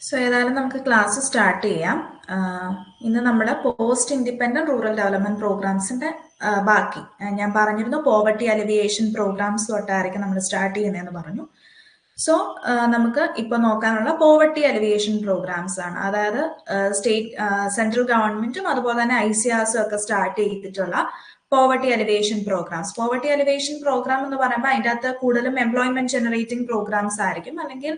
So ഏതായാലും നമുക്ക് class start ചെയ്യാം. ഇന്ന് നമ്മൾ പോസ്റ്റ് ഇൻഡിപെൻഡന്റ് റൂറൽ ഡെവലപ്മെന്റ് പ്രോഗ്രാംസിന്റെ ബാക്കി ഞാൻ പറഞ്ഞിരുന്നു. പോവർട്ടി അലിവിയേഷൻ പ്രോഗ്രാംസ് തൊട്ടായിരിക്കും നമ്മൾ സ്റ്റാർട്ട് ചെയ്യുന്നതെന്ന് പറഞ്ഞു. സോ നമുക്ക് ഇപ്പൊ നോക്കാനുള്ള പോവർട്ടി അലിവിയേഷൻ പ്രോഗ്രാംസ് ആണ്. അതായത് സെൻട്രൽ ഗവൺമെന്റും അതുപോലെ തന്നെ ICRസും ഒക്കെ സ്റ്റാർട്ട് ചെയ്തിട്ടുള്ള poverty alleviation programmes. Poverty alleviation programme എന്ന് പറയുമ്പോൾ അതിൻ്റെ അകത്ത് കൂടുതലും എംപ്ലോയ്മെന്റ് ജനറേറ്റിംഗ് പ്രോഗ്രാംസ് ആയിരിക്കും, അല്ലെങ്കിൽ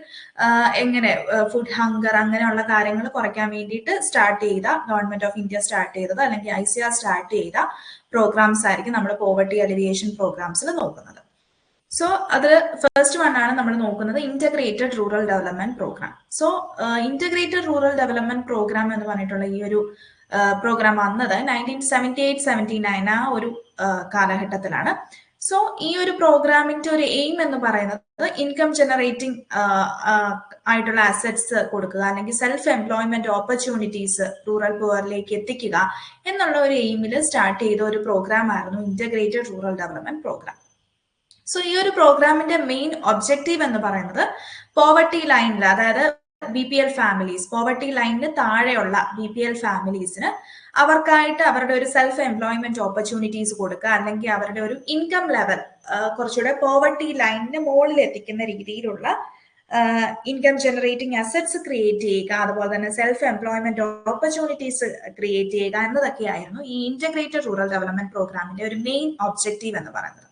എങ്ങനെ ഫുഡ് ഹങ്കർ അങ്ങനെയുള്ള കാര്യങ്ങൾ കുറയ്ക്കാൻ വേണ്ടിയിട്ട് സ്റ്റാർട്ട് ചെയ്ത ഗവൺമെന്റ് ഓഫ് ഇന്ത്യ സ്റ്റാർട്ട് ചെയ്തത് അല്ലെങ്കിൽ ICR സ്റ്റാർട്ട് ചെയ്ത പ്രോഗ്രാംസ് ആയിരിക്കും നമ്മൾ പോവർട്ടി അലിവിയേഷൻ പ്രോഗ്രാംസിൽ നോക്കുന്നത്. സോ അതിൽ ഫസ്റ്റ് വൺ ആണ് നമ്മൾ നോക്കുന്നത് integrated rural development programme. So integrated rural development programme എന്ന് പറഞ്ഞിട്ടുള്ള ഈ ഒരു പ്രോഗ്രാം വന്നത് 1978-79 ആ ഒരു കാലഘട്ടത്തിലാണ്. സോ ഈ ഒരു പ്രോഗ്രാമിന്റെ ഒരു എയിം എന്ന് പറയുന്നത് ഇൻകം ജനറേറ്റിംഗ് ആയിട്ടുള്ള അസറ്റ്സ് കൊടുക്കുക, അല്ലെങ്കിൽ സെൽഫ് എംപ്ലോയ്മെന്റ് ഓപ്പർച്യൂണിറ്റീസ് റൂറൽ പുവറിലേക്ക് എത്തിക്കുക എന്നുള്ള ഒരു എയിമിൽ സ്റ്റാർട്ട് ചെയ്ത ഒരു പ്രോഗ്രാം ആയിരുന്നു integrated rural development programme. So ഈ ഒരു പ്രോഗ്രാമിന്റെ മെയിൻ ഒബ്ജക്റ്റീവ് എന്ന് പറയുന്നത് പോവർട്ടി ലൈനിൽ, അതായത് BPL ഫാമിലീസ്, പോവർട്ടി ലൈനിന് താഴെയുള്ള BPL ഫാമിലീസിന് അവർക്കായിട്ട് അവരുടെ ഒരു സെൽഫ് എംപ്ലോയ്മെന്റ് ഓപ്പർച്യൂണിറ്റീസ് കൊടുക്കുക, അല്ലെങ്കിൽ അവരുടെ ഒരു ഇൻകം ലെവൽ കുറച്ചുകൂടെ പോവർട്ടി ലൈനിന് മുകളിൽ എത്തിക്കുന്ന രീതിയിലുള്ള ഇൻകം ജനറേറ്റിംഗ് അസറ്റ്സ് ക്രിയേറ്റ് ചെയ്യുക, അതുപോലെ തന്നെ സെൽഫ് എംപ്ലോയ്മെന്റ് ഓപ്പർച്യൂണിറ്റീസ് ക്രിയേറ്റ് ചെയ്യുക എന്നതൊക്കെയായിരുന്നു ഈ ഇന്റഗ്രേറ്റഡ് റൂറൽ ഡെവലപ്മെന്റ് പ്രോഗ്രാമിന്റെ ഒരു മെയിൻ ഒബ്ജക്റ്റീവ് എന്ന് പറയുന്നത്.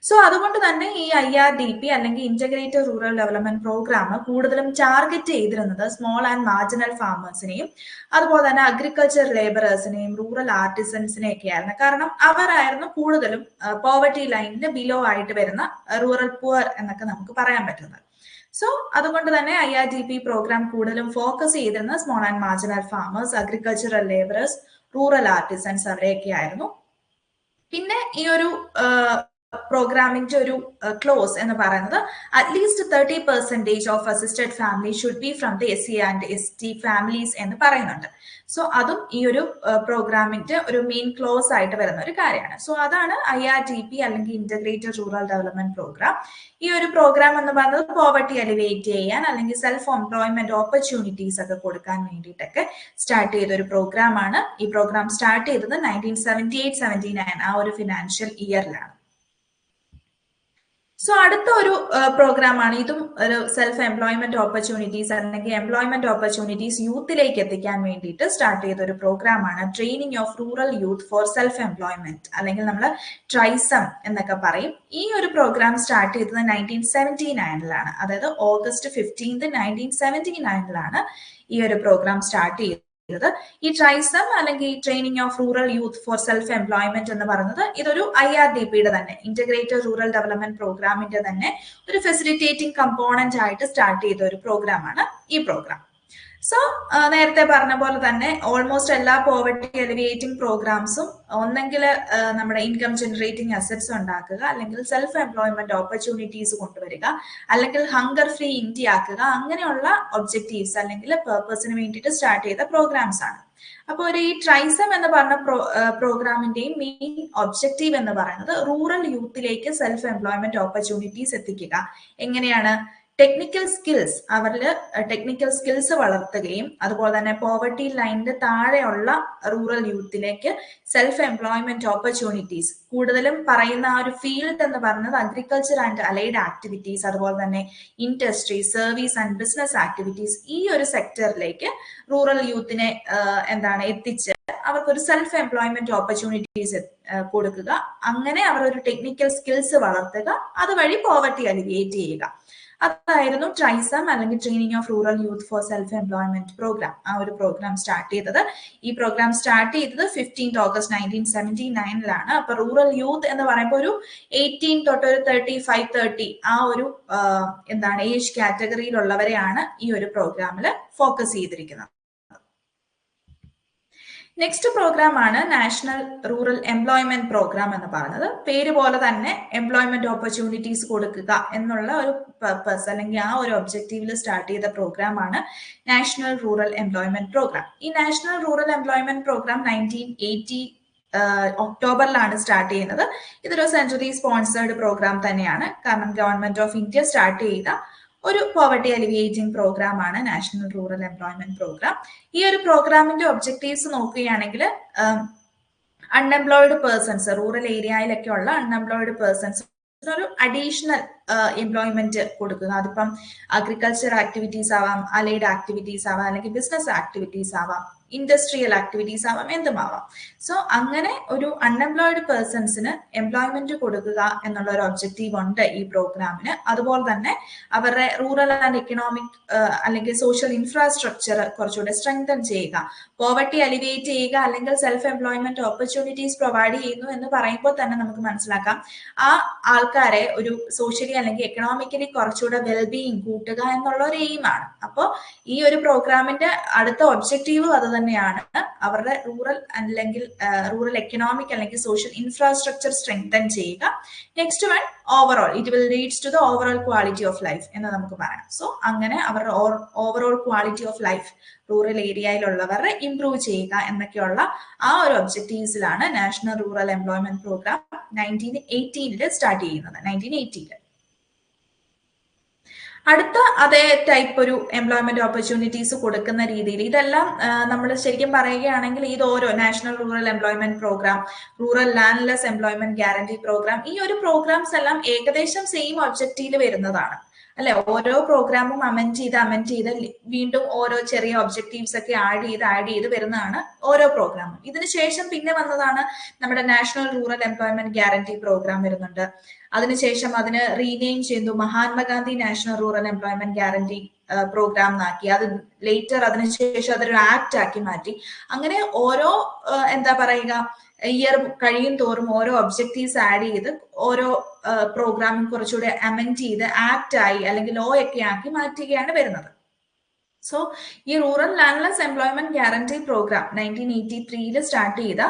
സോ അതുകൊണ്ട് തന്നെ ഈ IRDP അല്ലെങ്കിൽ ഇന്റഗ്രേറ്റഡ് റൂറൽ ഡെവലപ്മെന്റ് പ്രോഗ്രാം കൂടുതലും ടാർഗറ്റ് ചെയ്തിരുന്നത് സ്മോൾ ആൻഡ് മാർജിനൽ ഫാമേഴ്സിനെയും അതുപോലെ തന്നെ അഗ്രികൾച്ചർ ലേബറേഴ്സിനെയും റൂറൽ ആർട്ടിസൻസിനെയൊക്കെ ആയിരുന്നു. കാരണം അവരായിരുന്നു കൂടുതലും പോവർട്ടി ലൈനിന് ബിലോ ആയിട്ട് വരുന്ന റൂറൽ പുവർ എന്നൊക്കെ നമുക്ക് പറയാൻ പറ്റുന്നത്. സോ അതുകൊണ്ട് തന്നെ IRDP പ്രോഗ്രാം കൂടുതലും ഫോക്കസ് ചെയ്തിരുന്ന small and marginal farmers, agricultural labourers, rural artisans അവരെയൊക്കെ ആയിരുന്നു. പിന്നെ ഈ ഒരു പ്രോഗ്രാമിന്റെ ഒരു ക്ലോസ് എന്ന് പറയുന്നത് at least 30% of assisted family should be from the SC and ST families എന്ന് പറയുന്നുണ്ട്. സോ അതും ഈ ഒരു പ്രോഗ്രാമിന്റെ ഒരു മെയിൻ ക്ലോസ് ആയിട്ട് വരുന്ന ഒരു കാര്യമാണ്. സോ അതാണ് IRDP അല്ലെങ്കിൽ ഇന്റഗ്രേറ്റഡ് റൂറൽ ഡെവലപ്മെന്റ് പ്രോഗ്രാം. ഈ ഒരു പ്രോഗ്രാം എന്ന് പറയുന്നത് പോവർട്ടി അലിവേറ്റ് ചെയ്യാൻ അല്ലെങ്കിൽ സെൽഫ് എംപ്ലോയ്മെന്റ് ഓപ്പർച്യൂണിറ്റീസ് ഒക്കെ കൊടുക്കാൻ വേണ്ടിയിട്ടൊക്കെ സ്റ്റാർട്ട് ചെയ്ത ഒരു പ്രോഗ്രാമാണ്. ഈ പ്രോഗ്രാം സ്റ്റാർട്ട് ചെയ്തത് 1978-79 ആ ഒരു ഫിനാൻഷ്യൽ ഇയറിലാണ്. സോ അടുത്ത ഒരു പ്രോഗ്രാമാണ്, ഇതും ഒരു സെൽഫ് എംപ്ലോയ്മെന്റ് ഓപ്പർച്യൂണിറ്റീസ് അല്ലെങ്കിൽ എംപ്ലോയ്മെന്റ് ഓപ്പർച്യൂണിറ്റീസ് യൂത്തിലേക്ക് എത്തിക്കാൻ വേണ്ടിയിട്ട് സ്റ്റാർട്ട് ചെയ്ത ഒരു പ്രോഗ്രാമാണ് training of rural youth for self employment, അല്ലെങ്കിൽ നമ്മൾ ട്രൈസം എന്നൊക്കെ പറയും. ഈ ഒരു പ്രോഗ്രാം സ്റ്റാർട്ട് ചെയ്തത് 1979 അതായത് August 15, 1979 ഈ ഒരു പ്രോഗ്രാം സ്റ്റാർട്ട് ചെയ്തത്. ഈ ട്രൈസം അല്ലെങ്കിൽ training of rural youth for self employment എന്ന് പറയുന്നത് ഇതൊരു IRDPയുടെ തന്നെ ഇന്റഗ്രേറ്റഡ് റൂറൽ ഡെവലപ്മെന്റ് പ്രോഗ്രാമിന്റെ തന്നെ ഒരു ഫെസിലിറ്റേറ്റിംഗ് കമ്പോണന്റ് ആയിട്ട് സ്റ്റാർട്ട് ചെയ്ത ഒരു പ്രോഗ്രാമാണ് ഈ പ്രോഗ്രാം. സോ നേരത്തെ പറഞ്ഞ പോലെ തന്നെ ഓൾമോസ്റ്റ് എല്ലാ പോവർട്ടി അലിവിയേറ്റിംഗ് പ്രോഗ്രാംസും ഒന്നെങ്കിൽ നമ്മുടെ ഇൻകം ജനറേറ്റിംഗ് അസറ്റ്സ് ഉണ്ടാക്കുക, അല്ലെങ്കിൽ സെൽഫ് എംപ്ലോയ്മെന്റ് ഓപ്പർച്യൂണിറ്റീസ് കൊണ്ടുവരിക, അല്ലെങ്കിൽ ഹങ്കർ ഫ്രീ ഇന്ത്യ ആക്കുക, അങ്ങനെയുള്ള ഒബ്ജക്റ്റീവ്സ് അല്ലെങ്കിൽ പെർപ്പസിന് വേണ്ടിയിട്ട് സ്റ്റാർട്ട് ചെയ്ത പ്രോഗ്രാംസ് ആണ്. അപ്പോൾ ഒരു ഈ ട്രൈസം എന്ന് പറഞ്ഞ പ്രോഗ്രാമിന്റെയും മെയിൻ ഒബ്ജക്റ്റീവ് എന്ന് പറയുന്നത് റൂറൽ യൂത്തിലേക്ക് സെൽഫ് എംപ്ലോയ്മെന്റ് ഓപ്പർച്യൂണിറ്റീസ് എത്തിക്കുക. എങ്ങനെയാണ്? ടെക്നിക്കൽ സ്കിൽസ്, അവരിൽ ടെക്നിക്കൽ സ്കിൽസ് വളർത്തുകയും അതുപോലെ തന്നെ പോവർട്ടി ലൈനിന്റെ താഴെയുള്ള റൂറൽ യൂത്തിലേക്ക് സെൽഫ് എംപ്ലോയ്മെന്റ് ഓപ്പർച്യൂണിറ്റീസ്, കൂടുതലും പറയുന്ന ആ ഒരു ഫീൽഡ് എന്ന് പറയുന്നത് അഗ്രികൾച്ചർ ആൻഡ് അലൈഡ് ആക്ടിവിറ്റീസ്, അതുപോലെ തന്നെ industry, service and business activities, ഈ ഒരു സെക്ടറിലേക്ക് റൂറൽ യൂത്തിനെ എത്തിച്ച് അവർക്കൊരു സെൽഫ് എംപ്ലോയ്മെന്റ് ഓപ്പർച്യൂണിറ്റീസ് കൊടുക്കുക. അങ്ങനെ അവർ ഒരു ടെക്നിക്കൽ സ്കിൽസ് വളർത്തുക, അതുവഴി പോവർട്ടി അലിവിയേറ്റ് ചെയ്യുക. അതായിരുന്നു ട്രൈസം അല്ലെങ്കിൽ training of rural youth for self employment programme. ആ ഒരു പ്രോഗ്രാം സ്റ്റാർട്ട് ചെയ്തത്. ഈ പ്രോഗ്രാം സ്റ്റാർട്ട് ചെയ്തത് 15 August 1979 അപ്പൊ റൂറൽ യൂത്ത് എന്ന് പറയുമ്പോൾ ഒരു 18 തൊട്ട് ഒരു 35-30 ആ ഒരു ഏജ് കാറ്റഗറിയിലുള്ളവരെയാണ് ഈ ഒരു പ്രോഗ്രാമിൽ ഫോക്കസ് ചെയ്തിരിക്കുന്നത്. നെക്സ്റ്റ് പ്രോഗ്രാം ആണ് നാഷണൽ റൂറൽ എംപ്ലോയ്മെന്റ് പ്രോഗ്രാം എന്ന് പറയുന്നത്. പേര് പോലെ തന്നെ എംപ്ലോയ്മെന്റ് ഓപ്പർച്യൂണിറ്റീസ് കൊടുക്കുക എന്നുള്ള ഒരു പർപ്പസ് അല്ലെങ്കിൽ ആ ഒരു ഒബ്ജക്റ്റീവിൽ സ്റ്റാർട്ട് ചെയ്ത പ്രോഗ്രാം ആണ് നാഷണൽ റൂറൽ എംപ്ലോയ്മെന്റ് പ്രോഗ്രാം. ഈ നാഷണൽ റൂറൽ എംപ്ലോയ്മെന്റ് പ്രോഗ്രാം 1980 ഒക്ടോബറിലാണ് സ്റ്റാർട്ട് ചെയ്യുന്നത്. ഇതൊരു സെൻട്രലി സ്പോൺസേർഡ് പ്രോഗ്രാം തന്നെയാണ്. കാരണം ഗവൺമെന്റ് ഓഫ് ഇന്ത്യ സ്റ്റാർട്ട് ചെയ്ത ഒരു പോവർട്ടി അലിവിയേറ്റിംഗ് പ്രോഗ്രാം ആണ് നാഷണൽ റൂറൽ എംപ്ലോയ്മെന്റ് പ്രോഗ്രാം. ഈ ഒരു പ്രോഗ്രാമിന്റെ ഒബ്ജക്റ്റീവ്സ് നോക്കുകയാണെങ്കിൽ അൺഎംപ്ലോയിഡ് പേഴ്സൺസ്, റൂറൽ ഏരിയയിലൊക്കെ ഉള്ള അൺഎംപ്ലോയിഡ് പേഴ്സൺസ് ഒരു അഡീഷണൽ എംപ്ലോയ്മെന്റ് കൊടുക്കുക. അതിപ്പം അഗ്രികൾച്ചർ ആക്ടിവിറ്റീസ് ആവാം, അലൈഡ് ആക്ടിവിറ്റീസ് ആവാം, അല്ലെങ്കിൽ ബിസിനസ് ആക്ടിവിറ്റീസ് ആവാം, ഇൻഡസ്ട്രിയൽ ആക്ടിവിറ്റീസ് ആവാം, എന്തുമാവാം. സോ അങ്ങനെ ഒരു അൺഎംപ്ലോയിഡ് പേഴ്സൺസിന് എംപ്ലോയ്മെന്റ് കൊടുക്കുക എന്നുള്ള ഒരു ഒബ്ജക്റ്റീവ് ഉണ്ട് ഈ പ്രോഗ്രാമിന്. അതുപോലെ തന്നെ അവരുടെ റൂറൽ ആൻഡ് എക്കണോമിക് അല്ലെങ്കിൽ സോഷ്യൽ ഇൻഫ്രാസ്ട്രക്ചർ കുറച്ചുകൂടെ സ്ട്രെങ്തൻ ചെയ്യുക, പോവർട്ടി അലിവിയേറ്റ് ചെയ്യുക, അല്ലെങ്കിൽ സെൽഫ് എംപ്ലോയ്മെന്റ് ഓപ്പർച്യൂണിറ്റീസ് പ്രൊവൈഡ് ചെയ്യുന്നു എന്ന് പറയുമ്പോൾ തന്നെ നമുക്ക് മനസ്സിലാക്കാം ആ ആൾക്കാരെ ഒരു സോഷ്യലി അല്ലെങ്കിൽ എക്കണോമിക്കലി കുറച്ചുകൂടെ വെൽബീയിങ് കൂട്ടുക എന്നുള്ള ഒരു എയിമാണ്. അപ്പോൾ ഈ ഒരു പ്രോഗ്രാമിന്റെ അടുത്ത ഒബ്ജക്റ്റീവ് അത് തന്നെയാണ്, അവരുടെ റൂറൽ അല്ലെങ്കിൽ റൂറൽ എക്കണോമിക് അല്ലെങ്കിൽ സോഷ്യൽ ഇൻഫ്രാസ്ട്രക്ചർ സ്ട്രെങ്തൻ ചെയ്യുക. Next one overall it will leads to the overall quality of life എന്ന് നമുക്ക് പറയാം. സോ അങ്ങനെ അവരുടെ overall quality of life rural ഏരിയയിലുള്ളവരെ ഇംപ്രൂവ് ചെയ്യുക എന്നൊക്കെയുള്ള ആ ഒരു ഒബ്ജക്റ്റീവ്സിലാണ് national rural employment programme 1918 start ചെയ്യുന്നത്. 1980 അടുത്ത അതേ ടൈപ്പ് ഒരു എംപ്ലോയ്മെന്റ് ഓപ്പർച്യൂണിറ്റീസ് കൊടുക്കുന്ന രീതിയിൽ ഇതെല്ലാം നമ്മൾ ശരിക്കും പറയുകയാണെങ്കിൽ ഇത് ഓരോ national rural employment programme, rural landless employment guarantee programme, ഈ ഒരു പ്രോഗ്രാംസ് എല്ലാം ഏകദേശം സെയിം ഒബ്ജക്റ്റീവിൽ വരുന്നതാണ് അല്ലെ. ഓരോ പ്രോഗ്രാമും അമെൻഡ് ചെയ്ത് വീണ്ടും ഓരോ ചെറിയ ഒബ്ജക്റ്റീവ്സ് ഒക്കെ ആഡ് ചെയ്ത് വരുന്നതാണ് ഓരോ പ്രോഗ്രാമും. ഇതിനുശേഷം പിന്നെ വന്നതാണ് നമ്മുടെ national rural employment guarantee programme വരുന്നുണ്ട്. അതിനുശേഷം അതിന് റീനെയിം ചെയ്തു Mahatma Gandhi national rural employment guarantee programme എന്നാക്കി. അത് ലേറ്റർ അതിനുശേഷം അതൊരു ആക്ട് ആക്കി മാറ്റി. അങ്ങനെ ഓരോ എന്താ പറയുക ഇയർ കഴിയും തോറും ഓരോ ഒബ്ജക്റ്റീവ്സ് ആഡ് ചെയ്ത് ഓരോ പ്രോഗ്രാമും കുറച്ചുകൂടെ അമെൻഡ് ചെയ്ത് ആക്ട് ആയി അല്ലെങ്കിൽ ലോ ഒക്കെ ആക്കി മാറ്റുകയാണ് വരുന്നത്. സോ ഈ rural landless employment guarantee programme 1983 start ചെയ്ത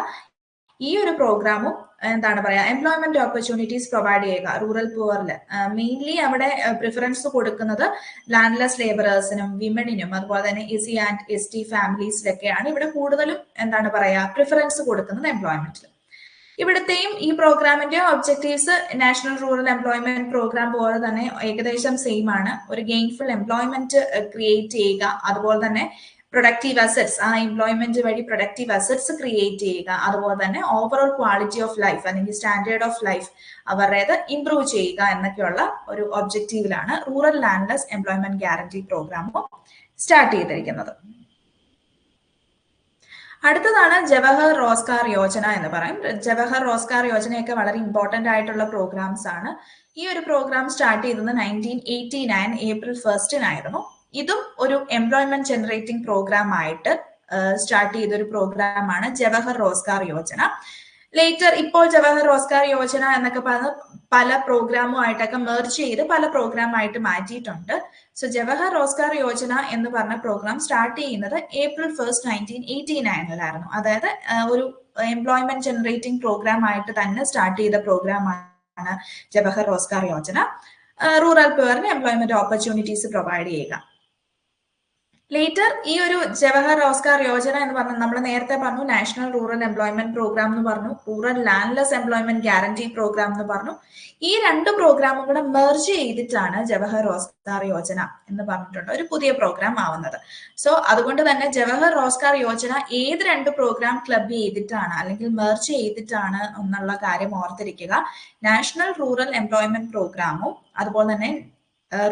ഈ ഒരു പ്രോഗ്രാമും എന്താണ് പറയാ എംപ്ലോയ്മെന്റ് ഓപ്പർച്യൂണിറ്റീസ് പ്രൊവൈഡ് ചെയ്യുക റൂറൽ പുവറില്. മെയിൻലി അവിടെ പ്രിഫറൻസ് കൊടുക്കുന്നത് ലാൻഡ്ലെസ് ലേബറേഴ്സിനും വിമണിനും അതുപോലെ തന്നെ SC and ST ഫാമിലീസിലൊക്കെയാണ് ഇവിടെ കൂടുതലും എന്താണ് പറയാ പ്രിഫറൻസ് കൊടുക്കുന്നത് എംപ്ലോയ്മെന്റിൽ. ഇവിടുത്തെയും ഈ പ്രോഗ്രാമിന്റെ objectives national rural employment programme പോലെ തന്നെ ഏകദേശം സെയിം ആണ്. ഒരു ഗെയിൻഫുൾ എംപ്ലോയ്മെന്റ് ക്രിയേറ്റ് ചെയ്യുക, അതുപോലെ തന്നെ പ്രൊഡക്റ്റീവ് അസറ്റ്സ്, ആ എംപ്ലോയ്മെന്റ് വഴി പ്രൊഡക്റ്റീവ് അസറ്റ്സ് ക്രിയേറ്റ് ചെയ്യുക, അതുപോലെ തന്നെ ഓവറോൾ ക്വാളിറ്റി ഓഫ് ലൈഫ് അല്ലെങ്കിൽ സ്റ്റാൻഡേർഡ് ഓഫ് ലൈഫ് അവരുടേത് ഇംപ്രൂവ് ചെയ്യുക എന്നൊക്കെയുള്ള ഒരു ഒബ്ജക്റ്റീവിലാണ് റൂറൽ ലാൻഡ്ലെസ് എംപ്ലോയ്മെന്റ് ഗ്യാരണ്ടി പ്രോഗ്രാമും സ്റ്റാർട്ട് ചെയ്തിരിക്കുന്നത്. അടുത്തതാണ് ജവഹർ റോസ്ഗാർ യോജന എന്ന് പറയും. ജവഹർ റോസ്ഗാർ യോജനയൊക്കെ വളരെ ഇമ്പോർട്ടന്റ് ആയിട്ടുള്ള പ്രോഗ്രാംസ് ആണ്. ഈ ഒരു പ്രോഗ്രാം സ്റ്റാർട്ട് ചെയ്തത് 1989 ഏപ്രിൽ 1 ഇതും ഒരു എംപ്ലോയ്മെന്റ് ജനറേറ്റിംഗ് പ്രോഗ്രാം ആയിട്ട് സ്റ്റാർട്ട് ചെയ്തൊരു പ്രോഗ്രാമാണ് ജവഹർ റോസ്ഗാർ യോജന. ലേറ്റർ ഇപ്പോൾ ജവഹർ റോസ്ഗാർ യോജന എന്നൊക്കെ പറഞ്ഞ് പല പ്രോഗ്രാമുമായിട്ടൊക്കെ മെർജ് ചെയ്ത് പല പ്രോഗ്രാമായിട്ട് മാറ്റിയിട്ടുണ്ട്. സോ ജവഹർ റോസ്ഗാർ യോജന എന്ന് പറഞ്ഞ പ്രോഗ്രാം സ്റ്റാർട്ട് ചെയ്യുന്നത് ഏപ്രിൽ 1, 1989 അതായത് ഒരു എംപ്ലോയ്മെന്റ് ജനറേറ്റിംഗ് പ്രോഗ്രാം ആയിട്ട് തന്നെ സ്റ്റാർട്ട് ചെയ്ത പ്രോഗ്രാമാണ് ജവഹർ റോസ്ഗാർ യോജന. റൂറൽ പുവറിന് എംപ്ലോയ്മെന്റ് ഓപ്പർച്യൂണിറ്റീസ് പ്രൊവൈഡ് ചെയ്യുക. ലേറ്റർ ഈ ഒരു ജവഹർ റോസ്ഗാർ യോജന എന്ന് പറഞ്ഞാൽ നമ്മൾ നേരത്തെ പറഞ്ഞു നാഷണൽ റൂറൽ എംപ്ലോയ്മെന്റ് പ്രോഗ്രാം എന്ന് പറഞ്ഞു, rural landless employment guarantee programme എന്ന് പറഞ്ഞു. ഈ രണ്ട് പ്രോഗ്രാമും കൂടെ മെർജ് ചെയ്തിട്ടാണ് ജവഹർ റോസ്ഗാർ യോജന എന്ന് പറഞ്ഞിട്ടുണ്ട് ഒരു പുതിയ പ്രോഗ്രാം ആവുന്നത്. സോ അതുകൊണ്ട് തന്നെ ജവഹർ റോസ്ഗാർ യോജന ഏത് രണ്ട് പ്രോഗ്രാം ക്ലബ് ചെയ്തിട്ടാണ് അല്ലെങ്കിൽ മെർജ് ചെയ്തിട്ടാണ് എന്നുള്ള കാര്യം ഓർത്തിരിക്കുക. നാഷണൽ റൂറൽ എംപ്ലോയ്മെന്റ് പ്രോഗ്രാമും അതുപോലെ തന്നെ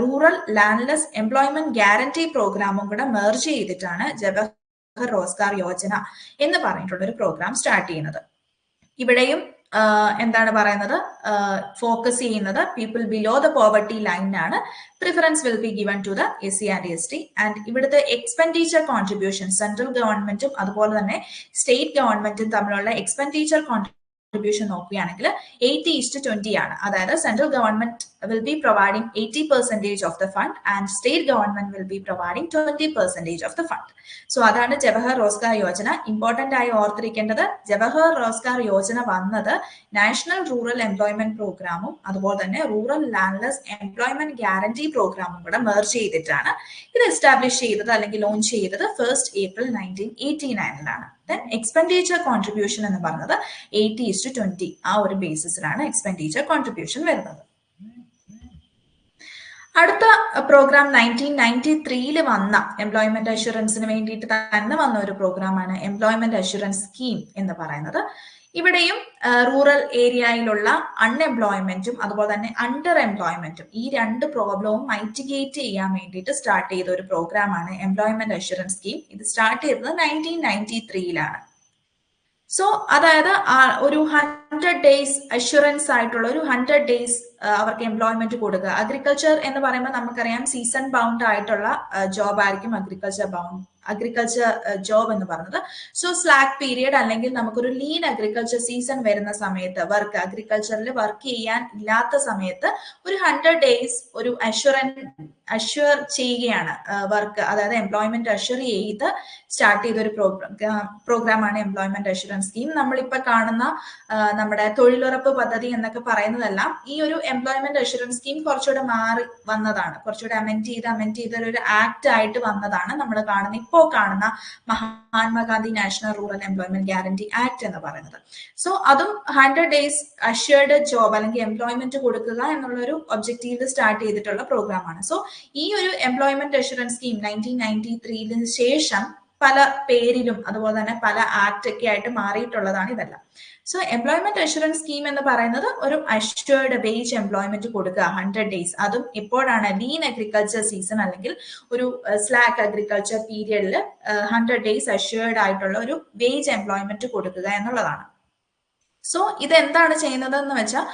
റൂറൽ ലാൻഡ്ലെസ് എംപ്ലോയ്മെന്റ് ഗ്യാരണ്ടി പ്രോഗ്രാമും കൂടെ മെർജ് ചെയ്തിട്ടാണ് ജവഹർ റോസ്ഗാർ യോജന എന്ന് പറഞ്ഞിട്ടുള്ള ഒരു പ്രോഗ്രാം സ്റ്റാർട്ട് ചെയ്യുന്നത്. ഇവിടെയും എന്താണ് പറയുന്നത് ഫോക്കസ് ചെയ്യുന്നത് പീപ്പിൾ ബിലോ ദ പോവർട്ടി ലൈനാണ്. Preference will be given to the SC and ST. And ഇവിടുത്തെ എക്സ്പെൻഡിച്ചർ കോൺട്രിബ്യൂഷൻ സെൻട്രൽ ഗവൺമെന്റും അതുപോലെ തന്നെ സ്റ്റേറ്റ് ഗവൺമെന്റും തമ്മിലുള്ള എക്സ്പെൻഡിച്ചർ കോൺട്രിബ്യൂഷൻ നോക്കുകയാണെങ്കിൽ 80:20 ആണ്. അതായത് central government will be providing 80% of the fund and state government will be providing 20% of the fund. So അതാണ് ജവഹർ റോസ്ഗാർ യോജന. ഇമ്പോർട്ടന്റ് ആയി ഓർത്തിരിക്കേണ്ടത് ജവഹർ റോസ്ഗാർ യോജന വന്നത് നാഷണൽ റൂറൽ എംപ്ലോയ്മെന്റ് പ്രോഗ്രാമും അതുപോലെ തന്നെ റൂറൽ ലാൻഡ്ലെസ് എംപ്ലോയ്മെന്റ് ഗ്യാരണ്ടി പ്രോഗ്രാമും കൂടെ മെർജ് ചെയ്തിട്ടാണ് ഇത് എസ്റ്റാബ്ലിഷ് ചെയ്തത് അല്ലെങ്കിൽ ലോഞ്ച് ചെയ്തത് 1 ഏപ്രിൽ 1989 ദെൻ എക്സ്പെൻഡിച്ചർ കോൺട്രിബ്യൂഷൻ എന്ന് പറഞ്ഞത് 80:20 ആ ഒരു ബേസിസിലാണ് എക്സ്പെൻഡിച്ചർ കോൺട്രിബ്യൂഷൻ വരുന്നത്. അടുത്ത പ്രോഗ്രാം 1993 വന്ന എംപ്ലോയ്മെന്റ് അഷുറൻസിന് വേണ്ടിയിട്ട് തന്നെ വന്ന ഒരു പ്രോഗ്രാമാണ് എംപ്ലോയ്മെന്റ് അഷുറൻസ് സ്കീം എന്ന് പറയുന്നത്. ഇവിടെയും റൂറൽ ഏരിയയിലുള്ള അൺഎംപ്ലോയ്മെന്റും അതുപോലെ തന്നെ അണ്ടർ എംപ്ലോയ്മെന്റും ഈ രണ്ട് പ്രോബ്ലവും മൈറ്റിഗേറ്റ് ചെയ്യാൻ വേണ്ടിയിട്ട് സ്റ്റാർട്ട് ചെയ്ത ഒരു പ്രോഗ്രാമാണ് എംപ്ലോയ്മെന്റ് അഷുറൻസ് സ്കീം. ഇത് സ്റ്റാർട്ട് ചെയ്തത് 1993 സോ അതായത് ഒരു 100 ഡേയ്സ് അഷുറൻസ് ആയിട്ടുള്ള ഒരു 100 ഡേയ്സ് അവർക്ക് എംപ്ലോയ്മെന്റ് കൊടുക്കുക. അഗ്രികൾച്ചർ എന്ന് പറയുമ്പോൾ നമുക്കറിയാം സീസൺ ബൗണ്ട് ആയിട്ടുള്ള ജോബ് ആയിരിക്കും അഗ്രികൾച്ചർ ജോബ് എന്ന് പറയുന്നത്. സോ സ്ലാക്ക് പീരിയഡ് അല്ലെങ്കിൽ നമുക്കൊരു ലീൻ അഗ്രികൾച്ചർ സീസൺ വരുന്ന സമയത്ത് അഗ്രികൾച്ചറിൽ വർക്ക് ചെയ്യാൻ ഇല്ലാത്ത സമയത്ത് ഒരു 100 ഡേയ്സ് ഒരു അഷ്വർ ചെയ്യുകയാണ് വർക്ക്, അതായത് എംപ്ലോയ്മെന്റ് അഷ്വർ ചെയ്ത് സ്റ്റാർട്ട് ചെയ്ത ഒരു പ്രോഗ്രാമാണ് എംപ്ലോയ്മെന്റ് അഷുറൻസ് സ്കീം. നമ്മളിപ്പോ കാണുന്ന നമ്മുടെ തൊഴിലുറപ്പ് പദ്ധതി എന്നൊക്കെ പറയുന്നതെല്ലാം ഈ ഒരു എംപ്ലോയ്മെന്റ് അഷുറൻസ് സ്കീം കുറച്ചുകൂടെ മാറി വന്നതാണ്, കുറച്ചുകൂടെ അമെൻഡ് ചെയ്ത ഒരു ആക്ട് ആയിട്ട് വന്നതാണ് നമ്മൾ കാണുന്ന Mahatma Gandhi national rural employment guarantee act എന്ന് പറയുന്നത്. സോ അതും 100 ഡേയ്സ് അഷ്വേർഡ് ജോബ് അല്ലെങ്കിൽ എംപ്ലോയ്മെന്റ് കൊടുക്കുക എന്നുള്ള ഒരു ഒബ്ജക്റ്റീവ് സ്റ്റാർട്ട് ചെയ്തിട്ടുള്ള പ്രോഗ്രാമാണ്. സോ ഈ ഒരു എംപ്ലോയ്മെന്റ് അഷുറൻസ് സ്കീം 1993 ശേഷം പല പേരിലും അതുപോലെ തന്നെ പല ആക്ട് ഒക്കെ ആയിട്ട് മാറിയിട്ടുള്ളതാണ് ഇതെല്ലാം. സോ എംപ്ലോയ്മെന്റ് അഷുറൻസ് സ്കീം എന്ന് പറയുന്നത് ഒരു അഷ്വേർഡ് വേജ് എംപ്ലോയ്മെന്റ് കൊടുക്കുക 100 ഡേയ്സ്, അതും എപ്പോഴാണ് ലീൻ അഗ്രികൾച്ചർ സീസൺ അല്ലെങ്കിൽ ഒരു സ്ലാക്ക് അഗ്രികൾച്ചർ പീരിയഡിൽ 100 ഡേയ്സ് അഷ്വേർഡ് ആയിട്ടുള്ള ഒരു വേജ് എംപ്ലോയ്മെന്റ് കൊടുക്കുക എന്നുള്ളതാണ്. സോ ഇത് എന്താണ് ചെയ്യുന്നത് എന്ന് വെച്ചാൽ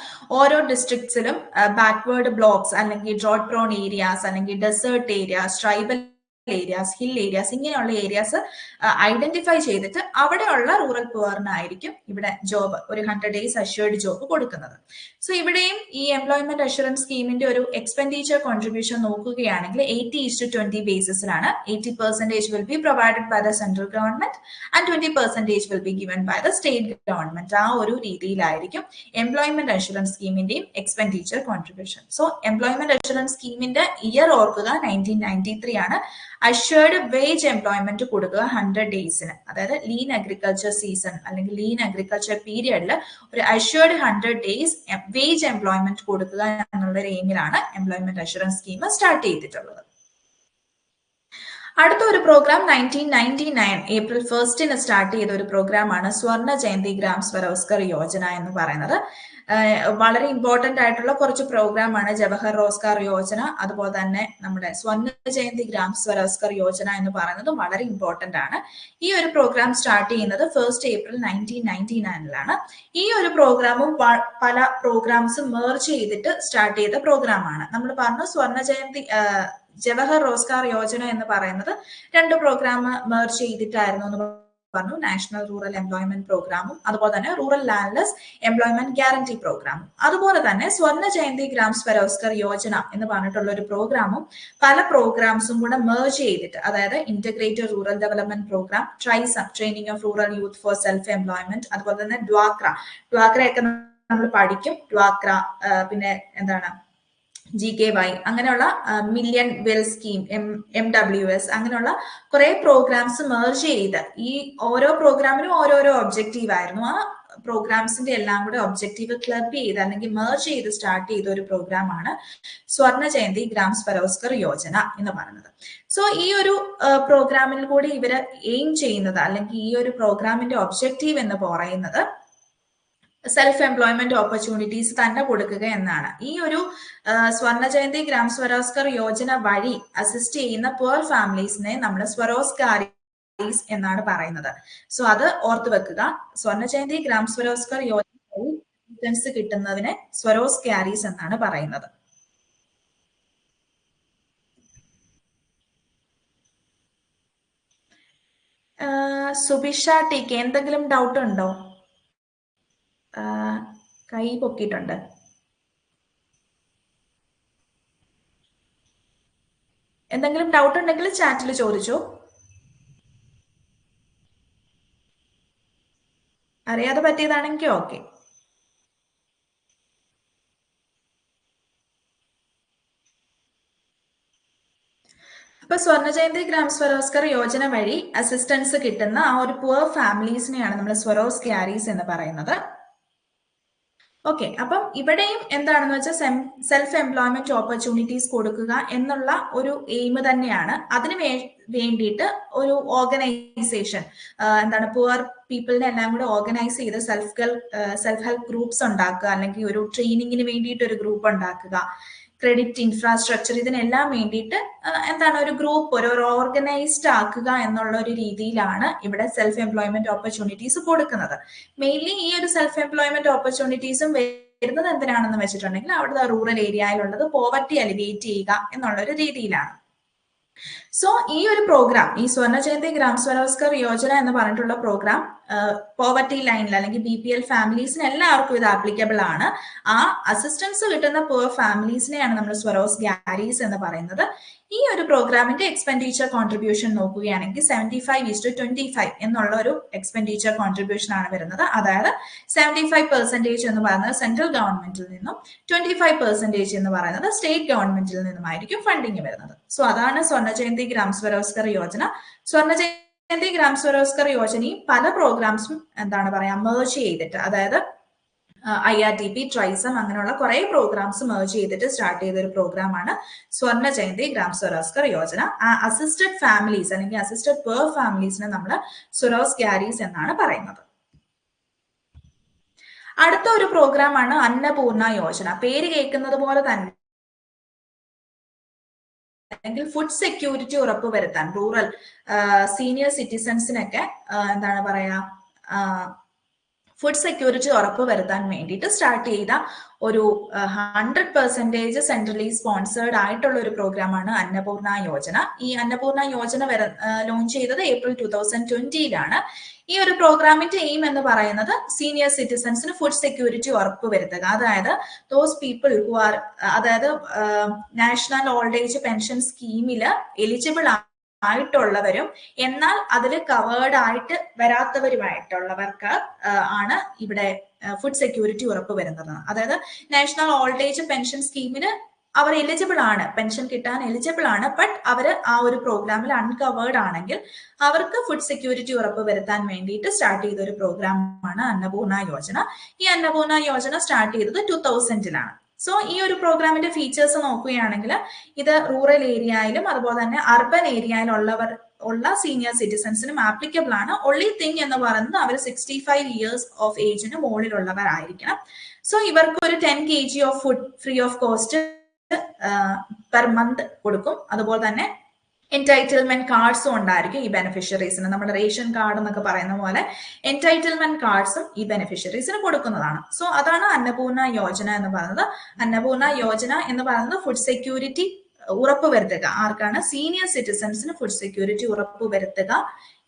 ഓരോ ഡിസ്ട്രിക്ട്സിലും ബാക്ക്വേർഡ് ബ്ലോക്സ് അല്ലെങ്കിൽ ഡ്രോട്ട് പ്രോൺ ഏരിയാസ് അല്ലെങ്കിൽ desert areas, tribal areas, hill areas, ഇങ്ങനെയുള്ള ഏരിയാസ് ഐഡന്റിഫൈ ചെയ്തിട്ട് അവിടെയുള്ള റൂറൽ പുവറിനായിരിക്കും ഇവിടെ ജോബ് ഒരു 100 ഡേയ്സ് അഷ്വേർഡ് ജോബ് കൊടുക്കുന്നത്. സോ ഇവിടെയും ഈ എംപ്ലോയ്മെന്റ് അഷുറൻസ് സ്കീമിന്റെ ഒരു എക്സ്പെൻഡിച്ചർ കോൺട്രിബ്യൂഷൻ നോക്കുകയാണെങ്കിൽ 80:20 ബേസിസിലാണ്. 80% will be provided by the central government and 20% will be given by the state government. ആ ഒരു രീതിയിലായിരിക്കും എംപ്ലോയ്മെന്റ് അഷുറൻസ് സ്കീമിന്റെയും expenditure contribution. So employment assurance സ്കീമിന്റെ ഇയർ ഓർക്കുക 1993 ആണ്. അഷ്വേർഡ് വേജ് എംപ്ലോയ്മെന്റ് കൊടുക്കുക 100 ഡേയ്സിന്, അതായത് ലീൻ അഗ്രികൾച്ചർ സീസൺ അല്ലെങ്കിൽ ലീൻ അഗ്രികൾച്ചർ പീരിയഡിൽ ഒരു അഷ്വേർഡ് 100 ഡേയ്സ് വേജ് എംപ്ലോയ്മെന്റ് കൊടുക്കുക എന്നുള്ള ഒരു എയിമിലാണ് എംപ്ലോയ്മെന്റ് അഷുറൻസ് സ്കീം സ്റ്റാർട്ട് ചെയ്തിട്ടുള്ളത്. അടുത്ത ഒരു പ്രോഗ്രാം 1999 ഏപ്രിൽ 1 സ്റ്റാർട്ട് ചെയ്ത ഒരു പ്രോഗ്രാമാണ് സ്വർണ്ണ ജയന്തി ഗ്രാം സ്വരോസ്ഗർ യോജന എന്ന് പറയുന്നത്. വളരെ ഇമ്പോർട്ടന്റ് ആയിട്ടുള്ള കുറച്ച് പ്രോഗ്രാമാണ് ജവഹർ റോസ്ഗാർ യോജന, അതുപോലെ തന്നെ നമ്മുടെ സ്വർണ്ണ ജയന്തി ഗ്രാം സ്വരോസ്ഗർ യോജന എന്ന് പറയുന്നത് വളരെ ഇമ്പോർട്ടന്റ് ആണ്. ഈ ഒരു പ്രോഗ്രാം സ്റ്റാർട്ട് ചെയ്യുന്നത് 1 ഏപ്രിൽ 1999 ഈ ഒരു പ്രോഗ്രാമും പല പ്രോഗ്രാംസും മെർജ് ചെയ്തിട്ട് സ്റ്റാർട്ട് ചെയ്ത പ്രോഗ്രാമാണ്. നമ്മൾ പറഞ്ഞു സ്വർണ്ണ ജയന്തി ജവഹർ റോസ്ഗാർ യോജന എന്ന് പറയുന്നത് 2 പ്രോഗ്രാം മെർജ് ചെയ്തിട്ടായിരുന്നു എന്ന് പറഞ്ഞു, നാഷണൽ റൂറൽ എംപ്ലോയ്മെന്റ് പ്രോഗ്രാമും അതുപോലെ തന്നെ റൂറൽ ലാൻഡ്ലെസ് എംപ്ലോയ്മെന്റ് ഗ്യാരണ്ടി പ്രോഗ്രാമും. അതുപോലെ തന്നെ സ്വർണ്ണ ജയന്തി ഗ്രാം സ്വരോസ്ഗർ യോജന എന്ന് പറഞ്ഞിട്ടുള്ള ഒരു പ്രോഗ്രാമും പല പ്രോഗ്രാംസും കൂടെ മെർജ് ചെയ്തിട്ട്, അതായത് integrated rural development programme, TRYSEM training of rural youth for self employment, അതുപോലെ തന്നെ ഡ്വാക്രയൊക്കെ നമ്മൾ പഠിക്കും. ഡ്വാക്ര, പിന്നെ എന്താണ് GKY, അങ്ങനെയുള്ള മില്യൺ വെൽ സ്കീം, MWS, അങ്ങനെയുള്ള കുറെ പ്രോഗ്രാംസ് മെർജ് ചെയ്ത് ഈ ഓരോ പ്രോഗ്രാമിനും ഓരോരോ ഒബ്ജക്റ്റീവ് ആയിരുന്നു. ആ പ്രോഗ്രാംസിന്റെ എല്ലാം കൂടെ ഒബ്ജക്റ്റീവ് ക്ലബ് ചെയ്ത് അല്ലെങ്കിൽ മെർജ് ചെയ്ത് സ്റ്റാർട്ട് ചെയ്ത ഒരു പ്രോഗ്രാമാണ് സ്വർണ്ണ ജയന്തി ഗ്രാം സ്വരോസ്ഗർ യോജന എന്ന് പറയുന്നത്. സോ ഈ ഒരു പ്രോഗ്രാമിൽ കൂടി ഇവര് എയിം ചെയ്യുന്നത് അല്ലെങ്കിൽ ഈ ഒരു പ്രോഗ്രാമിന്റെ ഒബ്ജക്റ്റീവ് എന്ന് പറയുന്നത് സെൽഫ് എംപ്ലോയ്മെന്റ് ഓപ്പർച്യൂണിറ്റീസ് തന്നെ കൊടുക്കുക എന്നാണ്. ഈ ഒരു സ്വർണ്ണ ജയന്തി ഗ്രാം സ്വരോസ്ഗർ യോജന വഴി അസിസ്റ്റ് ചെയ്യുന്ന പുവർ ഫാമിലീസിനെ നമ്മൾ സ്വരോസ്ഗാരീസ് എന്നാണ് പറയുന്നത്. സോ അത് ഓർത്ത് വെക്കുക. സ്വർണ്ണ ജയന്തി ഗ്രാം സ്വരോസ്ഗർ യോജന വഴി അസിസ്റ്റൻസ് കിട്ടുന്നതിനെ സ്വരോസ്ഗാരീസ് എന്നാണ് പറയുന്നത്. സുബിഷ ടിക്ക് എന്തെങ്കിലും ഡൗട്ട് ഉണ്ടോ? കൈ പൊക്കിയിട്ടുണ്ട്. എന്തെങ്കിലും ഡൗട്ട് ഉണ്ടെങ്കിൽ ചാറ്റിൽ ചോദിച്ചോ. അറിയാതെ പറ്റിയതാണെങ്കിൽ ഓക്കെ. അപ്പൊ സ്വർണ്ണ ജയന്തി ഗ്രാം സ്വരോസ്ഗർ യോജന വഴി അസിസ്റ്റൻസ് കിട്ടുന്ന ആ ഒരു പുവർ ഫാമിലീസിനെയാണ് നമ്മൾ സ്വരോസ്ഗാരീസ് എന്ന് പറയുന്നത്. ഓക്കെ, അപ്പം ഇവിടെയും എന്താണെന്ന് വെച്ചാൽ സെൽഫ് എംപ്ലോയ്മെന്റ് ഓപ്പർച്യൂണിറ്റീസ് കൊടുക്കുക എന്നുള്ള ഒരു എയിം തന്നെയാണ്. അതിന് വേണ്ടിയിട്ട് ഒരു ഓർഗനൈസേഷൻ, എന്താണ്, പുവർ പീപ്പിളിനെ എല്ലാം കൂടെ ഓർഗനൈസ് ചെയ്ത് സെൽഫ് ഹെൽപ്പ് ഗ്രൂപ്പ്സ് ഉണ്ടാക്കുക, അല്ലെങ്കിൽ ഒരു ട്രെയിനിങ്ങിന് വേണ്ടിയിട്ട് ഒരു ഗ്രൂപ്പ് ഉണ്ടാക്കുക, ക്രെഡിറ്റ് ഇൻഫ്രാസ്ട്രക്ചർ, ഇതിനെല്ലാം വേണ്ടിയിട്ട് എന്താണ് ഒരു ഗ്രൂപ്പ്, ഒരു ഓർഗനൈസ്ഡ് ആക്കുക എന്നുള്ള ഒരു രീതിയിലാണ് ഇവിടെ സെൽഫ് എംപ്ലോയ്മെന്റ് ഓപ്പർച്യൂണിറ്റീസ് കൊടുക്കുന്നത്. മെയിൻലി ഈ ഒരു സെൽഫ് എംപ്ലോയ്മെന്റ് ഓപ്പർച്യൂണിറ്റീസും വരുന്നത് എന്തിനാണെന്ന് വെച്ചിട്ടുണ്ടെങ്കിൽ അവിടുത്തെ റൂറൽ ഏരിയയിലുള്ളത് പോവർട്ടി അലിവിയേറ്റ് ചെയ്യുക എന്നുള്ള ഒരു രീതിയിലാണ്. സോ ഈ ഒരു പ്രോഗ്രാം, ഈ സ്വർണ്ണ ജയന്തി ഗ്രാം സ്വരോസ്കർ യോജന എന്ന് പറഞ്ഞിട്ടുള്ള പ്രോഗ്രാം പോവർട്ടി ലൈനിൽ അല്ലെങ്കിൽ BPL ഫാമിലീസിന് എല്ലാവർക്കും ഇത് ആപ്ലിക്കബിൾ ആണ്. ആ അസിസ്റ്റൻസ് കിട്ടുന്ന പുവർ ഫാമിലീസിനെയാണ് നമ്മൾ സ്വരോസ് ഗ്യാരീസ് എന്ന് പറയുന്നത്. ഈ ഒരു പ്രോഗ്രാമിന്റെ എക്സ്പെൻഡിച്ചർ കോൺട്രിബ്യൂഷൻ നോക്കുകയാണെങ്കിൽ 75:25 എന്നുള്ള ഒരു എക്സ്പെൻഡിച്ചർ കോൺട്രിബ്യൂഷൻ ആണ് വരുന്നത്. അതായത് 75% എന്ന് പറയുന്നത് സെൻട്രൽ ഗവൺമെന്റിൽ നിന്നും 25% എന്ന് പറയുന്നത് സ്റ്റേറ്റ് ഗവൺമെന്റിൽ നിന്നുമായിരിക്കും ഫണ്ടിങ് വരുന്നത്. സോ അതാണ് സ്വർണ്ണ ജയന്തി ഗ്രാം സ്വരോസ്കർ യോജന. സ്വർണ്ണ ജയന്തി ഗ്രാം സ്വരോസ്കർ യോജനയും പല പ്രോഗ്രാംസും എന്താണ് പറയാ മെർജ് ചെയ്തിട്ട്, അതായത് IRTP, ട്രൈസം അങ്ങനെയുള്ള കുറെ പ്രോഗ്രാംസ് മെർജ് ചെയ്തിട്ട് സ്റ്റാർട്ട് ചെയ്ത ഒരു പ്രോഗ്രാമാണ് സ്വർണ്ണ ജയന്തി ഗ്രാം സ്വരോസ്കർ യോജന. ആ അസിസ്റ്റഡ് ഫാമിലീസ് അല്ലെങ്കിൽ അസിസ്റ്റഡ് പുവർ ഫാമിലീസിനെ നമ്മൾ സ്വരോസ് ഗ്യാരീസ് എന്നാണ് പറയുന്നത്. അടുത്ത ഒരു പ്രോഗ്രാമാണ് അന്നപൂർണ യോജന. പേര് കേൾക്കുന്നത് പോലെ തന്നെ അല്ലെങ്കിൽ ഫുഡ് സെക്യൂരിറ്റി ഉറപ്പുവരുത്താൻ റൂറൽ സീനിയർ സിറ്റിസൺസിനൊക്കെ എന്താണ് പറയാ ഫുഡ് സെക്യൂരിറ്റി ഉറപ്പുവരുത്താൻ വേണ്ടിയിട്ട് സ്റ്റാർട്ട് ചെയ്ത ഒരു 100% സെൻട്രലി സ്പോൺസേർഡ് ആയിട്ടുള്ള ഒരു പ്രോഗ്രാമാണ് അന്നപൂർണ യോജന. ഈ അന്നപൂർണ യോജന ലോഞ്ച് ചെയ്തത് April 2020 ഈ ഒരു പ്രോഗ്രാമിന്റെ എയിം എന്ന് പറയുന്നത് സീനിയർ സിറ്റിസൺസിന് ഫുഡ് സെക്യൂരിറ്റി ഉറപ്പുവരുത്തുക. അതായത് ദോസ് പീപ്പിൾ ഹു ആർ, അതായത് നാഷണൽ ഓൾഡ് ഏജ് പെൻഷൻ സ്കീമിൽ എലിജിബിൾ ആയിട്ടുള്ളവരും എന്നാൽ അതിൽ കവേർഡ് ആയിട്ട് വരാത്തവരുമായിട്ടുള്ളവർക്ക് ആണ് ഇവിടെ ഫുഡ് സെക്യൂരിറ്റി ഉറപ്പ് വരുന്നത്. അതായത് നാഷണൽ ഓൾഡ് ഏജ് പെൻഷൻ സ്കീമിന് അവർ എലിജിബിൾ ആണ്, പെൻഷൻ കിട്ടാൻ എലിജിബിൾ ആണ്, ബട്ട് അവർ ആ ഒരു പ്രോഗ്രാമിൽ അൺകവേർഡ് ആണെങ്കിൽ അവർക്ക് ഫുഡ് സെക്യൂരിറ്റി ഉറപ്പ് വരുത്താൻ വേണ്ടിയിട്ട് സ്റ്റാർട്ട് ചെയ്ത ഒരു പ്രോഗ്രാമാണ് അന്നപൂർണ യോജന. ഈ അന്നപൂർണ യോജന സ്റ്റാർട്ട് ചെയ്തത് 2000 സോ ഈ ഒരു പ്രോഗ്രാമിന്റെ ഫീച്ചേഴ്സ് നോക്കുകയാണെങ്കിൽ ഇത് റൂറൽ ഏരിയയിലും അതുപോലെ തന്നെ അർബൻ ഏരിയയിലുള്ളവർ സീനിയർ സിറ്റിസൺസിനും ആപ്ലിക്കബിൾ ആണ്. ഒൺലി തിങ് എന്ന് പറയുന്നത് അവർ 65 years ഓഫ് ഏജിന് മുകളിലുള്ളവരായിരിക്കണം. സോ ഇവർക്ക് ഒരു 10 kg of food free of cost per month കൊടുക്കും. അതുപോലെ തന്നെ എൻടൈറ്റിൽമെന്റ് കാർഡ്സും ഉണ്ടായിരിക്കും ഈ ബെനിഫിഷ്യറീസിന്. നമ്മുടെ റേഷൻ കാർഡ് എന്നൊക്കെ പറയുന്ന പോലെ എൻടൈറ്റിൽമെന്റ് കാർഡ്സും ഈ ബെനിഫിഷ്യറീസിന് കൊടുക്കുന്നതാണ്. സോ അതാണ് അന്നപൂർണ യോജന എന്ന് പറയുന്നത്. അന്നപൂർണ യോജന എന്ന് പറയുന്നത് ഫുഡ് സെക്യൂരിറ്റി ഉറപ്പുവരുത്തുക. ആർക്കാണ്? സീനിയർ സിറ്റിസൺസിന് ഫുഡ് സെക്യൂരിറ്റി ഉറപ്പുവരുത്തുക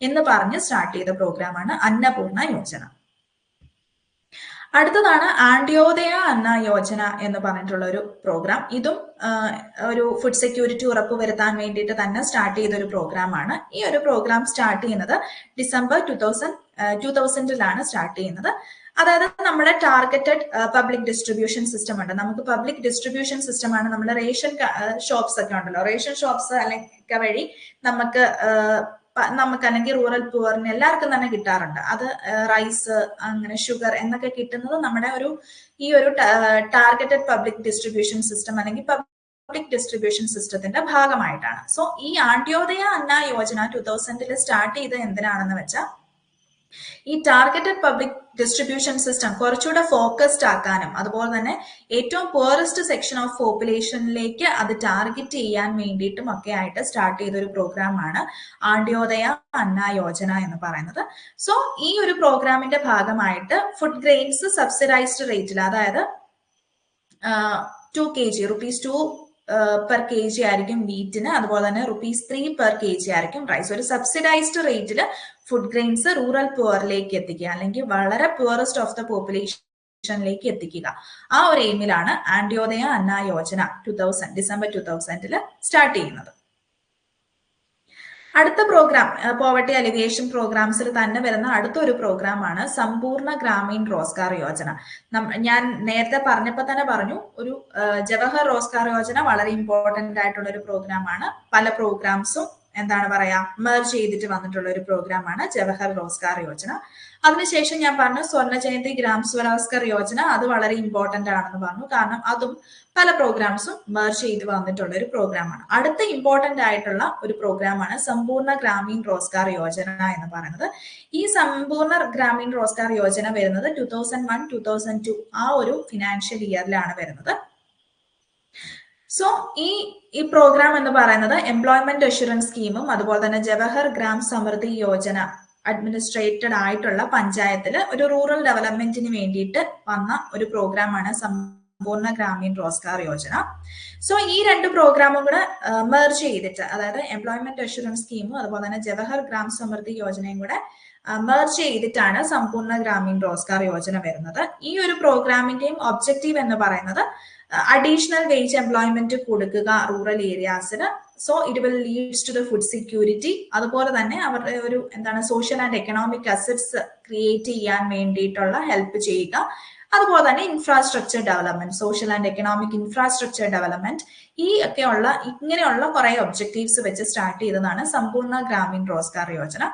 എന്ന് പറഞ്ഞ് സ്റ്റാർട്ട് ചെയ്ത പ്രോഗ്രാമാണ് അന്നപൂർണ യോജന. അടുത്തതാണ് ആന്ത്യോദയ അന്ന യോജന എന്ന് പറഞ്ഞിട്ടുള്ള ഒരു പ്രോഗ്രാം. ഇതും ഒരു ഫുഡ് സെക്യൂരിറ്റി ഉറപ്പുവരുത്താൻ വേണ്ടിയിട്ട് തന്നെ സ്റ്റാർട്ട് ചെയ്ത ഒരു പ്രോഗ്രാമാണ്. ഈ ഒരു പ്രോഗ്രാം സ്റ്റാർട്ട് ചെയ്യുന്നത് December 2000 സ്റ്റാർട്ട് ചെയ്യുന്നത്. അതായത് നമ്മുടെ ടാർഗറ്റഡ് പബ്ലിക് ഡിസ്ട്രിബ്യൂഷൻ സിസ്റ്റം ഉണ്ട്. നമുക്ക് പബ്ലിക് ഡിസ്ട്രിബ്യൂഷൻ സിസ്റ്റം ആണ്. നമ്മുടെ റേഷൻ ഷോപ്സ് ഒക്കെ ഉണ്ടല്ലോ, റേഷൻ ഷോപ്സ് അല്ലെങ്കിൽ വഴി നമുക്ക് അല്ലെങ്കിൽ റൂറൽ പുവറിന് എല്ലാവർക്കും തന്നെ കിട്ടാറുണ്ട്. അത് റൈസ്, അങ്ങനെ ഷുഗർ എന്നൊക്കെ കിട്ടുന്നത് നമ്മുടെ ഈ ഒരു ടാർഗറ്റഡ് പബ്ലിക് ഡിസ്ട്രിബ്യൂഷൻ സിസ്റ്റം അല്ലെങ്കിൽ പബ്ലിക് ഡിസ്ട്രിബ്യൂഷൻ സിസ്റ്റത്തിന്റെ ഭാഗമായിട്ടാണ്. സോ ഈ ആന്ത്യോദയ അന്ന യോജന 2000 സ്റ്റാർട്ട് ചെയ്തത് എന്തിനാണെന്ന് വെച്ചാൽ ഈ ടാർഗറ്റഡ് പബ്ലിക് ഡിസ്ട്രിബ്യൂഷൻ സിസ്റ്റം കുറച്ചുകൂടെ ഫോക്കസ്ഡ് ആക്കാനും അതുപോലെ തന്നെ ഏറ്റവും പുവറസ്റ്റ് സെക്ഷൻ ഓഫ് പോപ്പുലേഷനിലേക്ക് അത് ടാർഗറ്റ് ചെയ്യാൻ വേണ്ടിയിട്ടും ഒക്കെ ആയിട്ട് സ്റ്റാർട്ട് ചെയ്ത ഒരു പ്രോഗ്രാമാണ് ആന്ത്യോദയ അന്ന യോജന എന്ന് പറയുന്നത്. സോ ഈ ഒരു പ്രോഗ്രാമിന്റെ ഭാഗമായിട്ട് ഫുഡ് ഗ്രെയിൻസ് സബ്സിഡൈസ്ഡ് റേറ്റിൽ, അതായത് 2 kg ₹2 പെർ kg ആയിരിക്കും വീറ്റിന്, അതുപോലെ തന്നെ ₹3 പെർ kg ആയിരിക്കും റൈസ്. ഒരു സബ്സിഡൈസ്ഡ് റേറ്റിൽ ഫുഡ് ഗ്രെയിൻസ് റൂറൽ പുവറിലേക്ക് എത്തിക്കുക, അല്ലെങ്കിൽ വളരെ പുവറസ്റ്റ് ഓഫ് ദ പോപ്പുലേഷനിലേക്ക് എത്തിക്കുക. ആ ഒരു എയിമിലാണ് ആന്ത്യോദയ അന്ന യോജന December 2000 സ്റ്റാർട്ട് ചെയ്യുന്നത്. അടുത്ത പ്രോഗ്രാം പോവർട്ടി അലിവിയേഷൻ പ്രോഗ്രാംസിൽ തന്നെ വരുന്ന അടുത്തൊരു പ്രോഗ്രാമാണ് സമ്പൂർണ്ണ ഗ്രാമീൺ റോസ്ഗാർ യോജന. ഞാൻ നേരത്തെ പറഞ്ഞപ്പോൾ തന്നെ പറഞ്ഞു, ജവഹർ റോസ്ഗാർ യോജന വളരെ ഇമ്പോർട്ടന്റ് ആയിട്ടുള്ള ഒരു പ്രോഗ്രാമാണ്. പല പ്രോഗ്രാംസും എന്താണ് പറയാ മെർജ് ചെയ്തിട്ട് വന്നിട്ടുള്ള ഒരു പ്രോഗ്രാമാണ് ജവഹർ റോസ്ഗാർ യോജന. അതിനുശേഷം ഞാൻ പറഞ്ഞു സ്വർണ്ണ ജയന്തി ഗ്രാം സ്വരാസ്കർ യോജന, അത് വളരെ ഇമ്പോർട്ടന്റ് ആണെന്ന് പറഞ്ഞു. കാരണം അതും പല പ്രോഗ്രാംസും മെർജ് ചെയ്ത് വന്നിട്ടുള്ള ഒരു പ്രോഗ്രാമാണ്. അടുത്ത ഇമ്പോർട്ടന്റ് ആയിട്ടുള്ള ഒരു പ്രോഗ്രാമാണ് സമ്പൂർണ്ണ ഗ്രാമീൺ റോസ്ഗാർ യോജന എന്ന് പറയുന്നത്. ഈ സമ്പൂർണ്ണ ഗ്രാമീൺ റോസ്ഗാർ യോജന വരുന്നത് 2001-2002 ആ ഒരു ഫിനാൻഷ്യൽ ഇയറിലാണ് വരുന്നത്. സോ ഈ പ്രോഗ്രാം എന്ന് പറയുന്നത് എംപ്ലോയ്മെന്റ് അഷുറൻസ് സ്കീമും അതുപോലെ തന്നെ ജവഹർ ഗ്രാം സമൃദ്ധി യോജന അഡ്മിനിസ്ട്രേറ്റഡ് ആയിട്ടുള്ള പഞ്ചായത്തിൽ ഒരു റൂറൽ ഡെവലപ്മെന്റിന് വേണ്ടിയിട്ട് വന്ന ഒരു പ്രോഗ്രാമാണ് സമ്പൂർണ്ണ ഗ്രാമീൺ റോസ്ഗാർ യോജന. സോ ഈ രണ്ട് പ്രോഗ്രാമും കൂടെ മെർജ് ചെയ്തിട്ട്, അതായത് എംപ്ലോയ്മെന്റ് അഷുറൻസ് സ്കീമും അതുപോലെ തന്നെ ജവഹർ ഗ്രാം സമൃദ്ധി യോജനയും കൂടെ മെർജ് ചെയ്തിട്ടാണ് സമ്പൂർണ്ണ ഗ്രാമീൺ റോസ്ഗാർ യോജന വരുന്നത്. ഈ ഒരു പ്രോഗ്രാമിന്റെയും ഒബ്ജക്റ്റീവ് എന്ന് പറയുന്നത് അഡീഷണൽ വേജ് എംപ്ലോയ്മെന്റ് കൊടുക്കുക റൂറൽ ഏരിയാസിന്. So it will leads to the food security. അതുപോലെ തന്നെ അവരുടെ ഒരു social and economic assets create ചെയ്യാൻ വേണ്ടിയിട്ടുള്ള ഹെൽപ്പ് ചെയ്യുക. അതുപോലെ തന്നെ infrastructure development, social and economic infrastructure development, ഇങ്ങനെയുള്ള കുറെ ഒബ്ജക്റ്റീവ്സ് വെച്ച് സ്റ്റാർട്ട് ചെയ്തതാണ് സമ്പൂർണ്ണ ഗ്രാമീൺ റോസ്ഗാർ യോജന.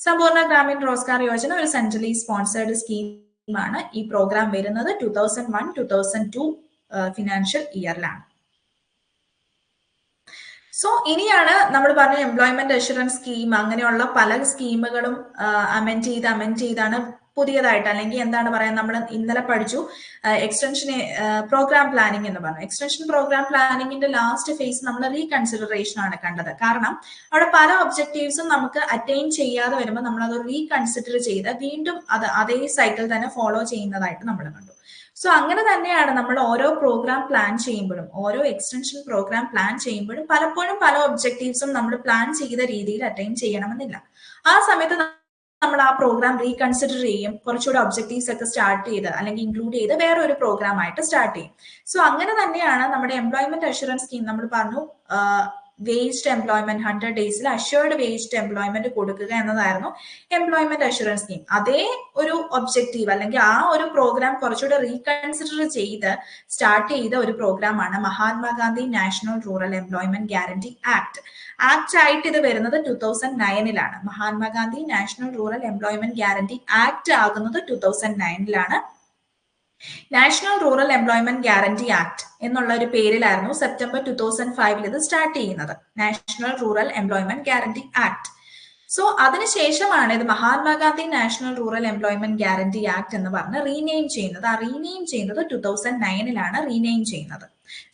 സമ്പൂർണ്ണ ഗ്രാമീൺ റോസ്ഗാർ യോജന ഒരു സെൻട്രലി സ്പോൺസേർഡ് സ്കീമാണ്. ഈ പ്രോഗ്രാം വരുന്നത് 2001-2002 ഫിനാൻഷ്യൽ ഇയറിലാണ്. സോ ഇനിയാണ് നമ്മൾ പറഞ്ഞ എംപ്ലോയ്മെന്റ് അഷുറൻസ് സ്കീം, അങ്ങനെയുള്ള പല സ്കീമുകളും അമെൻഡ് ചെയ്താണ് പുതിയതായിട്ട്, അല്ലെങ്കിൽ എന്താണ് പറയാ, നമ്മൾ ഇന്നലെ പഠിച്ചു എക്സ്റ്റൻഷൻ പ്രോഗ്രാം പ്ലാനിങ് എന്ന് പറഞ്ഞു. എക്സ്റ്റൻഷൻ പ്രോഗ്രാം പ്ലാനിങ്ങിന്റെ ലാസ്റ്റ് ഫേസ് നമ്മൾ റീകൺസിഡറേഷൻ ആണ് കണ്ടത്. കാരണം അവിടെ പല ഒബ്ജക്റ്റീവ്സും നമുക്ക് അറ്റൈൻ ചെയ്യാതെ വരുമ്പോൾ നമ്മൾ അത് റീകൺസിഡർ ചെയ്ത് വീണ്ടും അതേ സൈക്കിൾ തന്നെ ഫോളോ ചെയ്യുന്നതായിട്ട് നമ്മൾ കണ്ടു. സോ അങ്ങനെ തന്നെയാണ് നമ്മൾ ഓരോ പ്രോഗ്രാം പ്ലാൻ ചെയ്യുമ്പോഴും, ഓരോ എക്സ്റ്റൻഷൻ പ്രോഗ്രാം പ്ലാൻ ചെയ്യുമ്പോഴും പലപ്പോഴും പല ഒബ്ജക്റ്റീവ്സും നമ്മൾ പ്ലാൻ ചെയ്ത രീതിയിൽ അറ്റൈൻ ചെയ്യണമെന്നില്ല. ആ സമയത്ത് നമ്മൾ ആ പ്രോഗ്രാം റീകൺസിഡർ ചെയ്യും, കുറച്ചുകൂടെ ഒബ്ജക്റ്റീവ്സ് ഒക്കെ സ്റ്റാർട്ട് ചെയ്ത് അല്ലെങ്കിൽ ഇൻക്ലൂഡ് ചെയ്ത് വേറെ ഒരു പ്രോഗ്രാം ആയിട്ട് സ്റ്റാർട്ട് ചെയ്യും. സോ അങ്ങനെ തന്നെയാണ് നമ്മുടെ എംപ്ലോയ്മെന്റ് അഷുറൻസ് സ്കീം. നമ്മൾ പറഞ്ഞു വേജ്ഡ് എംപ്ലോയ്മെന്റ് 100 ഡേയ്സിൽ അഷ്വേർഡ് വേജ്ഡ് എംപ്ലോയ്മെന്റ് കൊടുക്കുക എന്നതായിരുന്നു എംപ്ലോയ്മെന്റ് അഷുറൻസ് സ്കീം. അതേ ഒരു ഒബ്ജക്റ്റീവ് അല്ലെങ്കിൽ ആ ഒരു പ്രോഗ്രാം കുറച്ചുകൂടെ റീകൺസിഡർ ചെയ്ത് സ്റ്റാർട്ട് ചെയ്ത ഒരു പ്രോഗ്രാമാണ് Mahatma Gandhi national rural employment guarantee act. Act ആയിട്ട് ഇത് വരുന്നത് 2009-ലാണ്. Mahatma Gandhi national rural employment guarantee act ആകുന്നത് 2009-ലാണ്. National rural employment guarantee act എന്നുള്ള ഒരു പേരിലായിരുന്നു സെപ്റ്റംബർ 2005 ഇത് സ്റ്റാർട്ട് ചെയ്യുന്നത്, national rural employment guarantee act. So അതിനുശേഷമാണ് ഇത് Mahatma Gandhi national rural employment guarantee act എന്ന് പറഞ്ഞ് റീനെയിം ചെയ്യുന്നത്. ആ റീനെയിം ചെയ്യുന്നത് 2009-ലാണ് റീനെയിം ചെയ്യുന്നത്.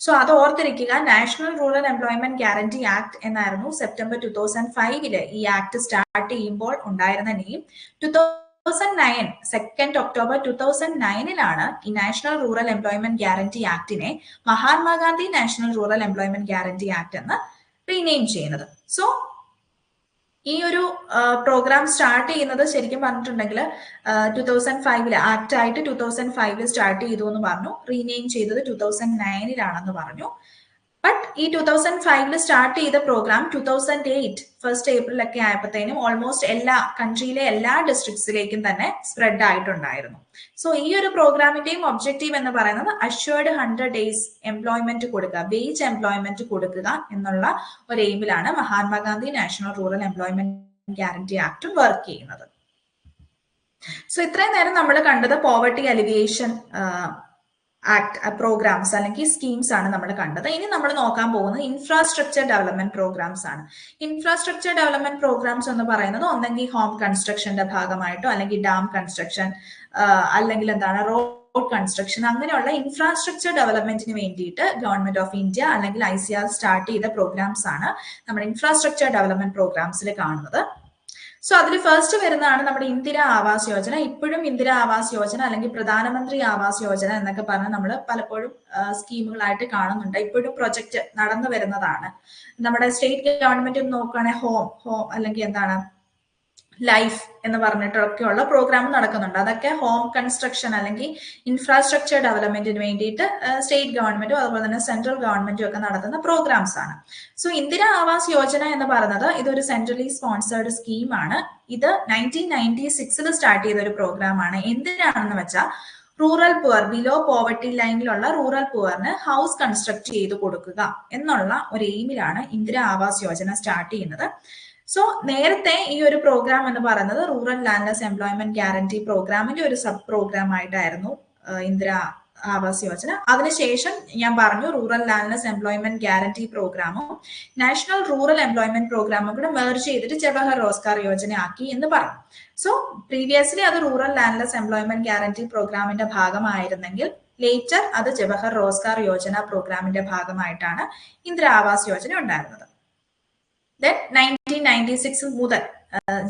സോ അത് ഓർത്തിരിക്കുക, national rural employment guarantee act എന്നായിരുന്നു സെപ്റ്റംബർ 2005 ഈ ആക്ട് സ്റ്റാർട്ട് ചെയ്യുമ്പോൾ ഉണ്ടായിരുന്ന നെയിം. 2009 2 ഒക്ടോബർ 2009-ലാണ് ഈ നാഷണൽ റൂറൽ എംപ്ലോയ്മെന്റ് ഗ്യാരണ്ടി ആക്ടിനെ Mahatma Gandhi national rural employment guarantee act എന്ന് റീനെയിം ചെയ്യുന്നത്. സോ ഈ ഒരു പ്രോഗ്രാം സ്റ്റാർട്ട് ചെയ്യുന്നത് ശരിക്കും പറഞ്ഞിട്ടുണ്ടെങ്കിൽ 2005 ആക്ട് ആയിട്ട് 2005 സ്റ്റാർട്ട് ചെയ്തു എന്ന് പറഞ്ഞു. റീനെയിം ചെയ്തത് 2009-ലാണെന്ന് പറഞ്ഞു. ബട്ട് ഈ 2005 സ്റ്റാർട്ട് ചെയ്ത പ്രോഗ്രാം 2008 1 ഏപ്രിലൊക്കെ ആയപ്പോഴത്തേനും ഓൾമോസ്റ്റ് കൺട്രിയിലെ എല്ലാ ഡിസ്ട്രിക്ട്സിലേക്കും തന്നെ സ്പ്രെഡ് ആയിട്ടുണ്ടായിരുന്നു. സോ ഈ ഒരു പ്രോഗ്രാമിന്റെയും ഒബ്ജക്റ്റീവ് എന്ന് പറയുന്നത് അഷ്വേർഡ് 100 ഡേയ്സ് എംപ്ലോയ്മെന്റ് കൊടുക്കുക, വേജ് എംപ്ലോയ്മെന്റ് കൊടുക്കുക എന്നുള്ള ഒരു എയിമിലാണ് Mahatma Gandhi national rural employment guarantee act work ചെയ്യുന്നത്. സോ ഇത്രയും നേരം നമ്മൾ കണ്ടത് പോവർട്ടി അലിവിയേഷൻ ആക്ട് പ്രോഗ്രാംസ് അല്ലെങ്കിൽ സ്കീംസ് ആണ് നമ്മൾ കണ്ടത്. ഇനി നമ്മൾ നോക്കാൻ പോകുന്നത് ഇൻഫ്രാസ്ട്രക്ചർ ഡെവലപ്മെന്റ് പ്രോഗ്രാംസ് ആണ്. ഇൻഫ്രാസ്ട്രക്ചർ ഡെവലപ്മെന്റ് പ്രോഗ്രാംസ് എന്ന് പറയുന്നത് ഒന്നെങ്കിൽ ഹോം കൺസ്ട്രക്ഷന്റെ ഭാഗമായിട്ടോ അല്ലെങ്കിൽ ഡാം കൺസ്ട്രക്ഷൻ അല്ലെങ്കിൽ റോഡ് കൺസ്ട്രക്ഷൻ, അങ്ങനെയുള്ള ഇൻഫ്രാസ്ട്രക്ചർ ഡെവലപ്മെന്റിന് വേണ്ടിയിട്ട് ഗവൺമെന്റ് ഓഫ് ഇന്ത്യ അല്ലെങ്കിൽ ICAR സ്റ്റാർട്ട് ചെയ്ത പ്രോഗ്രാംസ് ആണ് നമ്മുടെ ഇൻഫ്രാസ്ട്രക്ചർ ഡെവലപ്മെന്റ് പ്രോഗ്രാംസിൽ കാണുന്നത്. സോ അതിൽ ഫസ്റ്റ് വരുന്നതാണ് നമ്മുടെ ഇന്ദിര ആവാസ് യോജന. ഇപ്പോഴും ഇന്ദിര ആവാസ് യോജന അല്ലെങ്കിൽ പ്രധാനമന്ത്രി ആവാസ് യോജന എന്നൊക്കെ പറഞ്ഞ് നമ്മൾ പലപ്പോഴും സ്കീമുകളായിട്ട് കാണുന്നുണ്ട്. ഇപ്പോഴും പ്രൊജക്ട് നടന്നു വരുന്നതാണ്. നമ്മുടെ സ്റ്റേറ്റ് ഗവൺമെന്റ് നോക്കുകയാണെങ്കിൽ ഹോം അല്ലെങ്കിൽ ലൈഫ് എന്ന് പറഞ്ഞിട്ടൊക്കെയുള്ള പ്രോഗ്രാം നടക്കുന്നുണ്ട്. അതൊക്കെ ഹോം കൺസ്ട്രക്ഷൻ അല്ലെങ്കിൽ ഇൻഫ്രാസ്ട്രക്ചർ ഡെവലപ്മെന്റിന് വേണ്ടിയിട്ട് സ്റ്റേറ്റ് ഗവൺമെന്റും അതുപോലെ തന്നെ സെൻട്രൽ ഗവൺമെന്റും ഒക്കെ നടത്തുന്ന പ്രോഗ്രാംസ് ആണ്. സോ ഇന്ദിര ആവാസ് യോജന എന്ന് പറയുന്നത് ഇതൊരു സെൻട്രലി സ്പോൺസേർഡ് സ്കീമാണ്. ഇത് 1996 സ്റ്റാർട്ട് ചെയ്ത ഒരു പ്രോഗ്രാം ആണ്. എന്തിനാണെന്ന് വെച്ചാൽ റൂറൽ പുവർ ബിലോ പോവർട്ടി ലൈനിലുള്ള റൂറൽ പുവറിന് ഹൗസ് കൺസ്ട്രക്ട് ചെയ്ത് കൊടുക്കുക എന്നുള്ള ഒരു എയിമിലാണ് ഇന്ദിര ആവാസ് യോജന സ്റ്റാർട്ട് ചെയ്യുന്നത്. സോ നേരത്തെ ഈ ഒരു പ്രോഗ്രാം എന്ന് പറയുന്നത് റൂറൽ ലാൻഡ്ലെസ് എംപ്ലോയ്മെന്റ് ഗ്യാരണ്ടി പ്രോഗ്രാമിന്റെ ഒരു സബ് പ്രോഗ്രാം ആയിട്ടായിരുന്നു ഇന്ദിര ആവാസ് യോജന. അതിനുശേഷം ഞാൻ പറഞ്ഞു റൂറൽ ലാൻഡ്ലെസ് എംപ്ലോയ്മെന്റ് ഗ്യാരണ്ടി പ്രോഗ്രാമും നാഷണൽ റൂറൽ എംപ്ലോയ്മെന്റ് പ്രോഗ്രാമും കൂടെ മെർജ് ചെയ്തിട്ട് ജവഹർ റോസ്ഗാർ യോജന ആക്കി എന്ന് പറഞ്ഞു. സോ പ്രീവിയസ്ലി അത് റൂറൽ ലാൻഡ്ലെസ് എംപ്ലോയ്മെന്റ് ഗ്യാരണ്ടി പ്രോഗ്രാമിന്റെ ഭാഗമായിരുന്നെങ്കിൽ ലേറ്റർ അത് ജവഹർ റോസ്ഗാർ യോജന പ്രോഗ്രാമിന്റെ ഭാഗമായിട്ടാണ് ഇന്ദിര ആവാസ് യോജന ഉണ്ടായിരുന്നത്. ദെൻ 1996 മുതൽ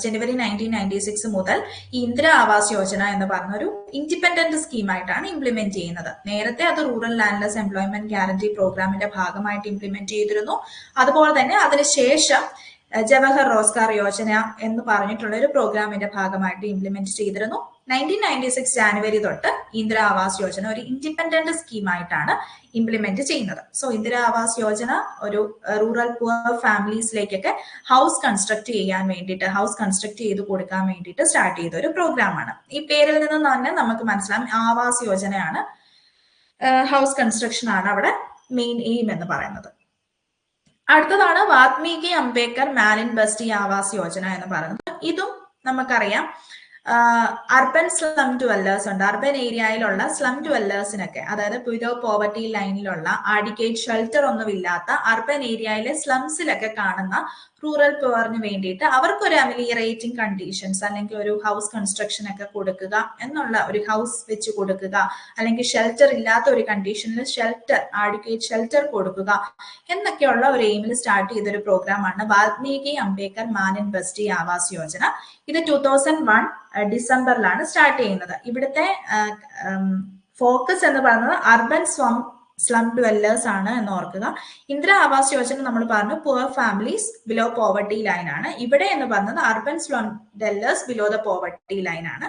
ജനുവരി 1996 മുതൽ ഈ ഇന്ദിര ആവാസ് യോജന എന്ന് പറഞ്ഞൊരു ഇൻഡിപെൻഡന്റ് സ്കീമായിട്ടാണ് ഇംപ്ലിമെന്റ് ചെയ്യുന്നത്. നേരത്തെ അത് റൂറൽ ലാൻഡ്ലെസ് എംപ്ലോയ്മെന്റ് ഗ്യാരണ്ടി പ്രോഗ്രാമിന്റെ ഭാഗമായിട്ട് ഇംപ്ലിമെന്റ് ചെയ്തിരുന്നു. അതുപോലെ തന്നെ അതിനുശേഷം ജവഹർ റോസ്ഗാർ യോജന എന്ന് പറഞ്ഞിട്ടുള്ള ഒരു പ്രോഗ്രാമിന്റെ ഭാഗമായിട്ട് ഇംപ്ലിമെന്റ് ചെയ്തിരുന്നു. 1996 ജാനുവരി തൊട്ട് ഇന്ദിര ആവാസ് യോജന ഒരു ഇൻഡിപെൻഡന്റ് സ്കീമായിട്ടാണ് ഇംപ്ലിമെന്റ് ചെയ്യുന്നത്. സോ ഇന്ദിര ആവാസ് യോജന ഒരു റൂറൽ പുവർ ഫാമിലീസിലേക്കൊക്കെ ഹൗസ് കൺസ്ട്രക്ട് ചെയ്യാൻ വേണ്ടിയിട്ട്, ഹൗസ് കൺസ്ട്രക്ട് ചെയ്ത് കൊടുക്കാൻ വേണ്ടിയിട്ട് സ്റ്റാർട്ട് ചെയ്ത ഒരു പ്രോഗ്രാമാണ്. ഈ പേരിൽ നിന്ന് തന്നെ നമുക്ക് മനസ്സിലാവും ആവാസ് യോജനയാണ്, ഹൗസ് കൺസ്ട്രക്ഷൻ ആണ് അവിടെ മെയിൻ എയിം എന്ന് പറയുന്നത്. അടുത്തതാണ് വാത്മീകി അംബേദ്കർ മാലിൻ ബസ്റ്റി ആവാസ് യോജന എന്ന് പറയുന്നത്. ഇതും നമുക്കറിയാം അർബൻ സ്ലം ഡ്വല്ലേഴ്സ് ഉണ്ട്. അർബൻ ഏരിയയിലുള്ള സ്ലം ഡ്വല്ലേഴ്സിനൊക്കെ, അതായത് ബിലോ പോവർട്ടി ലൈനിലുള്ള ആഡിക്കേറ്റ് ഷെൽട്ടർ ഒന്നുമില്ലാത്ത അർബൻ ഏരിയയിലെ സ്ലംസിലൊക്കെ കാണുന്ന റൂറൽ പുവറിന് വേണ്ടിയിട്ട് അവർക്കൊരു അമിലിയറേറ്റിംഗ് കണ്ടീഷൻസ് അല്ലെങ്കിൽ ഒരു ഹൗസ് കൺസ്ട്രക്ഷൻ ഒക്കെ കൊടുക്കുക എന്നുള്ള, ഒരു ഹൗസ് വെച്ച് കൊടുക്കുക അല്ലെങ്കിൽ ഷെൽട്ടർ ഇല്ലാത്ത ഒരു കണ്ടീഷനിൽ ഷെൽട്ടർ, ആഡിക്കേറ്റ് ഷെൽട്ടർ കൊടുക്കുക എന്നൊക്കെയുള്ള ഒരു എയിമിൽ സ്റ്റാർട്ട് ചെയ്തൊരു പ്രോഗ്രാമാണ് വാൽമീകി അംബേദ്കർ മാലിൻ ബസ്റ്റി ആവാസ് യോജന. ഇത് 2001 ഡിസംബറിലാണ് സ്റ്റാർട്ട് ചെയ്യുന്നത്. ഇവിടുത്തെ ഫോക്കസ് എന്ന് പറയുന്നത് അർബൻ സ്ലം ഡ്വല്ലേഴ്സ് ആണ് എന്ന് ഓർക്കുക. ഇന്ദിര ആവാസ് യോജന നമ്മൾ പറഞ്ഞു poor families below poverty line ആണ്. ഇവിടെ എന്ന് പറഞ്ഞത് urban slum dwellers below the poverty line ആണ്.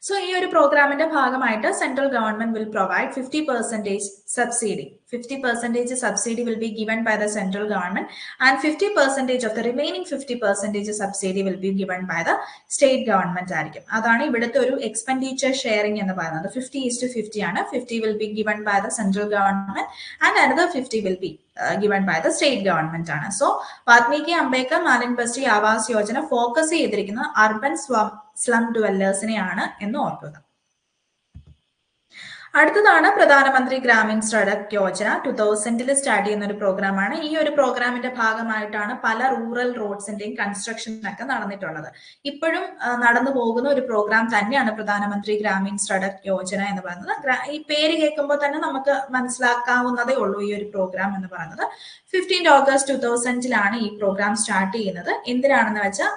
സോ ഈ ഒരു പ്രോഗ്രാമിന്റെ ഭാഗമായിട്ട് central government will provide 50% subsidy. 50% subsidy will be given by the central government and 50% of the remaining 50% subsidy will be given by the state government ആയിരിക്കും. അതാണ് ഇവിടുത്തെ ഒരു expenditure sharing എന്ന് പറയുന്നത്. 50:50 ആണ്. 50 will be given by the central government and another 50 will be given by the state government ആണ്. So Valmiki Ambedkar Malin Basti Awas Yojana focus ചെയ്തിരിക്കുന്നത് urban slum ഡ്വല്ലേഴ്സിനെയാണ് എന്ന് ഓർക്കുക. അടുത്തതാണ് പ്രധാനമന്ത്രി ഗ്രാമീൺ സഡക് യോജന. 2000 സ്റ്റാർട്ട് ചെയ്യുന്ന ഒരു പ്രോഗ്രാമാണ്. ഈ ഒരു പ്രോഗ്രാമിന്റെ ഭാഗമായിട്ടാണ് പല റൂറൽ റോഡ്സിന്റെയും കൺസ്ട്രക്ഷൻ ഒക്കെ നടന്നിട്ടുള്ളത്. ഇപ്പോഴും നടന്നു പോകുന്ന ഒരു പ്രോഗ്രാം തന്നെയാണ് പ്രധാനമന്ത്രി ഗ്രാമീൺ സഡക് യോജന എന്ന് പറയുന്നത്. ഈ പേര് കേൾക്കുമ്പോൾ തന്നെ നമുക്ക് മനസ്സിലാക്കാവുന്നതേ ഉള്ളൂ ഈ ഒരു പ്രോഗ്രാം എന്ന് പറയുന്നത്. 15 ഓഗസ്റ്റ് 2000 ഈ പ്രോഗ്രാം സ്റ്റാർട്ട് ചെയ്യുന്നത്. എന്തിനാണെന്ന് വെച്ചാൽ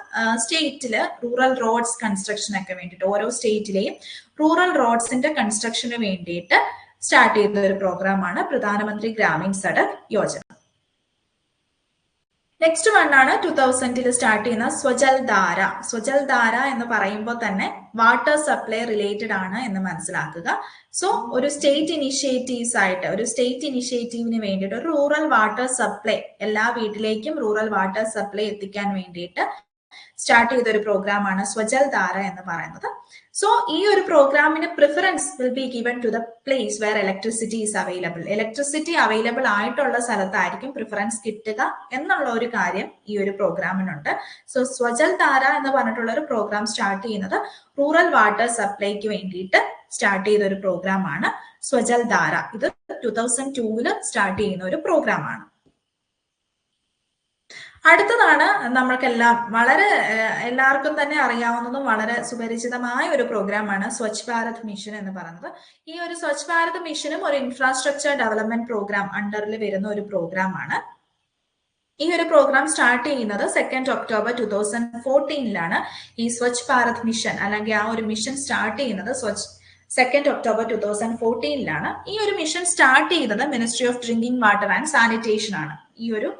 സ്റ്റേറ്റില് റൂറൽ റോഡ്സ് കൺസ്ട്രക്ഷൻ ഒക്കെ വേണ്ടിയിട്ട്, ഓരോ സ്റ്റേറ്റിലെയും റൂറൽ റോഡ്സിന്റെ കൺസ്ട്രക്ഷന് വേണ്ടിയിട്ട് സ്റ്റാർട്ട് ചെയ്ത ഒരു പ്രോഗ്രാമാണ് പ്രധാനമന്ത്രി ഗ്രാമീൺ സഡക് യോജന. നെക്സ്റ്റ് വണ്ണാണ് 2000 സ്റ്റാർട്ട് ചെയ്യുന്ന സ്വജൽ ധാര. സ്വജൽ ധാര എന്ന് പറയുമ്പോൾ തന്നെ വാട്ടർ സപ്ലൈ റിലേറ്റഡ് ആണ് എന്ന് മനസ്സിലാക്കുക. സോ ഒരു സ്റ്റേറ്റ് ഇനിഷ്യേറ്റീവ്സ് ആയിട്ട്, ഒരു സ്റ്റേറ്റ് ഇനിഷ്യേറ്റീവിന് വേണ്ടിയിട്ട് ഒരു റൂറൽ വാട്ടർ സപ്ലൈ, എല്ലാ വീട്ടിലേക്കും റൂറൽ വാട്ടർ സപ്ലൈ എത്തിക്കാൻ വേണ്ടിയിട്ട് സ്റ്റാർട്ട് ചെയ്ത ഒരു പ്രോഗ്രാമാണ് സ്വജൽ ധാര എന്ന് പറയുന്നത്. സോ ഈ ഒരു പ്രോഗ്രാമിന് preference will be given to the place where electricity is available. Electricity available ആയിട്ടുള്ള സ്ഥലത്തായിരിക്കും പ്രിഫറൻസ് കിട്ടുക എന്നുള്ള ഒരു കാര്യം ഈ ഒരു പ്രോഗ്രാമിനുണ്ട്. സോ സ്വജൽ ധാര എന്ന് പറഞ്ഞിട്ടുള്ള ഒരു പ്രോഗ്രാം സ്റ്റാർട്ട് ചെയ്യുന്നത് റൂറൽ വാട്ടർ സപ്ലൈക്ക് വേണ്ടിയിട്ട് സ്റ്റാർട്ട് ചെയ്ത ഒരു പ്രോഗ്രാമാണ് സ്വജൽ ധാര. ഇത് 2002 സ്റ്റാർട്ട് ചെയ്യുന്ന ഒരു പ്രോഗ്രാമാണ്. അടുത്തതാണ് നമ്മൾക്കെല്ലാം വളരെ എല്ലാവർക്കും തന്നെ അറിയാവുന്നതും വളരെ സുപരിചിതമായ ഒരു പ്രോഗ്രാമാണ് സ്വച്ഛ് ഭാരത് മിഷൻ എന്ന് പറയുന്നത്. ഈ ഒരു സ്വച്ഛ് ഭാരത് മിഷനും ഒരു ഇൻഫ്രാസ്ട്രക്ചർ ഡെവലപ്മെന്റ് പ്രോഗ്രാം അണ്ടറിൽ വരുന്ന ഒരു പ്രോഗ്രാമാണ്. ഈ ഒരു പ്രോഗ്രാം സ്റ്റാർട്ട് ചെയ്യുന്നത് 2 ഒക്ടോബർ 2014 ഈ സ്വച്ഛ് ഭാരത് മിഷൻ അല്ലെങ്കിൽ ആ ഒരു മിഷൻ സ്റ്റാർട്ട് ചെയ്യുന്നത് 2 ഒക്ടോബർ 2014 ഈ ഒരു മിഷൻ സ്റ്റാർട്ട് ചെയ്തത് ministry of drinking water and sanitation ആണ്. ഈ ഒരു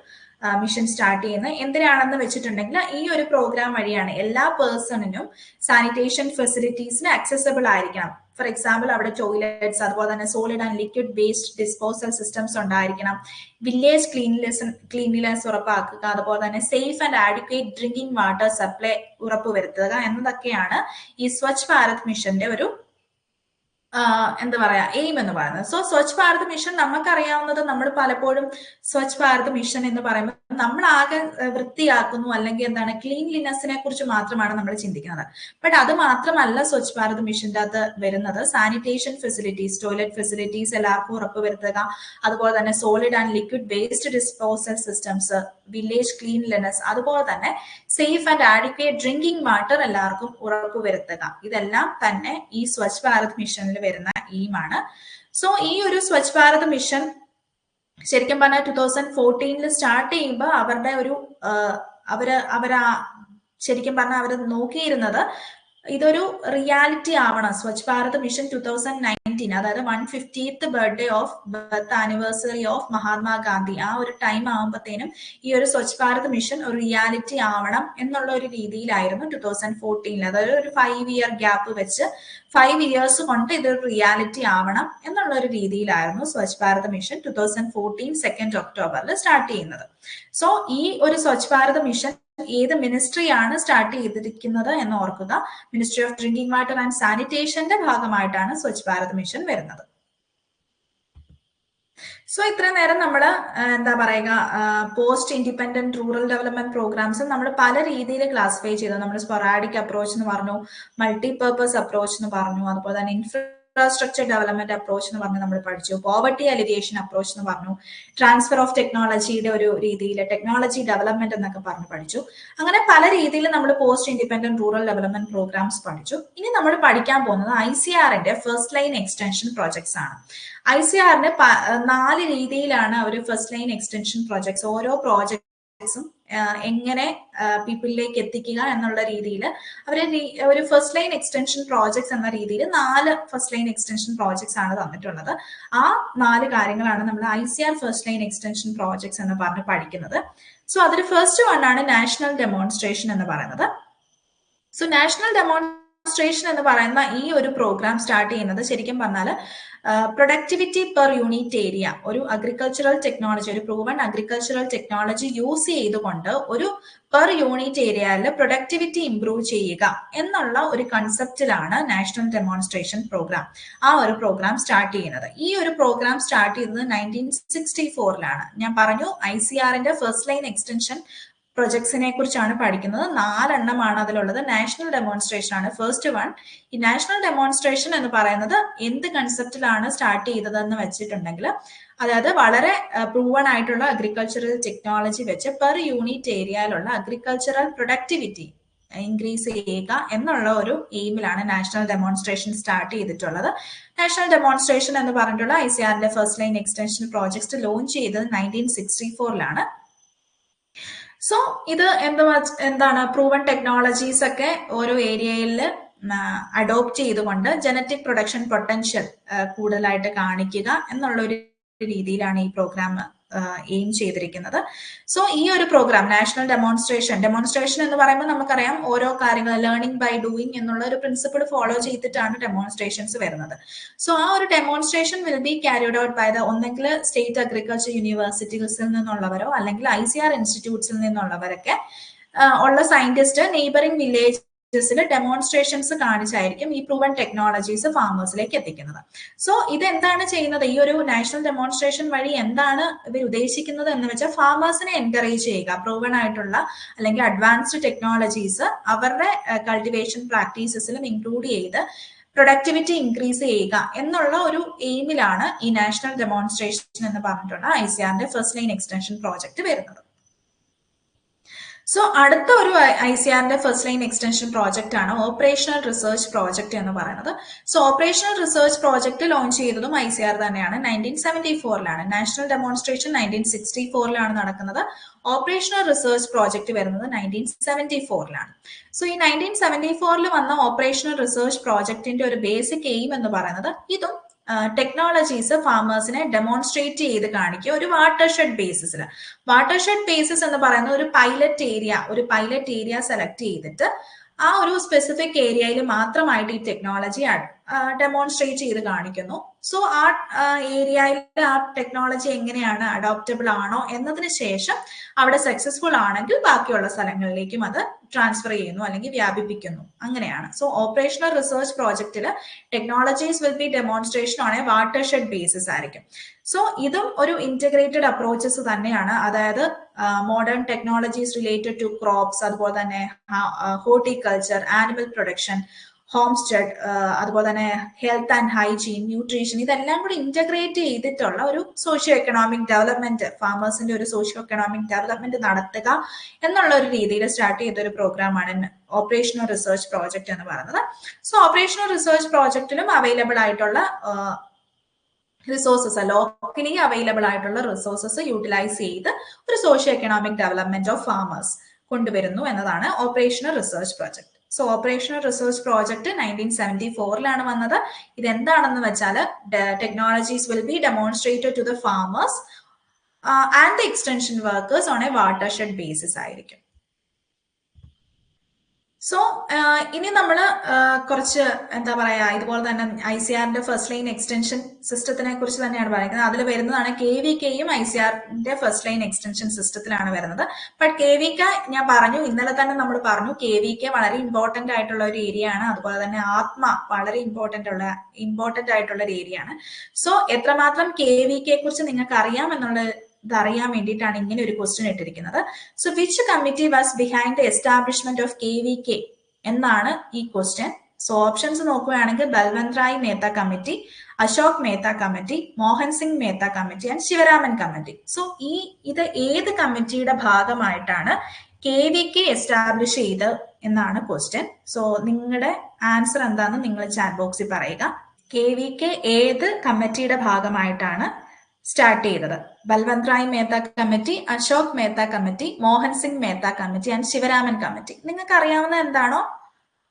മിഷൻ സ്റ്റാർട്ട് ചെയ്യുന്നത് എന്തിനാണെന്ന് വെച്ചിട്ടുണ്ടെങ്കിൽ ഈ ഒരു പ്രോഗ്രാം വഴിയാണ് എല്ലാ പേഴ്സണിനും സാനിറ്റേഷൻ ഫെസിലിറ്റീസിന് അക്സസിബിൾ ആയിരിക്കണം. ഫോർ എക്സാമ്പിൾ അവിടെ ടോയ്ലറ്റ്സ്, അതുപോലെ തന്നെ solid and liquid waste disposal systems ഉണ്ടായിരിക്കണം. വില്ലേജ് ക്ലീൻലിനെസ് ഉറപ്പാക്കുക, അതുപോലെ തന്നെ safe and adequate drinking water supply ഉറപ്പുവരുത്തുക എന്നതൊക്കെയാണ് ഈ സ്വച്ഛ് ഭാരത് മിഷന്റെ ഒരു എന്താ പറയാ എയിം എന്ന് പറയുന്നത്. സോ സ്വച്ഛ് ഭാരത് മിഷൻ നമുക്കറിയാവുന്നത്, നമ്മൾ പലപ്പോഴും സ്വച്ഛ് ഭാരത് മിഷൻ എന്ന് പറയുമ്പോൾ നമ്മൾ ആകെ വൃത്തിയാക്കുന്നു അല്ലെങ്കിൽ എന്താണ് ക്ലീൻലിനെസ്സിനെ കുറിച്ച് മാത്രമാണ് നമ്മൾ ചിന്തിക്കുന്നത്. ബട്ട് അത് മാത്രമല്ല സ്വച്ഛ് ഭാരത് മിഷന്റെ അകത്ത് വരുന്നത്. സാനിറ്റേഷൻ ഫെസിലിറ്റീസ്, ടോയ്ലറ്റ് ഫെസിലിറ്റീസ് എല്ലാവർക്കും ഉറപ്പുവരുത്തുക, അതുപോലെ തന്നെ solid and liquid waste disposal systems, village cleanliness, അതുപോലെ തന്നെ safe and adequate drinking water എല്ലാവർക്കും ഉറപ്പുവരുത്തുക. ഇതെല്ലാം തന്നെ ഈ സ്വച്ഛ് ഭാരത് മിഷനിൽ വരുന്ന എയിമാണ്. സോ ഈ ഒരു സ്വച്ഛ് ഭാരത് മിഷൻ ശരിക്കും പറഞ്ഞാൽ 2014 സ്റ്റാർട്ട് ചെയ്യുമ്പോൾ അവരുടെ ഒരു അവരാ ശരിക്കും പറഞ്ഞാൽ അവർ നോക്കിയിരുന്നത് ഇതൊരു റിയാലിറ്റി ആവണം. സ്വച്ഛ് ഭാരത് മിഷൻ 2019, അതായത് 150th birthday of birth anniversary of Mahatma Gandhi, ആ ഒരു ടൈം ആകുമ്പോഴത്തേനും ഈ ഒരു സ്വച്ഛ് ഭാരത് മിഷൻ ഒരു റിയാലിറ്റി ആവണം എന്നുള്ള ഒരു രീതിയിലായിരുന്നു 2014. അതായത് ഒരു 5 year ഗ്യാപ്പ് വെച്ച് 5 years കൊണ്ട് ഇതൊരു റിയാലിറ്റി ആവണം എന്നുള്ള ഒരു രീതിയിലായിരുന്നു Swachh Bharat mission 2014 2 October start ചെയ്യുന്നത്. സോ ഈ ഒരു സ്വച്ഛ് ഭാരത് മിഷൻ ഏത് മിനിസ്ട്രിയാണ് സ്റ്റാർട്ട് ചെയ്തിരിക്കുന്നത് എന്ന് ഓർക്കുക. Ministry of drinking water and സാനിറ്റേഷന്റെ ഭാഗമായിട്ടാണ് സ്വച്ഛ് ഭാരത് മിഷൻ വരുന്നത്. സോ ഇത്രയും നേരം നമ്മൾ എന്താ പറയുക, post independent rural development programmes നമ്മൾ പല രീതിയിൽ ക്ലാസിഫൈ ചെയ്തു. നമ്മൾ സ്പൊറാഡിക് അപ്രോച്ച് എന്ന് പറഞ്ഞു, മൾട്ടിപർപ്പസ് അപ്രോച്ച് എന്ന് പറഞ്ഞു, അതുപോലെ തന്നെ ഇൻഫ്രാസ്ട്രക്ചർ ഡെവലപ്മെന്റ് അപ്രോച്ച് എന്ന് പറഞ്ഞ് നമ്മൾ പഠിച്ചു, പോവർട്ടി അലിവിയേഷൻ അപ്രോച്ച് എന്ന് പറഞ്ഞു, ട്രാൻസ്ഫർ ഓഫ് ടെക്നോളജിയുടെ ഒരു രീതിയിൽ ടെക്നോളജി ഡെവലപ്മെന്റ് എന്നൊക്കെ പറഞ്ഞ് പഠിച്ചു. അങ്ങനെ പല രീതിയിൽ നമ്മൾ post independent rural development programmes പഠിച്ചു. ഇനി നമ്മൾ പഠിക്കാൻ പോകുന്നത് ICRന്റെ ഫസ്റ്റ് ലൈൻ എക്സ്റ്റൻഷൻ പ്രോജക്ട്സ് ആണ്. ICRന് 4 രീതിയിലാണ് അവർ ഫസ്റ്റ് ലൈൻ എക്സ്റ്റൻഷൻ പ്രോജക്ട്സ്, ഓരോ പ്രോജക്ട്സും എങ്ങനെ പീപ്പിളിലേക്ക് എത്തിക്കുക എന്നുള്ള രീതിയിൽ അവർ ഒരു ഫസ്റ്റ് ലൈൻ എക്സ്റ്റൻഷൻ പ്രോജക്ട്സ് എന്ന രീതിയിൽ 4 ഫസ്റ്റ് ലൈൻ എക്സ്റ്റൻഷൻ പ്രോജക്ട്സ് ആണ് തന്നിട്ടുള്ളത്. ആ 4 കാര്യങ്ങളാണ് നമ്മൾ ICR first line extension projects എന്ന് പറഞ്ഞ് പഠിക്കുന്നത്. സോ അതിൽ ഫസ്റ്റ് വൺ ആണ് നാഷണൽ ഡെമോൺസ്ട്രേഷൻ എന്ന് പറയുന്നത്. സോ നാഷണൽ ഡെമോൺസ്ട്രേഷൻ എന്ന് പറയുന്ന ഈ ഒരു പ്രോഗ്രാം സ്റ്റാർട്ട് ചെയ്യുന്നത് ശരിക്കും പറഞ്ഞാൽ പ്രൊഡക്ടിവിറ്റി പെർ യൂണിറ്റ് ഏരിയ, ഒരു അഗ്രികൾച്ചറൽ ടെക്നോളജി, ഒരു പ്രൂവൺ അഗ്രികൾച്ചറൽ ടെക്നോളജി യൂസ് ചെയ്തുകൊണ്ട് ഒരു പെർ യൂണിറ്റ് ഏരിയയിൽ പ്രൊഡക്ടിവിറ്റി ഇംപ്രൂവ് ചെയ്യുക എന്നുള്ള ഒരു കൺസെപ്റ്റിലാണ് നാഷണൽ ഡെമോൺസ്ട്രേഷൻ പ്രോഗ്രാം, ആ ഒരു പ്രോഗ്രാം സ്റ്റാർട്ട് ചെയ്യുന്നത്. ഈ ഒരു പ്രോഗ്രാം സ്റ്റാർട്ട് ചെയ്തത് 1964 ഞാൻ പറഞ്ഞു. ICRന്റെ ഫസ്റ്റ് ലൈൻ എക്സ്റ്റൻഷൻ പ്രൊജക്ട്സിനെ കുറിച്ചാണ് പഠിക്കുന്നത്. 4 എണ്ണമാണ് അതിലുള്ളത്. നാഷണൽ ഡെമോൺസ്ട്രേഷൻ ആണ് ഫസ്റ്റ് വൺ. ഈ നാഷണൽ ഡെമോൺസ്ട്രേഷൻ എന്ന് പറയുന്നത് എന്ത് കൺസെപ്റ്റിലാണ് സ്റ്റാർട്ട് ചെയ്തതെന്ന് വെച്ചിട്ടുണ്ടെങ്കിൽ, അതായത് വളരെ പ്രൂവൺ ആയിട്ടുള്ള അഗ്രികൾച്ചറൽ ടെക്നോളജി വെച്ച് പെർ യൂണിറ്റ് ഏരിയയിലുള്ള അഗ്രികൾച്ചറൽ പ്രൊഡക്ടിവിറ്റി ഇൻക്രീസ് ചെയ്യുക എന്നുള്ള ഒരു എയിമിലാണ് നാഷണൽ ഡെമോൺസ്ട്രേഷൻ സ്റ്റാർട്ട് ചെയ്തിട്ടുള്ളത്. നാഷണൽ ഡെമോൺസ്ട്രേഷൻ എന്ന് പറഞ്ഞിട്ടുള്ള ICRന്റെ first line extension project launch ചെയ്തത് 1964. സോ ഇത് എന്താണ് പ്രൂവൺ ടെക്നോളജീസ് ഒക്കെ ഓരോ ഏരിയയിൽ അഡോപ്റ്റ് ചെയ്തുകൊണ്ട് ജനറ്റിക് പ്രൊഡക്ഷൻ പൊട്ടൻഷ്യൽ കൂടുതലായിട്ട് കാണിക്കുക എന്നുള്ള ഒരു രീതിയിലാണ് ഈ പ്രോഗ്രാം എയിം ചെയ്തിരിക്കുന്നത്. സോ ഈ ഒരു പ്രോഗ്രാം നാഷണൽ ഡെമോൺസ്ട്രേഷൻ എന്ന് പറയുമ്പോൾ നമുക്കറിയാം ഓരോ കാര്യങ്ങൾ ലേണിംഗ് ബൈ ഡൂയിങ് എന്നുള്ള ഒരു പ്രിൻസിപ്പിൾ ഫോളോ ചെയ്തിട്ടാണ് ഡെമോൺസ്ട്രേഷൻസ് വരുന്നത്. സോ ആ ഒരു demonstration will be carried out by ഒന്നെങ്കിൽ സ്റ്റേറ്റ് അഗ്രികൾച്ചർ യൂണിവേഴ്സിറ്റീസിൽ നിന്നുള്ളവരോ അല്ലെങ്കിൽ ICR ഇൻസ്റ്റിറ്റ്യൂട്ട്സിൽ നിന്നുള്ളവരൊക്കെ ഉള്ള സയന്റിസ്റ്റ് നെയ്ബറിംഗ് വില്ലേജ് ഡെമോൺസ്ട്രേഷൻസ് കാണിച്ചായിരിക്കും ഈ പ്രൂവൺ ടെക്നോളജീസ് ഫാമേഴ്സിലേക്ക് എത്തിക്കുന്നത്. സോ ഇതെന്താണ് ചെയ്യുന്നത്, ഈ ഒരു നാഷണൽ ഡെമോൺസ്ട്രേഷൻ വഴി എന്താണ് ഇവർ ഉദ്ദേശിക്കുന്നത് എന്ന് വെച്ചാൽ ഫാമേഴ്സിനെ എൻകറേജ് ചെയ്യുക, പ്രൂവൺ ആയിട്ടുള്ള അല്ലെങ്കിൽ അഡ്വാൻസ്ഡ് ടെക്നോളജീസ് അവരുടെ കൾട്ടിവേഷൻ പ്രാക്ടീസസിലും ഇൻക്ലൂഡ് ചെയ്ത് പ്രൊഡക്ടിവിറ്റി ഇൻക്രീസ് ചെയ്യുക എന്നുള്ള ഒരു എയിമിലാണ് ഈ നാഷണൽ ഡെമോൺസ്ട്രേഷൻ എന്ന് പറഞ്ഞിട്ടുള്ള ICRന്റെ ഫസ്റ്റ് ലൈൻ എക്സ്റ്റൻഷൻ പ്രോജക്ട് വരുന്നത്. സോ അടുത്ത ഒരു ICRന്റെ ഫസ്റ്റ് ലൈൻ എക്സ്റ്റൻഷൻ പ്രോജക്റ്റ് ആണ് ഓപ്പറേഷണൽ റിസർച്ച് പ്രോജക്റ്റ് എന്ന് പറയുന്നത്. So operational research project launch ചെയ്തതും ICR തന്നെയാണ്. 1974 നാഷണൽ ഡെമോൺസ്ട്രേഷൻ 1964 നടക്കുന്നത്. ഓപ്പറേഷണൽ റിസർച്ച് പ്രോജക്റ്റ് വരുന്നത് 1974. സോ ഈ 1974 വന്ന ഓപ്പറേഷണൽ റിസർച്ച് പ്രോജക്റ്റിന്റെ ഒരു ബേസിക് എയിം എന്ന് പറയുന്നത് ഇതും ടെക്നോളജീസ് ഫാമേഴ്സിനെ ഡെമോൺസ്ട്രേറ്റ് ചെയ്ത് കാണിക്കുക ഒരു വാട്ടർഷെഡ് ബേസിസിൽ. വാട്ടർഷെഡ് ബേസിസ് എന്ന് പറയുന്നത് ഒരു പൈലറ്റ് ഏരിയ സെലക്ട് ചെയ്തിട്ട് ആ ഒരു സ്പെസിഫിക് ഏരിയയിൽ മാത്രമായിട്ട് ഈ ടെക്നോളജി ഡെമോൺസ്ട്രേറ്റ് ചെയ്ത് കാണിക്കുന്നു. സോ ആ ഏരിയയിൽ ആ ടെക്നോളജി എങ്ങനെയാണ് അഡോപ്റ്റബിൾ ആണോ എന്നതിന് ശേഷം അവിടെ സക്സസ്ഫുൾ ആണെങ്കിൽ ബാക്കിയുള്ള സ്ഥലങ്ങളിലേക്കും അത് ട്രാൻസ്ഫർ ചെയ്യുന്നു അല്ലെങ്കിൽ വ്യാപിപ്പിക്കുന്നു. അങ്ങനെയാണ്. സോ ഓപ്പറേഷണൽ റിസർച്ച് പ്രോജക്റ്റിൽ technologies will be demonstration on a watershed basis ആയിരിക്കും. സോ ഇതും ഒരു ഇന്റഗ്രേറ്റഡ് അപ്രോച്ചസ് തന്നെയാണ്. അതായത് modern technologies related to crops, അതുപോലെ തന്നെ horticulture, animal production, homestead, അതുപോലെ തന്നെ ഹെൽത്ത് ആൻഡ് ഹൈജീൻ, ന്യൂട്രീഷൻ, ഇതെല്ലാം കൂടി ഇന്റഗ്രേറ്റ് ചെയ്തിട്ടുള്ള ഒരു സോഷ്യോ എക്കണോമിക് ഡെവലപ്മെന്റ്, ഫാമേഴ്സിന്റെ ഒരു സോഷ്യോ എക്കണോമിക് ഡെവലപ്മെന്റ് നടത്തുക എന്നുള്ള ഒരു രീതിയിൽ സ്റ്റാർട്ട് ചെയ്ത ഒരു പ്രോഗ്രാമാണ് ഓപ്പറേഷണൽ റിസർച്ച് പ്രോജക്റ്റ് എന്ന് പറയുന്നത്. സോ ഓപ്പറേഷണൽ റിസർച്ച് പ്രോജക്റ്റിലും അവൈലബിൾ ആയിട്ടുള്ള റിസോഴ്സസ്, ലോക്കലി അവൈലബിൾ ആയിട്ടുള്ള റിസോഴ്സസ് യൂട്ടിലൈസ് ചെയ്ത് ഒരു socio economic development of farmers കൊണ്ടുവരുന്നു എന്നതാണ് operational research project. So operational research project 1974 വന്നത്. ഇതെന്താണെന്ന് വെച്ചാൽ technologies will be demonstrated to the farmers and the extension workers on a watershed basis ആയിരിക്കും. So ഇനി നമ്മൾ കുറച്ച് എന്താ പറയാ, ഇതുപോലെ തന്നെ ICRന്റെ ഫസ്റ്റ് ലൈൻ എക്സ്റ്റൻഷൻ സിസ്റ്റത്തിനെ കുറിച്ച് തന്നെയാണ് പറയുന്നത്. അതിൽ വരുന്നതാണ് KVKയും ICRന്റെ ഫസ്റ്റ് ലൈൻ എക്സ്റ്റൻഷൻ സിസ്റ്റത്തിലാണ് വരുന്നത്. ബട്ട് KVK ഞാൻ പറഞ്ഞു, ഇന്നലെ തന്നെ നമ്മൾ പറഞ്ഞു, KVK വളരെ ഇമ്പോർട്ടന്റ് ആയിട്ടുള്ള ഒരു ഏരിയ ആണ്. അതുപോലെ തന്നെ ആത്മ വളരെ ഇമ്പോർട്ടന്റ് ആയിട്ടുള്ള ഒരു ഏരിയ ആണ്. സോ എത്രമാത്രം KVK കുറിച്ച് നിങ്ങൾക്ക് അറിയാം എന്നുള്ള ഇതറിയാൻ വേണ്ടിയിട്ടാണ് ഇങ്ങനെ ഒരു ക്വസ്റ്റ്യൻ ഇട്ടിരിക്കുന്നത്. So which committee was behind the establishment of KVK എന്നാണ് ഈ ക്വസ്റ്റ്യൻ. സോ ഓപ്ഷൻസ് നോക്കുകയാണെങ്കിൽ Balwant Rai Mehta committee, Ashok Mehta committee, Mohan Singh Mehta committee and Sivaraman committee. So ഇത് ഏത് കമ്മിറ്റിയുടെ ഭാഗമായിട്ടാണ് KVK എസ്റ്റാബ്ലിഷ് ചെയ്ത് എന്നാണ് ക്വസ്റ്റ്യൻ. സോ നിങ്ങളുടെ ആൻസർ എന്താണെന്ന് നിങ്ങൾ ചാറ്റ് ബോക്സിൽ പറയുക. KVK ഏത് കമ്മിറ്റിയുടെ ഭാഗമായിട്ടാണ് സ്റ്റാർട്ട് ചെയ്തത്? Balwant Rai Mehta committee, Ashok Mehta committee, Mohan Singh Mehta committee and Sivaraman committee. നിങ്ങൾക്ക് അറിയാവുന്ന എന്താണോ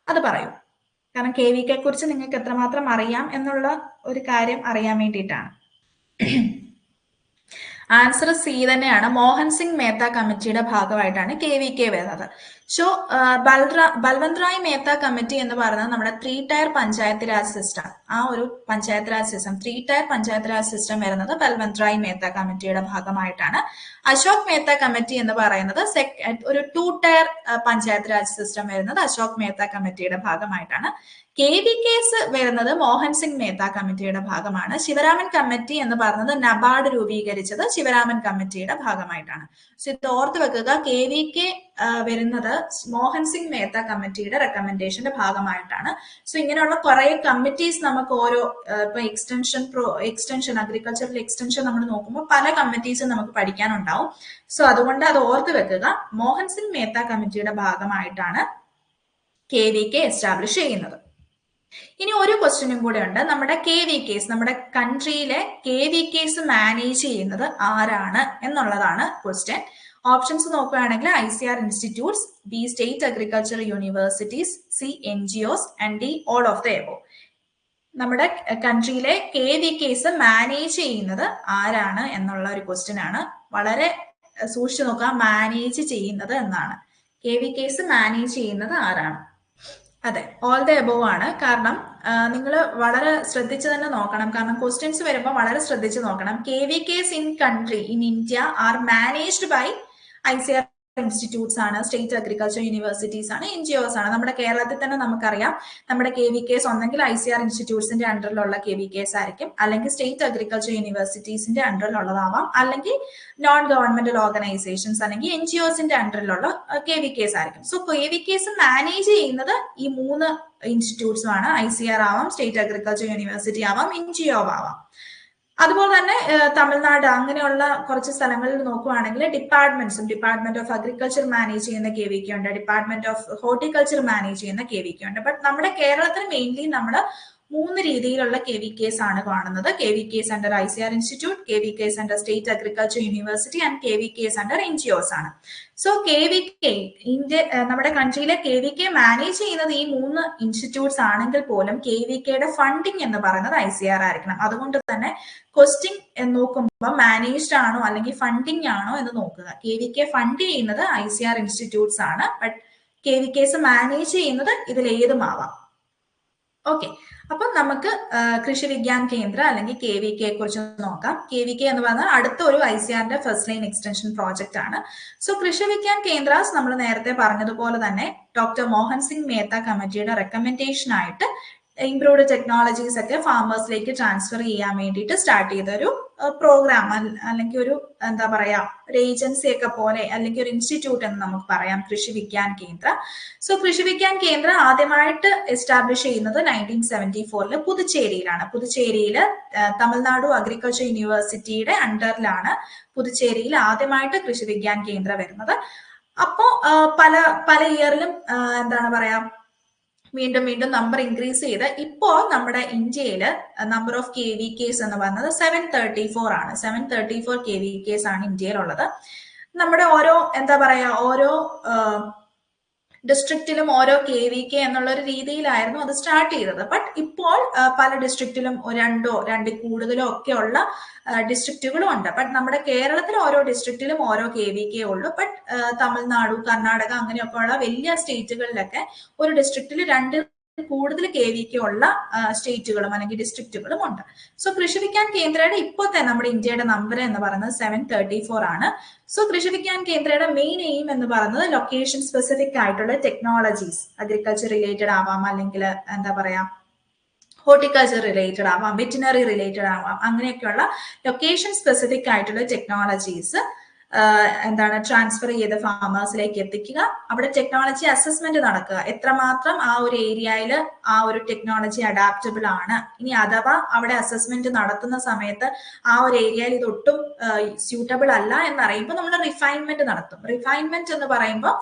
അത് പറയൂ. കാരണം KVK കുറിച്ച് നിങ്ങൾക്ക് എത്രമാത്രം അറിയാം എന്നുള്ള ഒരു കാര്യം അറിയാൻ വേണ്ടിയിട്ടാണ്. ആൻസർ സി തന്നെയാണ്. മോഹൻ സിംഗ് മേത്ത കമ്മിറ്റിയുടെ ഭാഗമായിട്ടാണ് KVK വരുന്നത്. സോ ബൽവന്ത് റായ് മേത്ത കമ്മിറ്റി എന്ന് പറയുന്നത് നമ്മുടെ 3 ടയർ പഞ്ചായത്ത് രാജ് സിസ്റ്റം, ആ ഒരു panchayat Raj system, 3 tier panchayat Raj system വരുന്നത് ബൽവന്ത് റായ് മേത്ത കമ്മിറ്റിയുടെ ഭാഗമായിട്ടാണ്. അശോക് മേത്ത കമ്മിറ്റി എന്ന് പറയുന്നത് ഒരു 2 ടയർ പഞ്ചായത്ത് രാജ് സിസ്റ്റം വരുന്നത് അശോക് മേത്ത കമ്മിറ്റിയുടെ ഭാഗമായിട്ടാണ്. KVKs വരുന്നത് മോഹൻ സിംഗ് മേത്ത കമ്മിറ്റിയുടെ ഭാഗമാണ്. ശിവരാമൻ കമ്മിറ്റി എന്ന് പറയുന്നത് നബാർഡ് രൂപീകരിച്ചത് ശിവരാമൻ കമ്മിറ്റിയുടെ ഭാഗമായിട്ടാണ്. സോ ഇത് ഓർത്ത് വെക്കുക, KVK വരുന്നത് മോഹൻ സിംഗ് മേത്ത കമ്മിറ്റിയുടെ റെക്കമെൻഡേഷന്റെ ഭാഗമായിട്ടാണ്. സോ ഇങ്ങനെയുള്ള കുറെ കമ്മിറ്റീസ് നമുക്ക് ഓരോ ഇപ്പൊ എക്സ്റ്റൻഷൻ അഗ്രികൾച്ചറൽ എക്സ്റ്റൻഷൻ നമ്മൾ നോക്കുമ്പോൾ പല കമ്മിറ്റീസും നമുക്ക് പഠിക്കാനുണ്ടാവും. സോ അതുകൊണ്ട് അത് ഓർത്ത് വെക്കുക. മോഹൻ സിംഗ് മേത്ത കമ്മിറ്റിയുടെ ഭാഗമായിട്ടാണ് KVK എസ്റ്റാബ്ലിഷ് ചെയ്യുന്നത്. ഇനി ഒരു ക്വസ്റ്റ്യനും കൂടെ ഉണ്ട്. നമ്മുടെ KVKs, നമ്മുടെ കൺട്രിയിലെ KVKs മാനേജ് ചെയ്യുന്നത് ആരാണ് എന്നുള്ളതാണ് ക്വസ്റ്റ്യൻ. ഓപ്ഷൻസ് നോക്കുകയാണെങ്കിൽ ICR institutes, B state agriculture universities, C NGOs and D all of the above. നമ്മുടെ കൺട്രിയിലെ KVKs മാനേജ് ചെയ്യുന്നത് ആരാണ് എന്നുള്ള ഒരു ക്വസ്റ്റ്യൻ ആണ്. വളരെ സൂക്ഷിച്ചു നോക്കുക, മാനേജ് ചെയ്യുന്നത് എന്നാണ്. KVKs മാനേജ് ചെയ്യുന്നത് ആരാണ്? അതെ, ഓൾ ദ എബോവ് ആണ്. കാരണം നിങ്ങൾ വളരെ ശ്രദ്ധിച്ച് തന്നെ നോക്കണം. കാരണം ക്വസ്റ്റ്യൻസ് വരുമ്പോൾ വളരെ ശ്രദ്ധിച്ച് നോക്കണം. KVKs in country in India are managed by ICR institutes ആണ്, സ്റ്റേറ്റ് അഗ്രികൾച്ചർ യൂണിവേഴ്സിറ്റീസ് ആണ്, NGOs ആണ്. നമ്മുടെ കേരളത്തിൽ തന്നെ നമുക്കറിയാം നമ്മുടെ KVKs ഒന്നെങ്കിൽ ICR ഇൻസ്റ്റിറ്റ്യൂട്ട്സിന്റെ അണ്ടറിലുള്ള KVKs ആയിരിക്കും, അല്ലെങ്കിൽ സ്റ്റേറ്റ് അഗ്രികൾച്ചർ യൂണിവേഴ്സിറ്റീസിന്റെ അണ്ടറിലുള്ളതാവാം, അല്ലെങ്കിൽ നോൺ ഗവൺമെന്റൽ ഓർഗനൈസേഷൻസ് അല്ലെങ്കിൽ NGOസിന്റെ അണ്ടറിലുള്ള KVKs ആയിരിക്കും. സോ KVKs മാനേജ് ചെയ്യുന്നത് ഈ 3 ഇൻസ്റ്റിറ്റ്യൂട്ട്സും ആണ്. ICR ആവാം, സ്റ്റേറ്റ് അഗ്രികൾച്ചർ യൂണിവേഴ്സിറ്റി ആവാം, NGO ആവാം. അതുപോലെ തന്നെ തമിഴ്നാട് അങ്ങനെയുള്ള കുറച്ച് സ്ഥലങ്ങളിൽ നോക്കുകയാണെങ്കിൽ ഡിപ്പാർട്ട്മെന്റ് ഓഫ് അഗ്രികൾച്ചർ മാനേജ് ചെയ്യുന്ന KVK ഉണ്ട്, ഡിപ്പാർട്ട്മെന്റ് ഓഫ് ഹോർട്ടിക്കൾച്ചർ മാനേജ് ചെയ്യുന്ന KVK ഉണ്ട്. ബട്ട് നമ്മുടെ കേരളത്തിൽ മെയിൻലി നമ്മൾ 3 രീതിയിലുള്ള KVKs ആണ് കാണുന്നത്. KVKs under ICR institute, KVKs under state agriculture university and KVKs under NGOs ആണ്. സോ KVK നമ്മുടെ കൺട്രിയിലെ KVK മാനേജ് ചെയ്യുന്നത് ഈ 3 ഇൻസ്റ്റിറ്റ്യൂട്ട്സ് ആണെങ്കിൽ പോലും KVKയുടെ ഫണ്ടിങ് എന്ന് പറയുന്നത് ICR ആയിരിക്കണം. അതുകൊണ്ട് തന്നെ ക്വസ്റ്റ്യൻ നോക്കുമ്പോൾ മാനേജ്ഡ് ആണോ അല്ലെങ്കിൽ ഫണ്ടിങ് ആണോ എന്ന് നോക്കുക. KVK ഫണ്ട് ചെയ്യുന്നത് ICR ഇൻസ്റ്റിറ്റ്യൂട്ട്സ് ആണ്, ബട്ട് KVKs മാനേജ് ചെയ്യുന്നത് ഇതിൽ ഏതുമാവാം. ഓക്കെ, അപ്പൊ നമുക്ക് കൃഷി വിജ്ഞാൻ കേന്ദ്ര അല്ലെങ്കിൽ KVK കുറിച്ച് നോക്കാം. KVK എന്ന് പറഞ്ഞാൽ അടുത്ത ഒരു ICRന്റെ ഫസ്റ്റ് ലൈൻ എക്സ്റ്റൻഷൻ പ്രോജക്റ്റ് ആണ്. സോ കൃഷി വിജ്ഞാൻ കേന്ദ്രാസ് നമ്മൾ നേരത്തെ പറഞ്ഞതുപോലെ തന്നെ ഡോക്ടർ മോഹൻ സിംഗ് മേത്ത കമ്മിറ്റിയുടെ റെക്കമെൻഡേഷൻ ആയിട്ട് ഇംപ്രൂവ്ഡ് ടെക്നോളജീസ് ഒക്കെ ഫാമേഴ്സിലേക്ക് ട്രാൻസ്ഫർ ചെയ്യാൻ വേണ്ടിയിട്ട് സ്റ്റാർട്ട് ചെയ്ത ഒരു പ്രോഗ്രാം അല്ലെങ്കിൽ ഒരു എന്താ പറയാ ഒരു ഏജൻസി ഒക്കെ പോലെ അല്ലെങ്കിൽ ഒരു ഇൻസ്റ്റിറ്റ്യൂട്ട് എന്ന് നമുക്ക് പറയാം കൃഷി വിജ്ഞാൻ കേന്ദ്ര. സോ കൃഷി വിജ്ഞാൻ കേന്ദ്ര ആദ്യമായിട്ട് എസ്റ്റാബ്ലിഷ് ചെയ്യുന്നത് 1974 പുതുച്ചേരിയിലാണ്. പുതുച്ചേരിയിൽ തമിഴ്നാടു അഗ്രികൾച്ചർ യൂണിവേഴ്സിറ്റിയുടെ അണ്ടറിലാണ് പുതുച്ചേരിയിൽ ആദ്യമായിട്ട് കൃഷി വിജ്ഞാൻ കേന്ദ്ര വരുന്നത്. അപ്പോ പല ഇയറിലും എന്താണ് പറയാ വീണ്ടും വീണ്ടും നമ്പർ ഇൻക്രീസ് ചെയ്ത് ഇപ്പോൾ നമ്മുടെ ഇന്ത്യയില് നമ്പർ ഓഫ് KVKs എന്ന് പറയുന്നത് 734 ആണ്. 734 KVKs ആണ് ഇന്ത്യയിലുള്ളത്. നമ്മുടെ ഓരോ എന്താ പറയാ ഓരോ ഡിസ്ട്രിക്റ്റിലും ഓരോ KVK എന്നുള്ള ഒരു രീതിയിലായിരുന്നു അത് സ്റ്റാർട്ട് ചെയ്തത്. ബട്ട് ഇപ്പോൾ പല ഡിസ്ട്രിക്റ്റിലും രണ്ടിൽ കൂടുതലോ ഒക്കെ ഉള്ള ഡിസ്ട്രിക്റ്റുകളും ഉണ്ട്. ബട്ട് നമ്മുടെ കേരളത്തിൽ ഓരോ ഡിസ്ട്രിക്റ്റിലും ഓരോ KVK ഉള്ളൂ. ബട്ട് തമിഴ്നാടു, കർണാടക അങ്ങനെയൊക്കെ ഉള്ള വലിയ സ്റ്റേറ്റുകളിലൊക്കെ ഒരു ഡിസ്ട്രിക്റ്റിൽ കൂടുതൽ KVK ഉള്ള സ്റ്റേറ്റുകളും അല്ലെങ്കിൽ ഡിസ്ട്രിക്റ്റുകളും ഉണ്ട്. സോ കൃഷി വിജ്ഞാൻ കേന്ദ്രയുടെ ഇപ്പോഴത്തെ നമ്മുടെ ഇന്ത്യയുടെ നമ്പർ എന്ന് പറയുന്നത് 734 ആണ്. സോ കൃഷി വിജ്ഞാൻ കേന്ദ്രയുടെ മെയിൻ എയിം എന്ന് പറയുന്നത് ലൊക്കേഷൻ സ്പെസിഫിക് ആയിട്ടുള്ള ടെക്നോളജീസ്, അഗ്രികൾച്ചർ റിലേറ്റഡ് ആവാം, അല്ലെങ്കിൽ എന്താ പറയാ ഹോർട്ടിക്കൾച്ചർ റിലേറ്റഡ് ആവാം, വെറ്റിനറി റിലേറ്റഡ് ആവാം, അങ്ങനെയൊക്കെയുള്ള ലൊക്കേഷൻ സ്പെസിഫിക് ആയിട്ടുള്ള ടെക്നോളജീസ് എന്താണ് ട്രാൻസ്ഫർ ചെയ്ത് ഫാമേഴ്സിലേക്ക് എത്തിക്കുക. അവിടെ ടെക്നോളജി അസസ്മെന്റ് നടക്കുക, എത്രമാത്രം ആ ഒരു ഏരിയയിൽ ആ ഒരു ടെക്നോളജി അഡാപ്റ്റബിൾ ആണ്. ഇനി അഥവാ അവിടെ അസസ്മെന്റ് നടത്തുന്ന സമയത്ത് ആ ഒരു ഏരിയയിൽ ഇത് ഒട്ടും സ്യൂട്ടബിൾ അല്ല എന്നറിയുമ്പോൾ നമ്മൾ റിഫൈൻമെന്റ് നടത്തും. റിഫൈൻമെന്റ് എന്ന് പറയുമ്പോൾ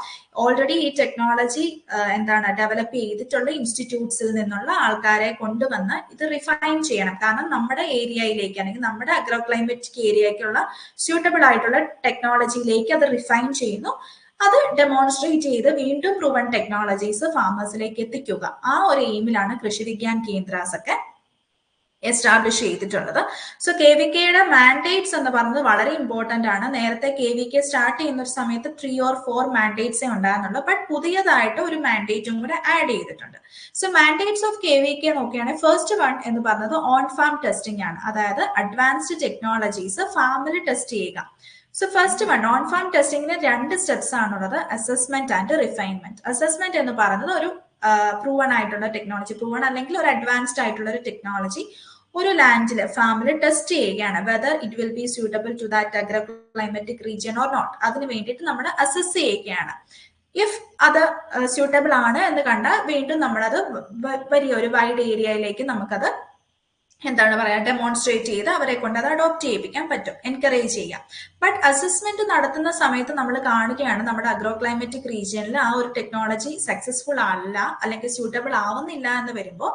ഓൾറെഡി ഈ ടെക്നോളജി എന്താണ് ഡെവലപ്പ് ചെയ്തിട്ടുള്ള ഇൻസ്റ്റിറ്റ്യൂട്ട്സിൽ നിന്നുള്ള ആൾക്കാരെ കൊണ്ടുവന്ന് ഇത് റിഫൈൻ ചെയ്യണം. കാരണം നമ്മുടെ ഏരിയയിലേക്ക് അല്ലെങ്കിൽ നമ്മുടെ അഗ്രോ ക്ലൈമറ്റിക് ഏരിയയ്ക്കുള്ള സ്യൂട്ടബിൾ ആയിട്ടുള്ള ടെക്നോളജിയിലേക്ക് അത് റിഫൈൻ ചെയ്യുന്നു. അത് ഡെമോൺസ്ട്രേറ്റ് ചെയ്ത് വീണ്ടും പ്രൂവൺ ടെക്നോളജീസ് ഫാമേഴ്സിലേക്ക് എത്തിക്കുക. ആ ഒരു എയിമിലാണ് കൃഷി വിജ്ഞാൻ കേന്ദ്രാസ് ഒക്കെ എസ്റ്റാബ്ലിഷ് ചെയ്തിട്ടുള്ളത്. സോ KVKയുടെ മാൻഡേറ്റ്സ് എന്ന് പറയുന്നത് വളരെ ഇമ്പോർട്ടന്റ് ആണ്. നേരത്തെ KVK സ്റ്റാർട്ട് ചെയ്യുന്ന ഒരു സമയത്ത് 3 or 4 മാൻഡേറ്റ്സേ ഉണ്ടായിരുന്നുള്ളൂ. ബട്ട് പുതിയതായിട്ട് ഒരു മാൻഡേറ്റും കൂടെ ആഡ് ചെയ്തിട്ടുണ്ട്. സോ മാൻഡേറ്റ്സ് ഓഫ് KVK നോക്കുകയാണെങ്കിൽ ഫസ്റ്റ് വൺ എന്ന് പറയുന്നത് ഓൺ ഫാം ടെസ്റ്റിംഗ് ആണ്. അതായത് അഡ്വാൻസ്ഡ് ടെക്നോളജീസ് ഫാമിൽ ടെസ്റ്റ് ചെയ്യുക. So first one on farm ടെസ്റ്റിംഗിന് 2 സ്റ്റെപ്സ് ആണുള്ളത്, അസസ്മെന്റ് ആൻഡ് റിഫൈൻമെന്റ്. അസസ്മെന്റ് എന്ന് പറയുന്നത് ഒരു പ്രൂവൺ ആയിട്ടുള്ള ടെക്നോളജി, പ്രൂവൺ അല്ലെങ്കിൽ ഒരു അഡ്വാൻസ്ഡ് ആയിട്ടുള്ള ഒരു ടെക്നോളജി ഒരു ലാൻഡിൽ ഫാമിൽ ടെസ്റ്റ് ചെയ്യുകയാണ്, whether it will be suitable to that agro climatic region or not. അതിന് വേണ്ടിയിട്ട് നമ്മൾ അസസ് ചെയ്യുകയാണ്. ഇഫ് അത് സ്യൂട്ടബിൾ ആണ് എന്ന് കണ്ടാൽ വീണ്ടും നമ്മളത് വലിയൊരു വൈഡ് ഏരിയയിലേക്ക് നമുക്കത് എന്താണ് പറയാ ഡെമോൺസ്ട്രേറ്റ് ചെയ്ത് അവരെ കൊണ്ട് അത് അഡോപ്റ്റ് ചെയ്യിപ്പിക്കാൻ പറ്റും, എൻകറേജ് ചെയ്യാം. ബട്ട് അസസ്മെന്റ് നടത്തുന്ന സമയത്ത് നമ്മൾ കാണുകയാണ് നമ്മുടെ അഗ്രോ ക്ലൈമറ്റിക് റീജിയനിൽ ആ ഒരു ടെക്നോളജി സക്സസ്ഫുൾ അല്ല അല്ലെങ്കിൽ സ്യൂട്ടബിൾ ആവുന്നില്ല എന്ന് വരുമ്പോൾ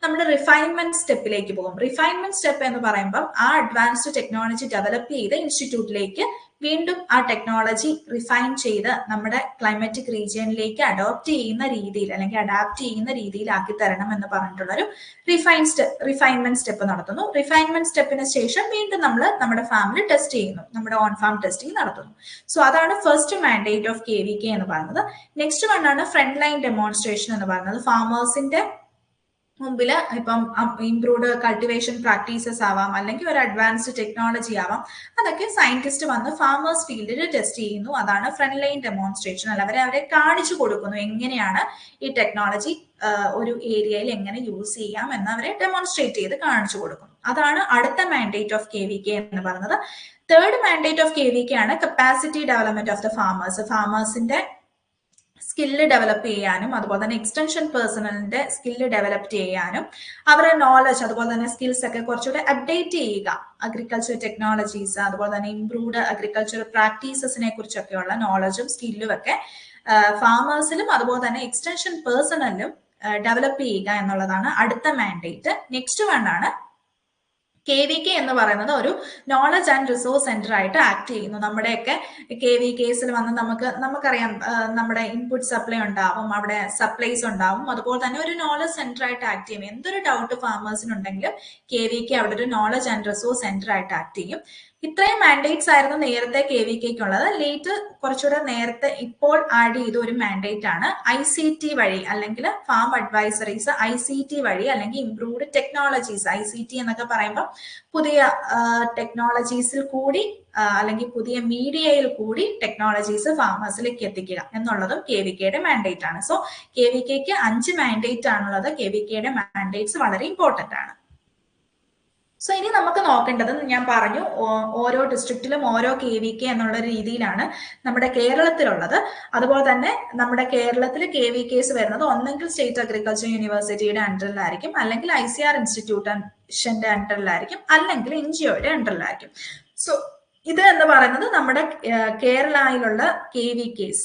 നമ്മൾ റിഫൈൻമെന്റ് സ്റ്റെപ്പിലേക്ക് പോകും. റിഫൈൻമെന്റ് സ്റ്റെപ്പ് എന്ന് പറയുമ്പോൾ ആ അഡ്വാൻസ്ഡ് ടെക്നോളജി ഡെവലപ്പ് ചെയ്ത ഇൻസ്റ്റിറ്റ്യൂട്ടിലേക്ക് വീണ്ടും ആ ടെക്നോളജി റിഫൈൻ ചെയ്ത് നമ്മുടെ ക്ലൈമറ്റിക് റീജിയനിലേക്ക് അഡോപ്റ്റ് ചെയ്യുന്ന രീതിയിൽ അല്ലെങ്കിൽ അഡാപ്റ്റ് ചെയ്യുന്ന രീതിയിലാക്കി തരണം എന്ന് പറഞ്ഞിട്ടുള്ളൊരു റിഫൈൻമെന്റ് സ്റ്റെപ്പ് നടത്തുന്നു. റിഫൈൻമെന്റ് സ്റ്റെപ്പിന് ശേഷം വീണ്ടും നമ്മൾ നമ്മുടെ ഫാമിൽ ടെസ്റ്റ് ചെയ്യുന്നു, നമ്മുടെ ഓൺ ഫാം ടെസ്റ്റിംഗ് നടത്തുന്നു. സോ അതാണ് ഫസ്റ്റ് മാൻഡേറ്റ് ഓഫ് KVK എന്ന് പറയുന്നത്. നെക്സ്റ്റ് വൺ ആണ് ഫ്രണ്ട് ലൈൻ ഡെമോൺസ്ട്രേഷൻ എന്ന് പറയുന്നത്. ഫാമേഴ്സിന്റെ മുമ്പിൽ ഇപ്പം ഇംപ്രൂവ്ഡ് കൾട്ടിവേഷൻ പ്രാക്ടീസസ് ആവാം, അല്ലെങ്കിൽ ഒരു അഡ്വാൻസ്ഡ് ടെക്നോളജി ആവാം, അതൊക്കെ സയന്റിസ്റ്റ് വന്ന് ഫാമേഴ്സ് ഫീൽഡിൽ ടെസ്റ്റ് ചെയ്യുന്നു. അതാണ് ഫ്രണ്ട് ലൈൻ ഡെമോൺസ്ട്രേഷൻ. അല്ല അവരെ കാണിച്ചു കൊടുക്കുന്നു എങ്ങനെയാണ് ഈ ടെക്നോളജി ഒരു ഏരിയയിൽ എങ്ങനെ യൂസ് ചെയ്യാം എന്ന് അവരെ ഡെമോൺസ്ട്രേറ്റ് ചെയ്ത് കാണിച്ചു കൊടുക്കുന്നു. അതാണ് അടുത്ത മാൻഡേറ്റ് ഓഫ് KVK എന്ന് പറയുന്നത്. തേർഡ് മാൻഡേറ്റ് ഓഫ് KVK ആണ് capacity development of the farmers. ഫാമേഴ്സിന്റെ സ്കില്ല് ഡെവലപ്പ് ചെയ്യാനും അതുപോലെ തന്നെ എക്സ്റ്റൻഷൻ പേഴ്സണലിന്റെ സ്കില്ല് ഡെവലപ്പ് ചെയ്യാനും അവരുടെ നോളജ് അതുപോലെ തന്നെ സ്കിൽസ് ഒക്കെ കുറച്ചുകൂടെ അപ്ഡേറ്റ് ചെയ്യുക. അഗ്രികൾച്ചർ ടെക്നോളജീസ് അതുപോലെ തന്നെ ഇംപ്രൂവ്ഡ് അഗ്രികൾച്ചർ പ്രാക്ടീസസിനെ കുറിച്ചൊക്കെയുള്ള നോളജും സ്കില്ലും ഒക്കെ ഫാമേഴ്സിലും അതുപോലെ തന്നെ എക്സ്റ്റൻഷൻ പേഴ്സണലിലും ഡെവലപ്പ് ചെയ്യുക എന്നുള്ളതാണ് അടുത്ത മാൻഡേറ്റ്. നെക്സ്റ്റ് വൺ ആണ് KVK എന്ന് പറയുന്നത് ഒരു നോളജ് ആൻഡ് റിസോഴ്സ് സെന്റർ ആയിട്ട് ആക്ട് ചെയ്യുന്നു. നമ്മുടെയൊക്കെ KVKസിൽ വന്ന് നമുക്കറിയാം, നമ്മുടെ ഇൻപുട്ട് സപ്ലൈ ഉണ്ടാവും, അവിടെ സപ്ലൈസ് ഉണ്ടാവും, അതുപോലെ തന്നെ ഒരു നോളജ് സെന്റർ ആയിട്ട് ആക്ട് ചെയ്യും. എന്തൊരു ഡൗട്ട് ഫാമേഴ്സിനുണ്ടെങ്കിലും KVK അവിടെ ഒരു നോളജ് ആൻഡ് റിസോഴ്സ് സെന്റർ ആയിട്ട് ആക്ട് ചെയ്യും. ഇത്രയും മാൻഡേറ്റ്സ് ആയിരുന്നു നേരത്തെ KVKക്ക് ഉള്ളത്. ലേറ്റ് കുറച്ചുകൂടെ നേരത്തെ ഇപ്പോൾ ആഡ് ചെയ്ത ഒരു മാൻഡേറ്റ് ആണ് ICT വഴി, അല്ലെങ്കിൽ ഫാം അഡ്വൈസറീസ് ICT വഴി, അല്ലെങ്കിൽ ഇംപ്രൂവ്ഡ് ടെക്നോളജീസ്. ICT എന്നൊക്കെ പറയുമ്പോൾ പുതിയ ടെക്നോളജീസിൽ കൂടി അല്ലെങ്കിൽ പുതിയ മീഡിയയിൽ കൂടി ടെക്നോളജീസ് ഫാമേഴ്സിലേക്ക് എത്തിക്കുക എന്നുള്ളതും KVKയുടെ മാൻഡേറ്റ് ആണ്. സോ KVKക്ക് 5 മാൻഡേറ്റ് ആണുള്ളത്. KVKയുടെ മാൻഡേറ്റ്സ് വളരെ ഇമ്പോർട്ടന്റ് ആണ്. സോ ഇനി നമുക്ക് നോക്കേണ്ടത്, ഞാൻ പറഞ്ഞു ഓരോ ഡിസ്ട്രിക്റ്റിലും ഓരോ KVK എന്നുള്ള രീതിയിലാണ് നമ്മുടെ കേരളത്തിലുള്ളത്. അതുപോലെ തന്നെ നമ്മുടെ കേരളത്തിൽ KVKs വരുന്നത് ഒന്നെങ്കിൽ സ്റ്റേറ്റ് അഗ്രികൾച്ചർ യൂണിവേഴ്സിറ്റിയുടെ അണ്ടറിലായിരിക്കും, അല്ലെങ്കിൽ ICAR ഇൻസ്റ്റിറ്റ്യൂഷന്റെ അണ്ടറിലായിരിക്കും, അല്ലെങ്കിൽ NGOയുടെ അണ്ടറിലായിരിക്കും. സോ ഇത് എന്ന് പറയുന്നത് നമ്മുടെ കേരളയിലുള്ള KVKs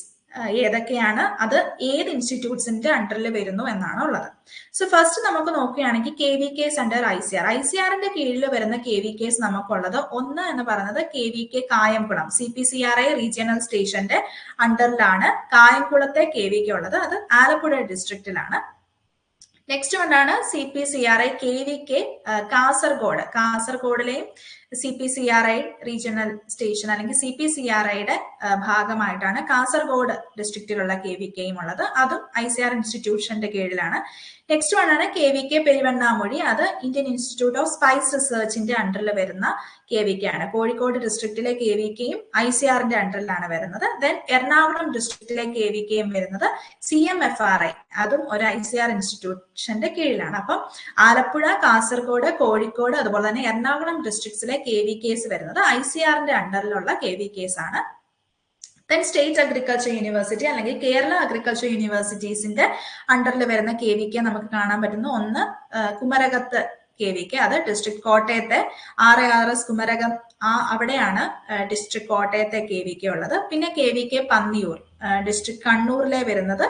ഏതൊക്കെയാണ്, അത് ഏത് ഇൻസ്റ്റിറ്റ്യൂട്ട്സിന്റെ അണ്ടറിൽ വരുന്നു എന്നാണ് ഉള്ളത്. സോ ഫസ്റ്റ് നമുക്ക് നോക്കുകയാണെങ്കിൽ KVKs അണ്ടർ ICARന്റെ കീഴിൽ വരുന്ന KVKs നമുക്കുള്ളത്, ഒന്ന് എന്ന് പറയുന്നത് KVK കായംകുളം, CPCRI റീജിയണൽ സ്റ്റേഷന്റെ അണ്ടറിലാണ് കായംകുളത്തെ KVK ഉള്ളത്. അത് ആലപ്പുഴ ഡിസ്ട്രിക്റ്റിലാണ്. നെക്സ്റ്റ് വണ്ണാണ് CPCRI KVK കാസർഗോഡിലെയും CPCRI റീജിയണൽ സ്റ്റേഷൻ അല്ലെങ്കിൽ CPCRIയുടെ ഭാഗമായിട്ടാണ് കാസർഗോഡ് ഡിസ്ട്രിക്റ്റിലുള്ള KVKയും ഉള്ളത്. അതും ICAR ഇൻസ്റ്റിറ്റ്യൂഷന്റെ കീഴിലാണ്. നെക്സ്റ്റ് വണ്ണാണ് KVK പെരുവണ്ണാമൊഴി, അത് ഇന്ത്യൻ ഇൻസ്റ്റിറ്റ്യൂട്ട് ഓഫ് സ്പൈസ് റിസർച്ചിന്റെ അണ്ടറിൽ വരുന്ന KVK ആണ്. കോഴിക്കോട് ഡിസ്ട്രിക്റ്റിലെ KVKയും ICARന്റെ അണ്ടറിലാണ് വരുന്നത്. ദെൻ എറണാകുളം ഡിസ്ട്രിക്റ്റിലെ KVKയും വരുന്നത് CMFRI, അതും ഒരു ICAR ഇൻസ്റ്റിറ്റ്യൂഷന്റെ കീഴിലാണ്. അപ്പം ആലപ്പുഴ, കാസർഗോഡ്, കോഴിക്കോട്, അതുപോലെ തന്നെ എറണാകുളം ഡിസ്ട്രിക്ട്സിലെ KVKs വരുന്നത് ICARന്റെ അണ്ടറിലുള്ള KVKs ആണ്. ദെൻ സ്റ്റേറ്റ് അഗ്രികൾച്ചർ യൂണിവേഴ്സിറ്റി അല്ലെങ്കിൽ കേരള അഗ്രികൾച്ചർ യൂണിവേഴ്സിറ്റീസിന്റെ അണ്ടറിൽ വരുന്ന KVK നമുക്ക് കാണാൻ പറ്റുന്നു. ഒന്ന് കുമരകത്ത് KVK, അത് ഡിസ്ട്രിക്ട് കോട്ടയത്തെ RARS കുമരകം, അവിടെയാണ് ഡിസ്ട്രിക്ട് കോട്ടയത്തെ KVK ഉള്ളത്. പിന്നെ KVK പന്നിയൂർ, ഡിസ്ട്രിക്ട് കണ്ണൂരിലെ വരുന്നത്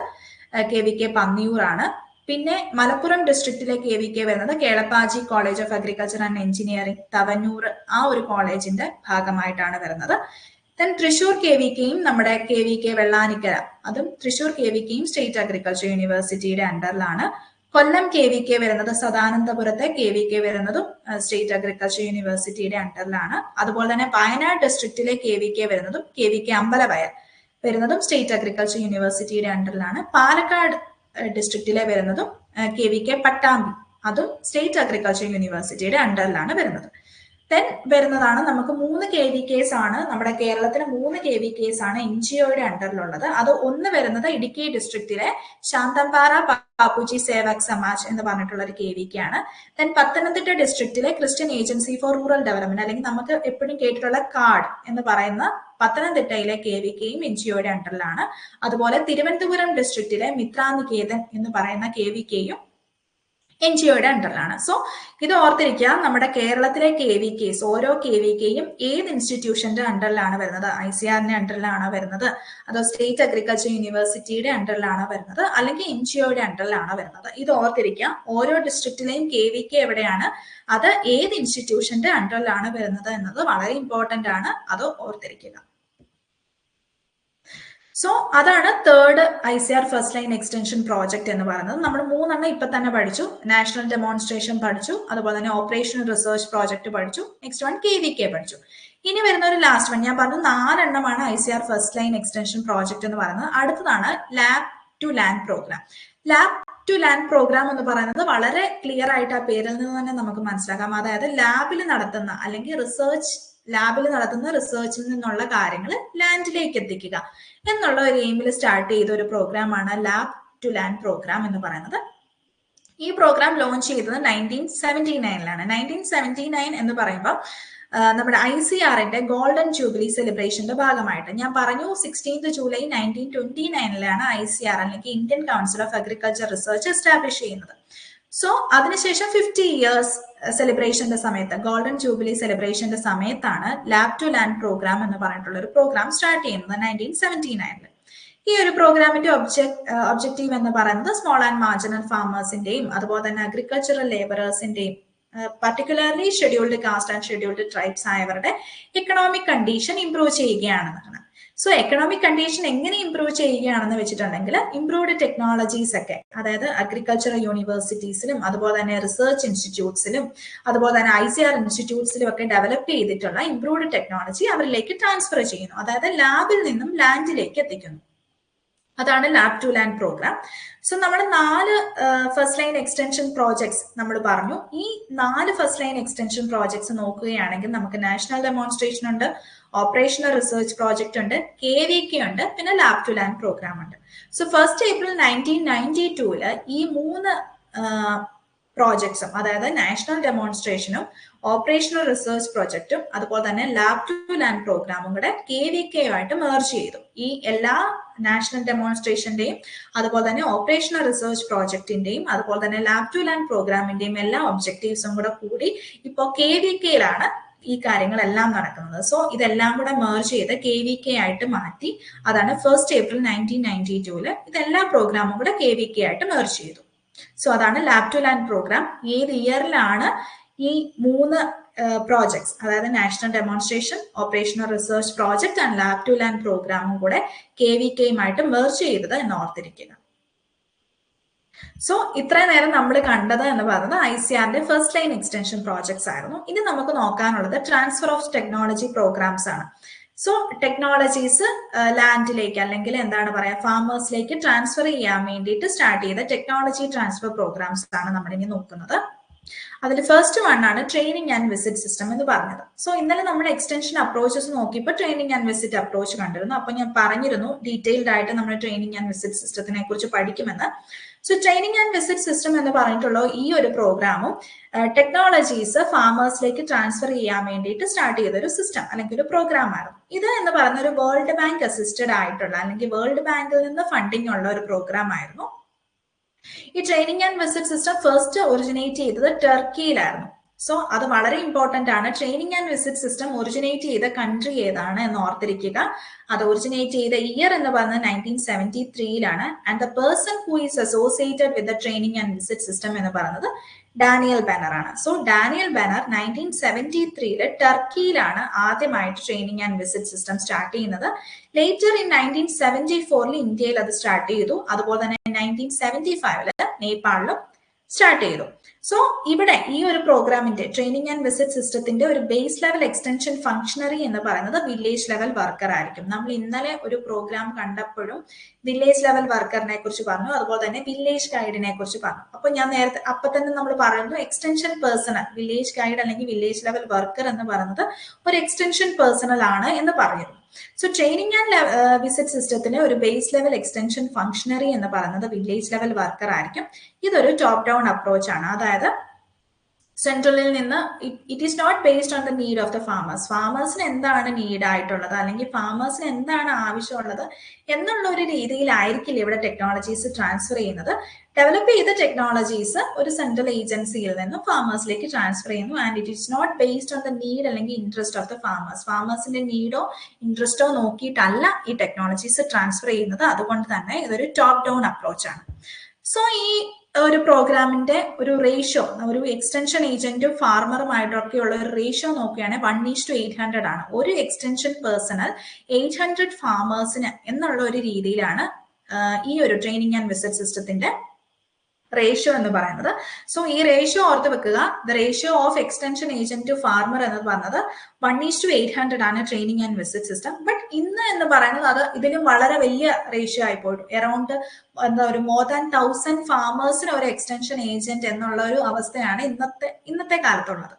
KVK പന്നിയൂർ ആണ്. പിന്നെ മലപ്പുറം ഡിസ്ട്രിക്റ്റിലെ KVK വരുന്നത് Kelappaji college of agriculture and engineering Thavanur, ആ ഒരു കോളേജിന്റെ ഭാഗമായിട്ടാണ് വരുന്നത്. ദെൻ തൃശൂർ KVKയും നമ്മുടെ KVK വെള്ളാനിക്കര, അതും തൃശൂർ KVKയും സ്റ്റേറ്റ് അഗ്രികൾച്ചർ യൂണിവേഴ്സിറ്റിയുടെ അണ്ടറിലാണ്. കൊല്ലം KVK വരുന്നത് സദാനന്ദപുരത്തെ KVK വരുന്നതും സ്റ്റേറ്റ് അഗ്രികൾച്ചർ യൂണിവേഴ്സിറ്റിയുടെ അണ്ടറിലാണ്. അതുപോലെ തന്നെ വയനാട് ഡിസ്ട്രിക്റ്റിലെ KVK വരുന്നതും KVK അമ്പലവയൽ വരുന്നതും സ്റ്റേറ്റ് അഗ്രികൾച്ചർ യൂണിവേഴ്സിറ്റിയുടെ അണ്ടറിലാണ്. പാലക്കാട് ഡിസ്ട്രിക്റ്റിലെ വരുന്നതും KVK പട്ടാമ്പി, അതും സ്റ്റേറ്റ് അഗ്രികൾച്ചർ യൂണിവേഴ്സിറ്റിയുടെ അണ്ടറിലാണ് വരുന്നത്. ദെൻ വരുന്നതാണ് നമുക്ക് 3 KVKs ആണ്, നമ്മുടെ കേരളത്തിലെ 3 KVKs ആണ് NGOയുടെ അണ്ടറിലുള്ളത്. അത് ഒന്ന് വരുന്നത് ഇടുക്കി ഡിസ്ട്രിക്റ്റിലെ ശാന്തമ്പാറ ബാപ്പുജി സേവക് സമാജ് എന്ന് പറഞ്ഞിട്ടുള്ള ഒരു KVK ആണ്. ദെൻ പത്തനംതിട്ട ഡിസ്ട്രിക്റ്റിലെ Christian agency for rural development, അല്ലെങ്കിൽ നമുക്ക് എപ്പോഴും കേട്ടിട്ടുള്ള കാർഡ് എന്ന് പറയുന്ന പത്തനംതിട്ടയിലെ KVKയും NGOയുടെ അണ്ടറിലാണ്. അതുപോലെ തിരുവനന്തപുരം ഡിസ്ട്രിക്റ്റിലെ മിത്രാനികേതൻ എന്ന് പറയുന്ന KVKയും NGOയുടെ അണ്ടറിലാണ്. സോ ഇത് ഓർത്തിരിക്കുക, നമ്മുടെ കേരളത്തിലെ KVKs, ഓരോ KVKയും ഏത് ഇൻസ്റ്റിറ്റ്യൂഷന്റെ അണ്ടറിലാണ് വരുന്നത്, ICARന്റെ അണ്ടറിലാണോ വരുന്നത്, അതോ സ്റ്റേറ്റ് അഗ്രികൾച്ചർ യൂണിവേഴ്സിറ്റിയുടെ അണ്ടറിലാണോ വരുന്നത്, അല്ലെങ്കിൽ NGOയുടെ അണ്ടറിലാണോ വരുന്നത്. ഇത് ഓർത്തിരിക്കുക. ഓരോ ഡിസ്ട്രിക്റ്റിലെയും KVK എവിടെയാണ്, അത് ഏത് ഇൻസ്റ്റിറ്റ്യൂഷന്റെ അണ്ടറിലാണ് വരുന്നത് എന്നത് വളരെ ഇമ്പോർട്ടന്റ് ആണ്, അത് ഓർത്തിരിക്കുക. സോ അതാണ് third ICAR first line extension project എന്ന് പറയുന്നത്. നമ്മൾ 3 ഇപ്പൊ തന്നെ പഠിച്ചു. നാഷണൽ ഡെമോൺസ്ട്രേഷൻ പഠിച്ചു, അതുപോലെ തന്നെ ഓപ്പറേഷണൽ റിസർച്ച് പ്രോജക്റ്റ് പഠിച്ചു. നെക്സ്റ്റ് വൺ KVK പഠിച്ചു. ഇനി വരുന്ന ഒരു ലാസ്റ്റ് വൺ, ഞാൻ പറഞ്ഞു 4 ICAR first line extension project എന്ന് പറയുന്നത്. അടുത്തതാണ് lab to land programme. Lab to land programme എന്ന് പറയുന്നത് വളരെ ക്ലിയർ ആയിട്ട് ആ പേരിൽ നിന്ന് തന്നെ നമുക്ക് മനസ്സിലാക്കാം. അതായത് ലാബിൽ നടത്തുന്ന അല്ലെങ്കിൽ ലാബിൽ നടത്തുന്ന റിസർച്ചിൽ നിന്നുള്ള കാര്യങ്ങൾ ലാൻഡിലേക്ക് എത്തിക്കുക എന്നുള്ള ഒരു എയിമിൽ സ്റ്റാർട്ട് ചെയ്ത ഒരു പ്രോഗ്രാമാണ് ലാബ് ടു ലാൻഡ് പ്രോഗ്രാം എന്ന് പറയുന്നത്. ഈ പ്രോഗ്രാം ലോഞ്ച് ചെയ്തത് 1979 1979 എന്ന് പറയുമ്പോൾ നമ്മുടെ ICARന്റെ ഗോൾഡൻ ജൂബിലി സെലിബ്രേഷന്റെ ഭാഗമായിട്ട് ഞാൻ പറഞ്ഞു 16 ജൂലൈ 1929 ICAR അല്ലെങ്കിൽ Indian council of agriculture research establish ചെയ്യുന്നത്. സോ അതിനുശേഷം 50 ഇയേഴ്സ് സെലിബ്രേഷന്റെ സമയത്ത്, ഗോൾഡൻ ജൂബിലി സെലിബ്രേഷന്റെ സമയത്താണ് ലാബ് ടു ലാൻഡ് പ്രോഗ്രാം എന്ന് പറഞ്ഞിട്ടുള്ള ഒരു പ്രോഗ്രാം സ്റ്റാർട്ട് ചെയ്യുന്നത് 1979. ഈ ഒരു പ്രോഗ്രാമിന്റെ ഒബ്ജക്റ്റീവ് എന്ന് പറയുന്നത് സ്മോൾ ആൻഡ് മാർജിനൽ ഫാമേഴ്സിന്റെയും അതുപോലെ തന്നെ അഗ്രികൾച്ചറൽ ലേബറേഴ്സിന്റെയും particularly scheduled caste and scheduled tribes ആയവരുടെ എക്കണോമിക് കണ്ടീഷൻ ഇംപ്രൂവ് ചെയ്യുകയാണെന്നാണ്. സോ എക്കണോമിക് കണ്ടീഷൻ എങ്ങനെ ഇംപ്രൂവ് ചെയ്യുകയാണെന്ന് വെച്ചിട്ടുണ്ടെങ്കിൽ ഇംപ്രൂവ്ഡ് ടെക്നോളജീസ് ഒക്കെ, അതായത് അഗ്രികൾച്ചറൽ യൂണിവേഴ്സിറ്റീസിലും അതുപോലെ തന്നെ റിസർച്ച് ഇൻസ്റ്റിറ്റ്യൂട്ട്സിലും അതുപോലെ തന്നെ ICAR ഇൻസ്റ്റിറ്റ്യൂട്ട്സിലും ഒക്കെ ഡെവലപ്പ് ചെയ്തിട്ടുള്ള ഇംപ്രൂവ്ഡ് ടെക്നോളജി അവരിലേക്ക് ട്രാൻസ്ഫർ ചെയ്യുന്നു, അതായത് ലാബിൽ നിന്നും ലാൻഡിലേക്ക് എത്തിക്കുന്നു. അതാണ് lab to land programme. So നമ്മൾ 4 ഫസ്റ്റ് ലൈൻ എക്സ്റ്റൻഷൻ പ്രോജക്ട്സ് നമ്മൾ പറഞ്ഞു. ഈ 4 ഫസ്റ്റ് ലൈൻ എക്സ്റ്റൻഷൻ പ്രോജക്ട്സ് നോക്കുകയാണെങ്കിൽ നമുക്ക് നാഷണൽ ഡെമോൺസ്ട്രേഷൻ ഉണ്ട്, ഓപ്പറേഷണൽ റിസർച്ച് പ്രോജക്റ്റ് ഉണ്ട്, KVK ഉണ്ട്, പിന്നെ ലാബ് ടു ലാൻഡ് പ്രോഗ്രാം ഉണ്ട്. സോ 1 April 1992 ഈ 3 പ്രോജക്ട്സും, അതായത് നാഷണൽ ഡെമോൺസ്ട്രേഷനും ഓപ്പറേഷണൽ റിസർച്ച് പ്രോജക്റ്റും അതുപോലെ തന്നെ ലാബ് ടു ലാൻഡ് പ്രോഗ്രാമും കൂടെ KVK ആയിട്ട് മെർജ് ചെയ്തു. ഈ എല്ലാ നാഷണൽ ഡെമോൺസ്ട്രേഷന്റെയും അതുപോലെ തന്നെ ഓപ്പറേഷണൽ റിസർച്ച് പ്രോജക്റ്റിന്റെയും അതുപോലെ തന്നെ ലാബ് ടു ലാൻഡ് പ്രോഗ്രാമിന്റെയും എല്ലാ ഒബ്ജക്റ്റീവ്സും കൂടെ കൂടി ഇപ്പോൾ KVKയിലാണ് ഈ കാര്യങ്ങളെല്ലാം നടക്കുന്നത്. സോ ഇതെല്ലാം കൂടെ മെർജ് ചെയ്ത് KVK ആയിട്ട് മാറ്റി. അതാണ് 1 April 1992 ഇതെല്ലാ പ്രോഗ്രാമും കൂടെ KVK ആയിട്ട് മെർജ് ചെയ്തു. സോ അതാണ് ലാബ് ടു ലാൻഡ് പ്രോഗ്രാം. ഏത് ഇയറിലാണ് ഈ 3 പ്രോജക്ട്സ്, അതായത് national demonstration, operational research project and lab to land പ്രോഗ്രാമും കൂടെ KVKയുമായിട്ട് മെർജ് ചെയ്തത് എന്ന് ഓർത്തിരിക്കുക. സോ ഇത്രയും നേരം നമ്മൾ കണ്ടത് എന്ന് പറയുന്നത് ICARന്റെ ഫസ്റ്റ് ലൈൻ എക്സ്റ്റൻഷൻ പ്രോജക്ട്സ് ആയിരുന്നു. ഇനി നമുക്ക് നോക്കാനുള്ളത് ട്രാൻസ്ഫർ ഓഫ് ടെക്നോളജി പ്രോഗ്രാംസ് ആണ്. സോ ടെക്നോളജീസ് ലാൻഡിലേക്ക് അല്ലെങ്കിൽ എന്താണ് പറയാ ഫാമേഴ്സിലേക്ക് ട്രാൻസ്ഫർ ചെയ്യാൻ വേണ്ടിയിട്ട് സ്റ്റാർട്ട് ചെയ്ത ടെക്നോളജി ട്രാൻസ്ഫർ പ്രോഗ്രാംസ് ആണ് നമ്മൾ ഇനി നോക്കുന്നത്. അതിൽ ഫസ്റ്റ് വൺ ആണ് ട്രെയിനിങ് ആൻഡ് വിസിറ്റ് സിസ്റ്റം എന്ന് പറഞ്ഞത്. സോ ഇന്നലെ നമ്മുടെ എക്സ്റ്റൻഷൻ അപ്രോച്ചസ് നോക്കിയപ്പോൾ ട്രെയിനിങ് ആൻഡ് വിസിറ്റ് അപ്രോച്ച് കണ്ടിരുന്നു. അപ്പൊ ഞാൻ പറഞ്ഞിരുന്നു ഡീറ്റെയിൽഡ് ആയിട്ട് നമ്മൾ ട്രെയിനിങ് ആൻഡ് വിസിറ്റ് സിസ്റ്റത്തിനെ കുറിച്ച് പഠിക്കുമെന്ന്. So training and visit system എന്ന് പറഞ്ഞിട്ടുള്ള ഈ ഒരു പ്രോഗ്രാമും ടെക്നോളജീസ് ഫാമേഴ്സിലേക്ക് ട്രാൻസ്ഫർ ചെയ്യാൻ വേണ്ടിയിട്ട് സ്റ്റാർട്ട് ചെയ്ത ഒരു സിസ്റ്റം അല്ലെങ്കിൽ ഒരു പ്രോഗ്രാം ആയിരുന്നു. ഇത് എന്ന് പറയുന്ന ഒരു വേൾഡ് ബാങ്ക് അസിസ്റ്റഡ് ആയിട്ടുള്ള അല്ലെങ്കിൽ വേൾഡ് ബാങ്കിൽ നിന്ന് ഫണ്ടിങ് ഉള്ള ഒരു പ്രോഗ്രാം ആയിരുന്നു. ഈ training and visit system first originate ചെയ്തത് ടർക്കിയിലായിരുന്നു. സോ അത് വളരെ ഇമ്പോർട്ടന്റ് ആണ്. Training and visit system originate ചെയ്ത കൺട്രി ഏതാണ് എന്ന് ഓർത്തിരിക്കുക. അത് ഒറിജിനേറ്റ് ചെയ്ത ഇയർ എന്ന് പറയുന്നത് 1973 and the person who is associated with the training and visit system എന്ന് പറയുന്നത് ഡാനിയൽ ബെനർ ആണ്. സോ ഡാനിയൽ ബെനർ 1973 ടർക്കിയിലാണ് ആദ്യമായിട്ട് training and visit system start ചെയ്യുന്നത്. ലേറ്റർ ഇൻ 1974 ഇന്ത്യയിൽ അത് സ്റ്റാർട്ട് ചെയ്തു. അതുപോലെ തന്നെ 1975 നേപ്പാളിലും സ്റ്റാർട്ട് ചെയ്തു. സോ ഇവിടെ ഈ ഒരു പ്രോഗ്രാമിന്റെ ട്രെയിനിങ് ആൻഡ് വിസിറ്റ് സിസ്റ്റത്തിന്റെ ഒരു ബേസ് ലെവൽ എക്സ്റ്റൻഷൻ ഫംഗ്ഷണറി എന്ന് പറയുന്നത് വില്ലേജ് ലെവൽ വർക്കർ ആയിരിക്കും. നമ്മൾ ഇന്നലെ ഒരു പ്രോഗ്രാം കണ്ടപ്പോഴും വില്ലേജ് ലെവൽ വർക്കറിനെ കുറിച്ച് പറഞ്ഞു, അതുപോലെ തന്നെ വില്ലേജ് ഗൈഡിനെ കുറിച്ച് പറഞ്ഞു. അപ്പൊ ഞാൻ നേരത്തെ അപ്പൊ തന്നെ നമ്മൾ പറയുന്നു എക്സ്റ്റൻഷൻ പേഴ്സണൽ, വില്ലേജ് ഗൈഡ് അല്ലെങ്കിൽ വില്ലേജ് ലെവൽ വർക്കർ എന്ന് പറയുന്നത് ഒരു എക്സ്റ്റൻഷൻ പേഴ്സണൽ ആണ് എന്ന് പറയുന്നു. സോ ട്രെയിനിങ് ആൻഡ് വിസിറ്റ് സിസ്റ്റത്തിലെ ഒരു ബേസ് ലെവൽ എക്സ്റ്റൻഷൻ ഫംഗ്ഷണറി എന്ന് പറയുന്നത് വില്ലേജ് ലെവൽ വർക്കർ ആയിരിക്കും. ഇതൊരു ടോപ്പ് ഡൗൺ അപ്രോച്ച് ആണ്. അതായത് സെൻട്രലിൽ നിന്ന് it is not based on the need of the farmers. ഫാമേഴ്സിന് എന്താണ് നീഡ് ആയിട്ടുള്ളത് അല്ലെങ്കിൽ ഫാമേഴ്സിന് എന്താണ് ആവശ്യമുള്ളത് എന്നുള്ള ഒരു രീതിയിലായിരിക്കില്ല ഇവിടെ ടെക്നോളജീസ് ട്രാൻസ്ഫർ ചെയ്യുന്നത്. ഡെവലപ്പ് ചെയ്ത ടെക്നോളജീസ് ഒരു സെൻട്രൽ ഏജൻസിയിൽ നിന്നും ഫാമേഴ്സിലേക്ക് ട്രാൻസ്ഫർ ചെയ്യുന്നു. And it is not based on the need അല്ലെങ്കിൽ ഇൻട്രസ്റ്റ് ഓഫ് ദ ഫാമേഴ്സ്. ഫാമേഴ്സിന്റെ നീഡോ ഇൻട്രസ്റ്റോ നോക്കിയിട്ടല്ല ഈ ടെക്നോളജീസ് ട്രാൻസ്ഫർ ചെയ്യുന്നത്. അതുകൊണ്ട് തന്നെ ഇതൊരു ടോപ്പ് ഡൗൺ അപ്രോച്ച് ആണ്. സോ ഈ ഒരു പ്രോഗ്രാമിന്റെ ഒരു റേഷ്യോ, ഒരു എക്സ്റ്റൻഷൻ ഏജന്റും ഫാർമറുമായിട്ടൊക്കെ ഉള്ള ഒരു റേഷ്യോ നോക്കുകയാണെങ്കിൽ 1:800 ആണ്. ഒരു എക്സ്റ്റൻഷൻ പേഴ്സണൽ 800 ഫാമേഴ്സിന് എന്നുള്ള ഒരു രീതിയിലാണ് ഈ ഒരു ട്രെയിനിങ് ആൻഡ് വിസിറ്റ് സിസ്റ്റത്തിന്റെ റേഷ്യോ എന്ന് പറയുന്നത്. സോ ഈ റേഷ്യോ ഓർത്ത് വെക്കുക. The ratio of extension agent to farmer എന്ന് പറഞ്ഞത് 1:800 ആണ് training and visit system. But ഇന്ന് എന്ന് പറയുന്നത് അത് ഇതിലും വളരെ വലിയ റേഷ്യോ ആയിപ്പോയിട്ടു. അറൌണ്ട് ഒരു മോർ ദാൻ 1000 ഫാമേഴ്സിന് ഒരു എക്സ്റ്റൻഷൻ ഏജന്റ് എന്നുള്ള ഒരു അവസ്ഥയാണ് ഇന്നത്തെ കാലത്തുള്ളത്.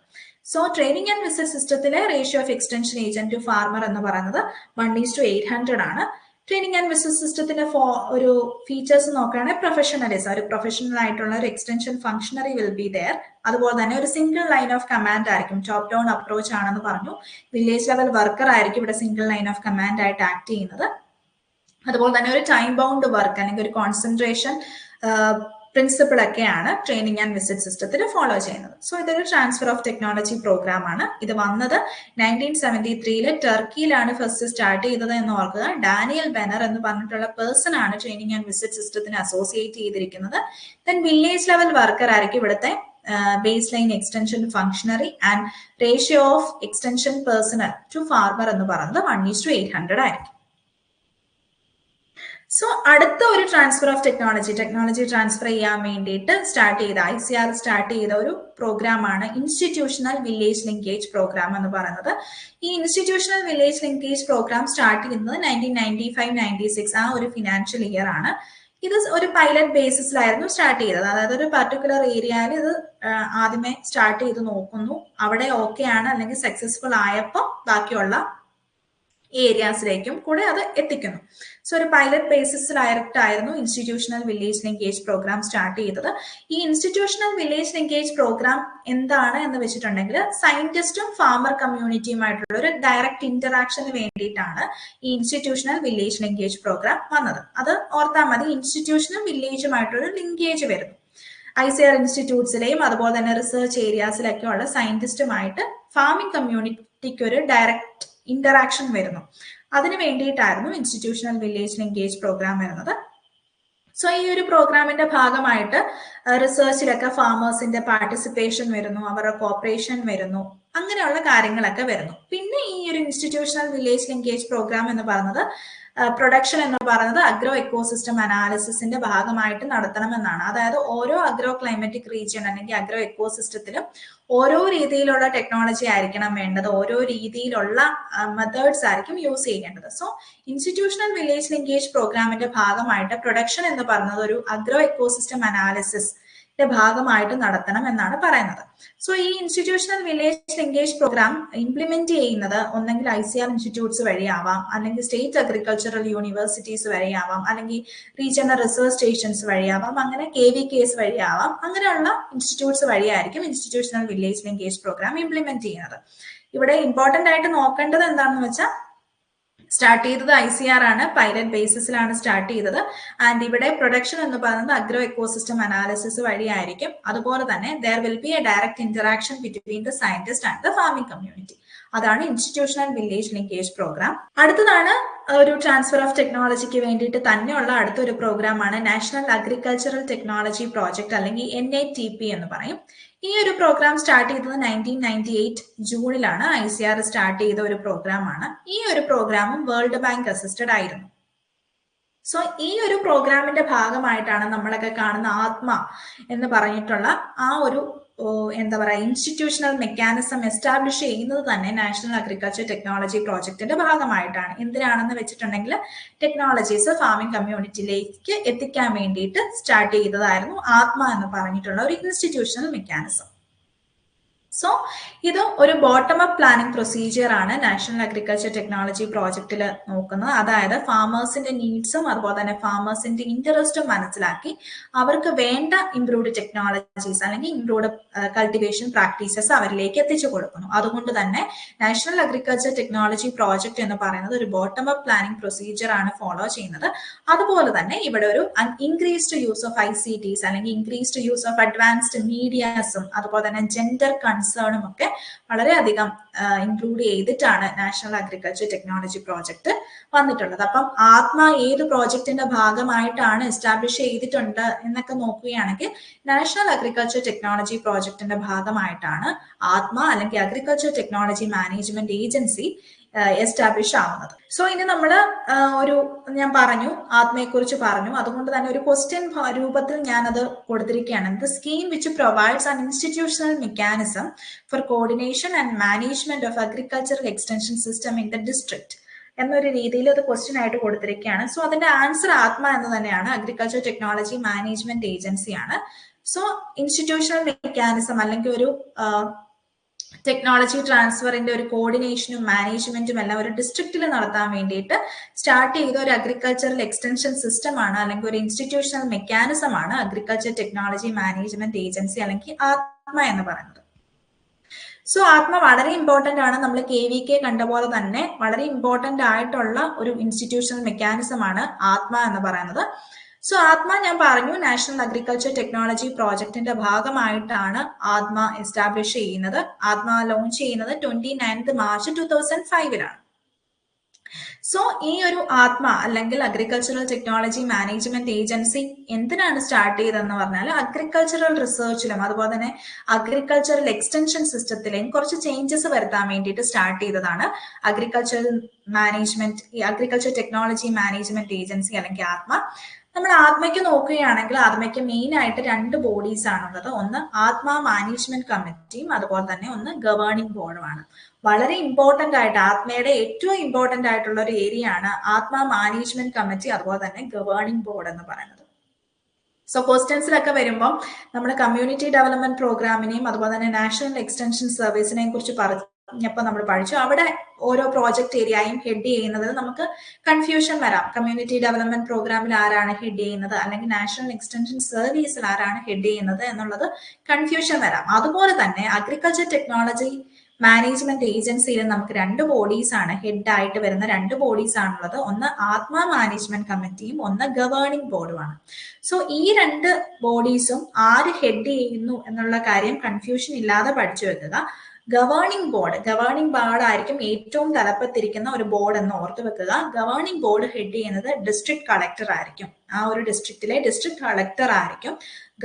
സോ ട്രെയിനിങ് ആൻഡ് വിസിറ്റ് സിസ്റ്റത്തിലെ ratio of extension agent to farmer എന്ന് പറയുന്നത് 1:800 ആണ്. ട്രെയിനിങ് ആൻഡ് വിസിറ്റ് സിസ്റ്റത്തിന്റെ ഒരു ഫീച്ചേഴ്സ് നോക്കുകയാണെങ്കിൽ പ്രൊഫഷണലിസം, ഒരു പ്രൊഫഷണൽ ആയിട്ടുള്ള ഒരു എക്സ്റ്റൻഷൻ ഫംഗ്ഷണറി വിൽ ബി ദെയർ. അതുപോലെ തന്നെ ഒരു സിംഗിൾ ലൈൻ ഓഫ് കമാൻഡ് ആയിരിക്കും. ടോപ്പ് ഡൗൺ അപ്രോച്ച് ആണെന്ന് പറഞ്ഞു. വില്ലേജ് ലെവൽ വർക്കർ ആയിരിക്കും ഇവിടെ സിംഗിൾ ലൈൻ ഓഫ് കമാൻഡ് ആയിട്ട് ആക്ട് ചെയ്യുന്നത്. അതുപോലെ തന്നെ ഒരു ടൈം ബൗണ്ട് വർക്ക് അല്ലെങ്കിൽ ഒരു കോൺസെൻട്രേഷൻ പ്രിൻസിപ്പിൾ ഒക്കെയാണ് ട്രെയിനിങ് ആൻഡ് വിസിറ്റ് സിസ്റ്റത്തിൽ ഫോളോ ചെയ്യുന്നത്. സോ ഇതൊരു ട്രാൻസ്ഫർ ഓഫ് ടെക്നോളജി പ്രോഗ്രാം ആണ്. ഇത് വന്നത് 1973 ടർക്കിയിലാണ് ഫസ്റ്റ് സ്റ്റാർട്ട് ചെയ്തത് എന്ന് ഓർക്കുക. ഡാനിയൽ ബെനർ എന്ന് പറഞ്ഞിട്ടുള്ള പേഴ്സൺ ആണ് ട്രെയിനിങ് ആൻഡ് വിസിറ്റ് സിസ്റ്റത്തിന് അസോസിയേറ്റ് ചെയ്തിരിക്കുന്നത്. ദെൻ വില്ലേജ് ലെവൽ വർക്കർ ആയിരിക്കും ഇവിടുത്തെ baseline extension functionary and ratio of extension personnel to farmer എന്ന് പറയുന്നത് 1:800 ആയിരിക്കും. സോ അടുത്ത ഒരു ട്രാൻസ്ഫർ ഓഫ് ടെക്നോളജി ട്രാൻസ്ഫർ ചെയ്യാൻ വേണ്ടിയിട്ട് ICR സ്റ്റാർട്ട് ചെയ്ത ഒരു പ്രോഗ്രാമാണ് ഇൻസ്റ്റിറ്റ്യൂഷണൽ വില്ലേജ് ലിങ്കേജ് പ്രോഗ്രാം എന്ന് പറയുന്നത്. ഈ institutional village linkage programme start ചെയ്യുന്നത് 1995-96 ആ ഒരു ഫിനാൻഷ്യൽ ഇയർ ആണ്. ഇത് ഒരു പൈലറ്റ് ബേസിസിലായിരുന്നു സ്റ്റാർട്ട് ചെയ്തത്. അതായത് ഒരു പർട്ടിക്കുലർ ഏരിയയിൽ ഇത് ആദ്യമേ സ്റ്റാർട്ട് ചെയ്ത് നോക്കുന്നു, അവിടെ ഓക്കെ ആണ് അല്ലെങ്കിൽ സക്സസ്ഫുൾ ആയപ്പോൾ ബാക്കിയുള്ള ഏരിയാസിലേക്കും കൂടെ അത് എത്തിക്കുന്നു. സോ ഒരു പൈലറ്റ് ബേസിസിലായിട്ടായിരുന്നു institutional village linkage programme start ചെയ്തത്. ഈ ഇൻസ്റ്റിറ്റ്യൂഷണൽ വില്ലേജ് ലിങ്കേജ് പ്രോഗ്രാം എന്താണ് എന്ന് വെച്ചിട്ടുണ്ടെങ്കിൽ സയന്റിസ്റ്റും ഫാമർ കമ്മ്യൂണിറ്റിയുമായിട്ടുള്ള ഒരു ഡയറക്റ്റ് ഇന്ററാക്ഷന് വേണ്ടിയിട്ടാണ് ഈ ഇൻസ്റ്റിറ്റ്യൂഷണൽ വില്ലേജ് ലിങ്കേജ് പ്രോഗ്രാം വന്നത്. അത് ഓർത്താൽ മതി, ഇൻസ്റ്റിറ്റ്യൂഷനും വില്ലേജുമായിട്ടുള്ള ലിങ്കേജ് വരുന്നു. ICR ഇൻസ്റ്റിറ്റ്യൂട്ട്സിലെയും അതുപോലെ തന്നെ റിസർച്ച് ഏരിയാസിലൊക്കെ ഉള്ള സയന്റിസ്റ്റുമായിട്ട് ഫാമിംഗ് കമ്മ്യൂണിറ്റിക്ക് ഒരു ഡയറക്റ്റ് ഇന്ററാക്ഷൻ വരുന്നു. അതിന് വേണ്ടിയിട്ടായിരുന്നു ഇൻസ്റ്റിറ്റ്യൂഷണൽ വില്ലേജ് ലിങ്കേജ് പ്രോഗ്രാം വരുന്നത്. സോ ഈ ഒരു പ്രോഗ്രാമിന്റെ ഭാഗമായിട്ട് റിസർച്ചിലൊക്കെ ഫാമേഴ്സിന്റെ പാർട്ടിസിപ്പേഷൻ വരുന്നു, അവരുടെ കോപ്പറേഷൻ വരുന്നു, അങ്ങനെയുള്ള കാര്യങ്ങളൊക്കെ വരുന്നു. പിന്നെ ഈ ഒരു ഇൻസ്റ്റിറ്റ്യൂഷണൽ വില്ലേജ് ലിങ്കേജ് പ്രോഗ്രാം എന്ന് പറയുന്നത് പ്രൊഡക്ഷൻ എന്ന് പറയുന്നത് അഗ്രോ എക്കോസിസ്റ്റം അനാലിസിസിന്റെ ഭാഗമായിട്ട് നടത്തണമെന്നാണ്. അതായത് ഓരോ അഗ്രോ ക്ലൈമറ്റിക് റീജിയൻ അല്ലെങ്കിൽ അഗ്രോ എക്കോസിസ്റ്റത്തിലും ഓരോ രീതിയിലുള്ള ടെക്നോളജി ആയിരിക്കണം വേണ്ടത്, ഓരോ രീതിയിലുള്ള മെത്തേഡ്സ് ആയിരിക്കും യൂസ് ചെയ്യേണ്ടത്. സോ ഇൻസ്റ്റിറ്റ്യൂഷണൽ വില്ലേജ് ലിങ്കേജ് പ്രോഗ്രാമിന്റെ ഭാഗമായിട്ട് പ്രൊഡക്ഷൻ എന്ന് പറയുന്നത് ഒരു അഗ്രോ എക്കോസിസ്റ്റം അനാലിസിസ് ഭാഗമായിട്ട് നടത്തണം എന്നാണ് പറയുന്നത്. സോ ഈ institutional village linkage program implement ചെയ്യുന്നത് ഒന്നെങ്കിൽ ICR ഇൻസ്റ്റിറ്റ്യൂട്ട്സ് വഴിയാവാം, അല്ലെങ്കിൽ സ്റ്റേറ്റ് അഗ്രികൾച്ചറൽ യൂണിവേഴ്സിറ്റീസ് വഴിയാവാം, അല്ലെങ്കിൽ റീജിയണൽ റിസർച്ച് സ്റ്റേഷൻസ് വഴിയാവാം, അങ്ങനെ KVKs വഴിയാവാം. അങ്ങനെയുള്ള ഇൻസ്റ്റിറ്റ്യൂട്ട്സ് വഴിയായിരിക്കും institutional village linkage program implement ചെയ്യുന്നത്. ഇവിടെ ഇമ്പോർട്ടന്റ് ആയിട്ട് നോക്കേണ്ടത് എന്താണെന്ന് വെച്ചാൽ സ്റ്റാർട്ട് ചെയ്തത് ICR ആണ്, പൈലറ്റ് ബേസിസിലാണ് സ്റ്റാർട്ട് ചെയ്തത്. ആൻഡ് ഇവിടെ പ്രൊഡക്ഷൻ എന്ന് പറയുന്നത് അഗ്രോ എക്കോസിസ്റ്റം അനാലിസിസ് വഴിയായിരിക്കും. അതുപോലെ തന്നെ there will be A direct interaction between the scientist and the farming community. അതാണ് ഇൻസ്റ്റിറ്റ്യൂഷണൽ വില്ലേജ് ലിങ്കേജ് പ്രോഗ്രാം. അടുത്തതാണ് ഒരു ട്രാൻസ്ഫർ ഓഫ് ടെക്നോളജിക്ക് വേണ്ടിയിട്ട് തന്നെയുള്ള അടുത്തൊരു പ്രോഗ്രാമാണ് നാഷണൽ അഗ്രികൾച്ചറൽ ടെക്നോളജി പ്രോജക്ട് അല്ലെങ്കിൽ NATP എന്ന് പറയും. ഈ ഒരു പ്രോഗ്രാം സ്റ്റാർട്ട് ചെയ്തത് 1998 ജൂണിലാണ്. ICR സ്റ്റാർട്ട് ചെയ്ത ഒരു പ്രോഗ്രാമാണ്. ഈ ഒരു പ്രോഗ്രാമും വേൾഡ് ബാങ്ക് അസിസ്റ്റഡ് ആയിരുന്നു. സോ ഈ ഒരു പ്രോഗ്രാമിന്റെ ഭാഗമായിട്ടാണ് നമ്മളൊക്കെ കാണുന്ന ആത്മ എന്ന് പറഞ്ഞിട്ടുള്ള ആ ഒരു എന്താ പറയുക ഇൻസ്റ്റിറ്റ്യൂഷണൽ മെക്കാനിസം എസ്റ്റാബ്ലിഷ് ചെയ്യുന്നത് തന്നെ നാഷണൽ അഗ്രികൾച്ചർ ടെക്നോളജി പ്രോജക്റ്റിന്റെ ഭാഗമായിട്ടാണ്. എന്തിനാണെന്ന് വെച്ചിട്ടുണ്ടെങ്കിൽ ടെക്നോളജീസ് ഫാമിംഗ് കമ്മ്യൂണിറ്റിയിലേക്ക് എത്തിക്കാൻ വേണ്ടിയിട്ട് സ്റ്റാർട്ട് ചെയ്തതായിരുന്നു ആത്മ എന്ന് പറഞ്ഞിട്ടുള്ള ഒരു ഇൻസ്റ്റിറ്റ്യൂഷണൽ മെക്കാനിസം. സോ ഇത് ഒരു ബോട്ടം അപ്പ് പ്ലാനിംഗ് പ്രൊസീജിയർ ആണ് നാഷണൽ അഗ്രികൾച്ചർ ടെക്നോളജി പ്രോജക്റ്റിൽ നോക്കുന്നത്. അതായത് ഫാമേഴ്സിന്റെ നീഡ്സും അതുപോലെ തന്നെ ഫാമേഴ്സിന്റെ ഇൻട്രസ്റ്റും മനസ്സിലാക്കി അവർക്ക് വേണ്ട ഇംപ്രൂവ്ഡ് ടെക്നോളജീസ് അല്ലെങ്കിൽ ഇംപ്രൂവ്ഡ് കൾട്ടിവേഷൻ പ്രാക്ടീസസ് അവരിലേക്ക് എത്തിച്ചു കൊടുക്കുന്നു. അതുകൊണ്ട് തന്നെ നാഷണൽ അഗ്രികൾച്ചർ ടെക്നോളജി പ്രോജക്റ്റ് എന്ന് പറയുന്നത് ഒരു ബോട്ടം അപ്പ് പ്ലാനിംഗ് പ്രൊസീജിയർ ആണ് ഫോളോ ചെയ്യുന്നത്. അതുപോലെ തന്നെ ഇവിടെ ഒരു ഇൻക്രീസ്ഡ് യൂസ് ഓഫ് ICTs അല്ലെങ്കിൽ ഇൻക്രീസ്ഡ് യൂസ് ഓഫ് അഡ്വാൻസ്ഡ് മീഡിയാസും അതുപോലെ തന്നെ ജെൻഡർ കൺസേണും ഒക്കെ വളരെയധികം ഇൻക്ലൂഡ് ചെയ്തിട്ടാണ് നാഷണൽ അഗ്രികൾച്ചർ ടെക്നോളജി പ്രോജക്റ്റ് വന്നിട്ടുള്ളത്. അപ്പം ആത്മ ഏത് പ്രോജക്റ്റിന്റെ ഭാഗമായിട്ടാണ് എസ്റ്റാബ്ലിഷ് ചെയ്തിട്ടുണ്ട് എന്നൊക്കെ നോക്കുകയാണെങ്കിൽ നാഷണൽ അഗ്രികൾച്ചർ ടെക്നോളജി പ്രോജക്റ്റിന്റെ ഭാഗമായിട്ടാണ് ആത്മ അല്ലെങ്കിൽ agriculture technology management agency establish ആവുന്നത്. സോ ഇനി നമ്മൾ ഞാൻ പറഞ്ഞു ആത്മയെ കുറിച്ച് പറഞ്ഞു, അതുകൊണ്ട് തന്നെ ഒരു ക്വസ്റ്റ്യൻ രൂപത്തിൽ ഞാനത് കൊടുത്തിരിക്കുകയാണ്. The scheme which provides an institutional mechanism for coordination and management of agricultural extension system in the district എന്നൊരു രീതിയിൽ അത് ക്വസ്റ്റ്യൻ ആയിട്ട് കൊടുത്തിരിക്കുകയാണ്. സോ അതിന്റെ ആൻസർ ആത്മ എന്ന് തന്നെയാണ്, അഗ്രികൾച്ചർ ടെക്നോളജി മാനേജ്മെന്റ് ഏജൻസിയാണ്. സോ ഇൻസ്റ്റിറ്റ്യൂഷണൽ മെക്കാനിസം അല്ലെങ്കിൽ ഒരു ടെക്നോളജി ട്രാൻസ്ഫറിന്റെ ഒരു കോർഡിനേഷനും മാനേജ്മെന്റും എല്ലാം ഒരു ഡിസ്ട്രിക്റ്റിൽ നടത്താൻ വേണ്ടിയിട്ട് സ്റ്റാർട്ട് ചെയ്ത ഒരു അഗ്രികൾച്ചറൽ എക്സ്റ്റൻഷൻ സിസ്റ്റം ആണ് അല്ലെങ്കിൽ ഒരു ഇൻസ്റ്റിറ്റ്യൂഷണൽ മെക്കാനിസം ആണ് അഗ്രികൾച്ചർ ടെക്നോളജി മാനേജ്മെന്റ് ഏജൻസി അല്ലെങ്കിൽ ആത്മ എന്ന് പറയുന്നത്. സോ ആത്മ വളരെ ഇമ്പോർട്ടന്റ് ആണ്. നമ്മൾ KVK കണ്ട പോലെ തന്നെ വളരെ ഇമ്പോർട്ടന്റ് ആയിട്ടുള്ള ഒരു ഇൻസ്റ്റിറ്റ്യൂഷണൽ മെക്കാനിസം ആണ് ആത്മ എന്ന് പറയുന്നത്. സോ ആത്മ ഞാൻ പറഞ്ഞു നാഷണൽ അഗ്രികൾച്ചർ ടെക്നോളജി പ്രോജക്റ്റിന്റെ ഭാഗമായിട്ടാണ് ആത്മ എസ്റ്റാബ്ലിഷ് ചെയ്യുന്നത്. ആത്മ ലോഞ്ച് ചെയ്യുന്നത് 29 മാർച്ച് 2005 ലാണ്. സോ ഈ ഒരു ആത്മ അല്ലെങ്കിൽ അഗ്രികൾച്ചറൽ ടെക്നോളജി മാനേജ്മെന്റ് ഏജൻസി എന്തിനാണ് സ്റ്റാർട്ട് ചെയ്തതെന്ന് പറഞ്ഞാൽ അഗ്രികൾച്ചറൽ റിസർച്ചിലും അതുപോലെ തന്നെ അഗ്രികൾച്ചറൽ എക്സ്റ്റൻഷൻ സിസ്റ്റത്തിലെയും കുറച്ച് ചേഞ്ചസ് വരുത്താൻ വേണ്ടിയിട്ട് സ്റ്റാർട്ട് ചെയ്തതാണ് agricultural agriculture technology management agency അല്ലെങ്കിൽ ആത്മ. നമ്മൾ ആത്മയ്ക്ക് നോക്കുകയാണെങ്കിൽ ആത്മയ്ക്ക് മെയിൻ ആയിട്ട് 2 ബോഡീസ് ആണുള്ളത്. ഒന്ന് ആത്മ മാനേജ്മെന്റ് കമ്മിറ്റിയും അതുപോലെ തന്നെ ഒന്ന് ഗവേണിംഗ് ബോർഡുമാണ്. വളരെ ഇമ്പോർട്ടന്റ് ആയിട്ട് ആത്മയുടെ ഏറ്റവും ഇമ്പോർട്ടന്റ് ആയിട്ടുള്ള ഒരു ഏരിയ ആണ് ആത്മ മാനേജ്മെന്റ് കമ്മിറ്റി അതുപോലെ തന്നെ ഗവേണിംഗ് ബോർഡ് എന്ന് പറയുന്നത്. സോ ക്വസ്റ്റ്യൻസിലൊക്കെ വരുമ്പോൾ നമ്മൾ കമ്മ്യൂണിറ്റി ഡെവലപ്മെന്റ് പ്രോഗ്രാമിനെയും അതുപോലെ തന്നെ നാഷണൽ എക്സ്റ്റൻഷൻ സർവീസിനെയും കുറിച്ച് പറഞ്ഞപ്പോൾ നമ്മൾ പഠിച്ചു. അവിടെ ഓരോ പ്രോജക്ട് ഏരിയയും ഹെഡ് ചെയ്യുന്നത് നമുക്ക് കൺഫ്യൂഷൻ വരാം. കമ്മ്യൂണിറ്റി ഡെവലപ്മെന്റ് പ്രോഗ്രാമിൽ ആരാണ് ഹെഡ് ചെയ്യുന്നത് അല്ലെങ്കിൽ നാഷണൽ എക്സ്റ്റൻഷൻ സർവീസിൽ ആരാണ് ഹെഡ് ചെയ്യുന്നത് എന്നുള്ളത് കൺഫ്യൂഷൻ വരാം. അതുപോലെ തന്നെ അഗ്രികൾച്ചർ ടെക്നോളജി മാനേജ്മെന്റ് ഏജൻസിയിൽ നമുക്ക് 2 ബോഡീസ് ആണ് ഹെഡ് ആയിട്ട് വരുന്ന 2 ബോഡീസ് ആണുള്ളത്. ഒന്ന് ആത്മ മാനേജ്മെന്റ് കമ്മിറ്റിയും ഒന്ന് ഗവേണിംഗ് ബോർഡുമാണ്. സോ ഈ 2 ബോഡീസും ആര് ഹെഡ് ചെയ്യുന്നു എന്നുള്ള കാര്യം കൺഫ്യൂഷൻ ഇല്ലാതെ പഠിച്ചു വെക്കുക. ഗവേണിംഗ് ബോർഡ് ആയിരിക്കും ഏറ്റവും തലപ്പത്തിരിക്കുന്ന ഒരു ബോർഡ് എന്ന് ഓർത്ത് വെക്കുക. ഗവേണിംഗ് ബോർഡ് ഹെഡ് ചെയ്യുന്നത് ഡിസ്ട്രിക്ട് കളക്ടർ ആയിരിക്കും. ആ ഒരു ഡിസ്ട്രിക്റ്റിലെ ഡിസ്ട്രിക്ട് കളക്ടർ ആയിരിക്കും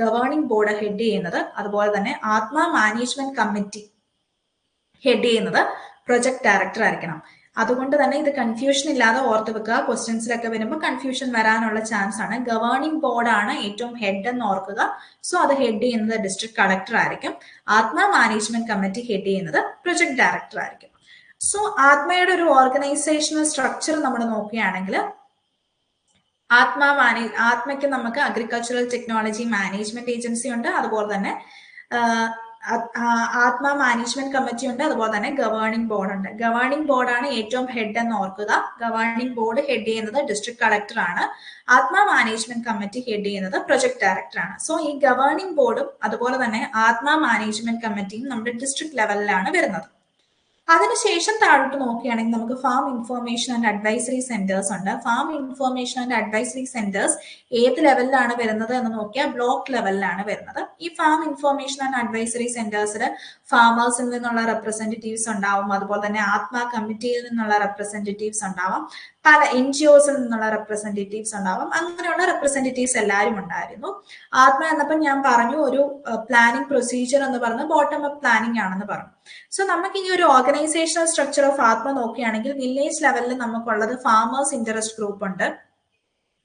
ഗവേണിംഗ് ബോർഡ് ഹെഡ് ചെയ്യുന്നത്. അതുപോലെ തന്നെ ആത്മ മാനേജ്മെന്റ് കമ്മിറ്റി ഹെഡ് ചെയ്യുന്നത് പ്രൊജക്ട് ഡയറക്ടർ ആയിരിക്കണം. അതുകൊണ്ട് തന്നെ ഇത് കൺഫ്യൂഷൻ ഇല്ലാതെ ഓർത്ത് വെക്കുക. ക്വസ്റ്റ്യൻസിലൊക്കെ വരുമ്പോൾ കൺഫ്യൂഷൻ വരാനുള്ള ചാൻസ് ആണ്. ഗവേണിംഗ് ബോർഡാണ് ഏറ്റവും ഹെഡ് എന്ന് ഓർക്കുക. സോ അത് ഹെഡ് ചെയ്യുന്നത് ഡിസ്ട്രിക്ട് കളക്ടർ ആയിരിക്കും. ആത്മ മാനേജ്മെന്റ് കമ്മിറ്റി ഹെഡ് ചെയ്യുന്നത് പ്രൊജക്ട് ഡയറക്ടർ ആയിരിക്കും. സോ ആത്മയുടെ ഒരു ഓർഗനൈസേഷണൽ സ്ട്രക്ചർ നമ്മൾ നോക്കുകയാണെങ്കിൽ ആത്മയ്ക്ക് നമുക്ക് അഗ്രികൾച്ചറൽ ടെക്നോളജി മാനേജ്മെന്റ് ഏജൻസി ഉണ്ട്, അതുപോലെ തന്നെ ആത്മ മാനേജ്മെന്റ് കമ്മിറ്റി ഉണ്ട്, അതുപോലെ തന്നെ ഗവേണിംഗ് ബോർഡ് ഉണ്ട്. ഗവേണിംഗ് ബോർഡാണ് ഏറ്റവും ഹെഡ് എന്ന് ഓർക്കുക. ഗവേണിംഗ് ബോർഡ് ഹെഡ് ചെയ്യുന്നത് ഡിസ്ട്രിക്ട് കളക്ടർ ആണ്. ആത്മ മാനേജ്മെന്റ് കമ്മിറ്റി ഹെഡ് ചെയ്യുന്നത് പ്രൊജക്ട് ഡയറക്ടർ ആണ്. സോ ഈ ഗവേണിംഗ് ബോർഡും അതുപോലെ തന്നെ ആത്മ മാനേജ്മെന്റ് കമ്മിറ്റിയും നമ്മുടെ ഡിസ്ട്രിക്ട് ലെവലിലാണ് വരുന്നത്. അതിനുശേഷം താഴോട്ട് നോക്കുകയാണെങ്കിൽ നമുക്ക് farm information and advisory centres ഉണ്ട്. Farm information and advisory centres ഏത് ലെവലിലാണ് വരുന്നത് എന്ന് നോക്കിയാൽ ബ്ലോക്ക് ലെവലിലാണ് വരുന്നത്. ഈ ഫാം ഇൻഫോർമേഷൻ ആൻഡ് അഡ്വൈസറി സെന്റേഴ്സിൽ ഫാമേഴ്സിൽ നിന്നുള്ള റെപ്രസെന്റേറ്റീവ്സ് ഉണ്ടാവും, അതുപോലെ തന്നെ ആത്മ കമ്മിറ്റിയിൽ നിന്നുള്ള റെപ്രസെന്റേറ്റീവ്സ് ഉണ്ടാവാം, പല NGOസിൽ നിന്നുള്ള റെപ്രസെന്റേറ്റീവ്സ് ഉണ്ടാവാം. അങ്ങനെയുള്ള റെപ്രസെന്റേറ്റീവ്സ് എല്ലാവരും ഉണ്ടായിരുന്നു. ആത്മ എന്നപ്പോൾ ഞാൻ പറഞ്ഞു ഒരു പ്ലാനിംഗ് പ്രൊസീജിയർ എന്ന് പറഞ്ഞ ബോട്ടം അപ്പ് പ്ലാനിംഗ് ആണെന്ന് പറഞ്ഞു. സോ നമുക്ക് ഈ ഒരു ഓർഗനൈസേഷണൽ സ്ട്രക്ചർ ഓഫ് ആത്മ നോക്കുകയാണെങ്കിൽ വില്ലേജ് ലെവലിൽ നമുക്കുള്ളത് ഫാമേഴ്സ് ഇൻട്രസ്റ്റ് ഗ്രൂപ്പ് ഉണ്ട്,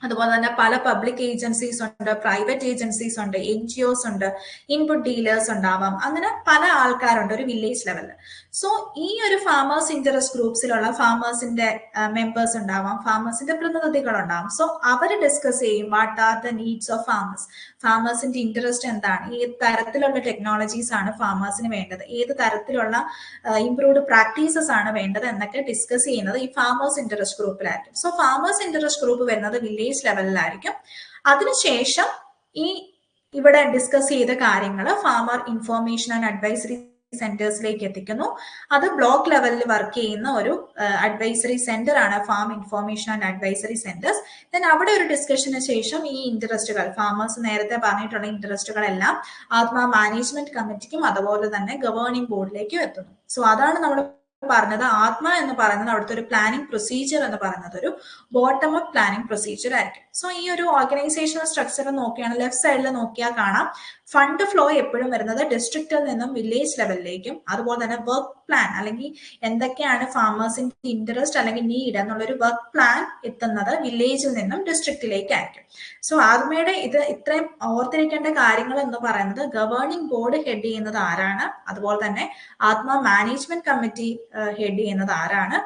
അതുപോലെ തന്നെ പല പബ്ലിക് ഏജൻസീസ് ഉണ്ട്, പ്രൈവറ്റ് ഏജൻസീസ് ഉണ്ട്, NGOs ഉണ്ട്, ഇൻപുട്ട് ഡീലേഴ്സ് ഉണ്ടാവാം. അങ്ങനെ പല ആൾക്കാരുണ്ട് ഒരു വില്ലേജ് ലെവലിൽ. സോ ഈ ഒരു ഫാമേഴ്സ് ഇൻട്രസ്റ്റ് ഗ്രൂപ്പ്സിലുള്ള ഫാമേഴ്സിന്റെ മെമ്പേഴ്സ് ഉണ്ടാവാം, ഫാമേഴ്സിന്റെ പ്രതിനിധികൾ ഉണ്ടാവും. സോ അവർ ഡിസ്കസ് ചെയ്യും what are the needs of farmers, ഫാമേഴ്സിന്റെ ഇൻട്രസ്റ്റ് എന്താണ്, ഏത് തരത്തിലുള്ള ടെക്നോളജീസ് ആണ് ഫാമേഴ്സിന് വേണ്ടത്, ഏത് തരത്തിലുള്ള ഇംപ്രൂവ്ഡ് പ്രാക്ടീസസ് ആണ് വേണ്ടത് എന്നൊക്കെ ഡിസ്കസ് ചെയ്യുന്നത് ഈ ഫാമേഴ്സ് ഇൻട്രസ്റ്റ് ഗ്രൂപ്പിലായിരിക്കും. സോ ഫാമേഴ്സ് ഇൻട്രസ്റ്റ് ഗ്രൂപ്പ് വരുന്നത് വില്ലേജ് ലെവലിലായിരിക്കും. അതിനുശേഷം ഈ ഇവിടെ ഡിസ്കസ് ചെയ്ത കാര്യങ്ങൾ ഫാമർ ഇൻഫോർമേഷൻ ആൻഡ് അഡ്വൈസറി സെന്റേഴ്സിലേക്ക് എത്തിക്കുന്നു. അത് ബ്ലോക്ക് ലെവലിൽ വർക്ക് ചെയ്യുന്ന ഒരു അഡ്വൈസറി സെന്റർ ആണ് farm information and advisory centres. Then അവിടെ ഒരു ഡിസ്കഷന് ശേഷം ഈ ഇൻട്രസ്റ്റുകൾ ഫാമേഴ്സ് നേരത്തെ പറഞ്ഞിട്ടുള്ള ഇൻട്രസ്റ്റുകളെല്ലാം ആത്മ മാനേജ്മെന്റ് കമ്മിറ്റിക്കും അതുപോലെ തന്നെ ഗവേണിംഗ് ബോർഡിലേക്കും എത്തുന്നു. സോ അതാണ് നമ്മൾ പറഞ്ഞത് ആത്മ എന്ന് പറയുന്നത് അവിടുത്തെ ഒരു പ്ലാനിംഗ് പ്രൊസീജിയർ എന്ന് പറയുന്നത് ഒരു ബോട്ടം അപ്പ് പ്ലാനിംഗ് പ്രൊസീജിയർ ആയിരിക്കും. സോ ഈ ഒരു ഓർഗനൈസേഷണൽ സ്ട്രക്ചർ നോക്കിയാണ് ലെഫ്റ്റ് സൈഡിൽ നോക്കിയാൽ കാണാം ഫണ്ട് ഫ്ലോ എപ്പോഴും വരുന്നത് ഡിസ്ട്രിക്റ്റിൽ നിന്നും വില്ലേജ് ലെവലിലേക്കും, അതുപോലെ തന്നെ വർക്ക് പ്ലാൻ അല്ലെങ്കിൽ എന്തൊക്കെയാണ് ഫാമേഴ്സിന്റെ ഇൻട്രസ്റ്റ് അല്ലെങ്കിൽ നീഡ് എന്നുള്ളൊരു വർക്ക് പ്ലാൻ എത്തുന്നത് വില്ലേജിൽ നിന്നും ഡിസ്ട്രിക്റ്റിലേക്കായിരിക്കും. സോ ആത്മയുടെ ഇത് ഇത്രയും ഓർത്തിരിക്കേണ്ട കാര്യങ്ങൾ എന്ന് പറയുന്നത് ഗവേണിംഗ് ബോർഡ് ഹെഡ് ചെയ്യുന്നത് ആരാണ്, അതുപോലെ തന്നെ ആത്മ മാനേജ്മെന്റ് കമ്മിറ്റി ഹെഡ് ചെയ്യുന്നത് ആരാണ്,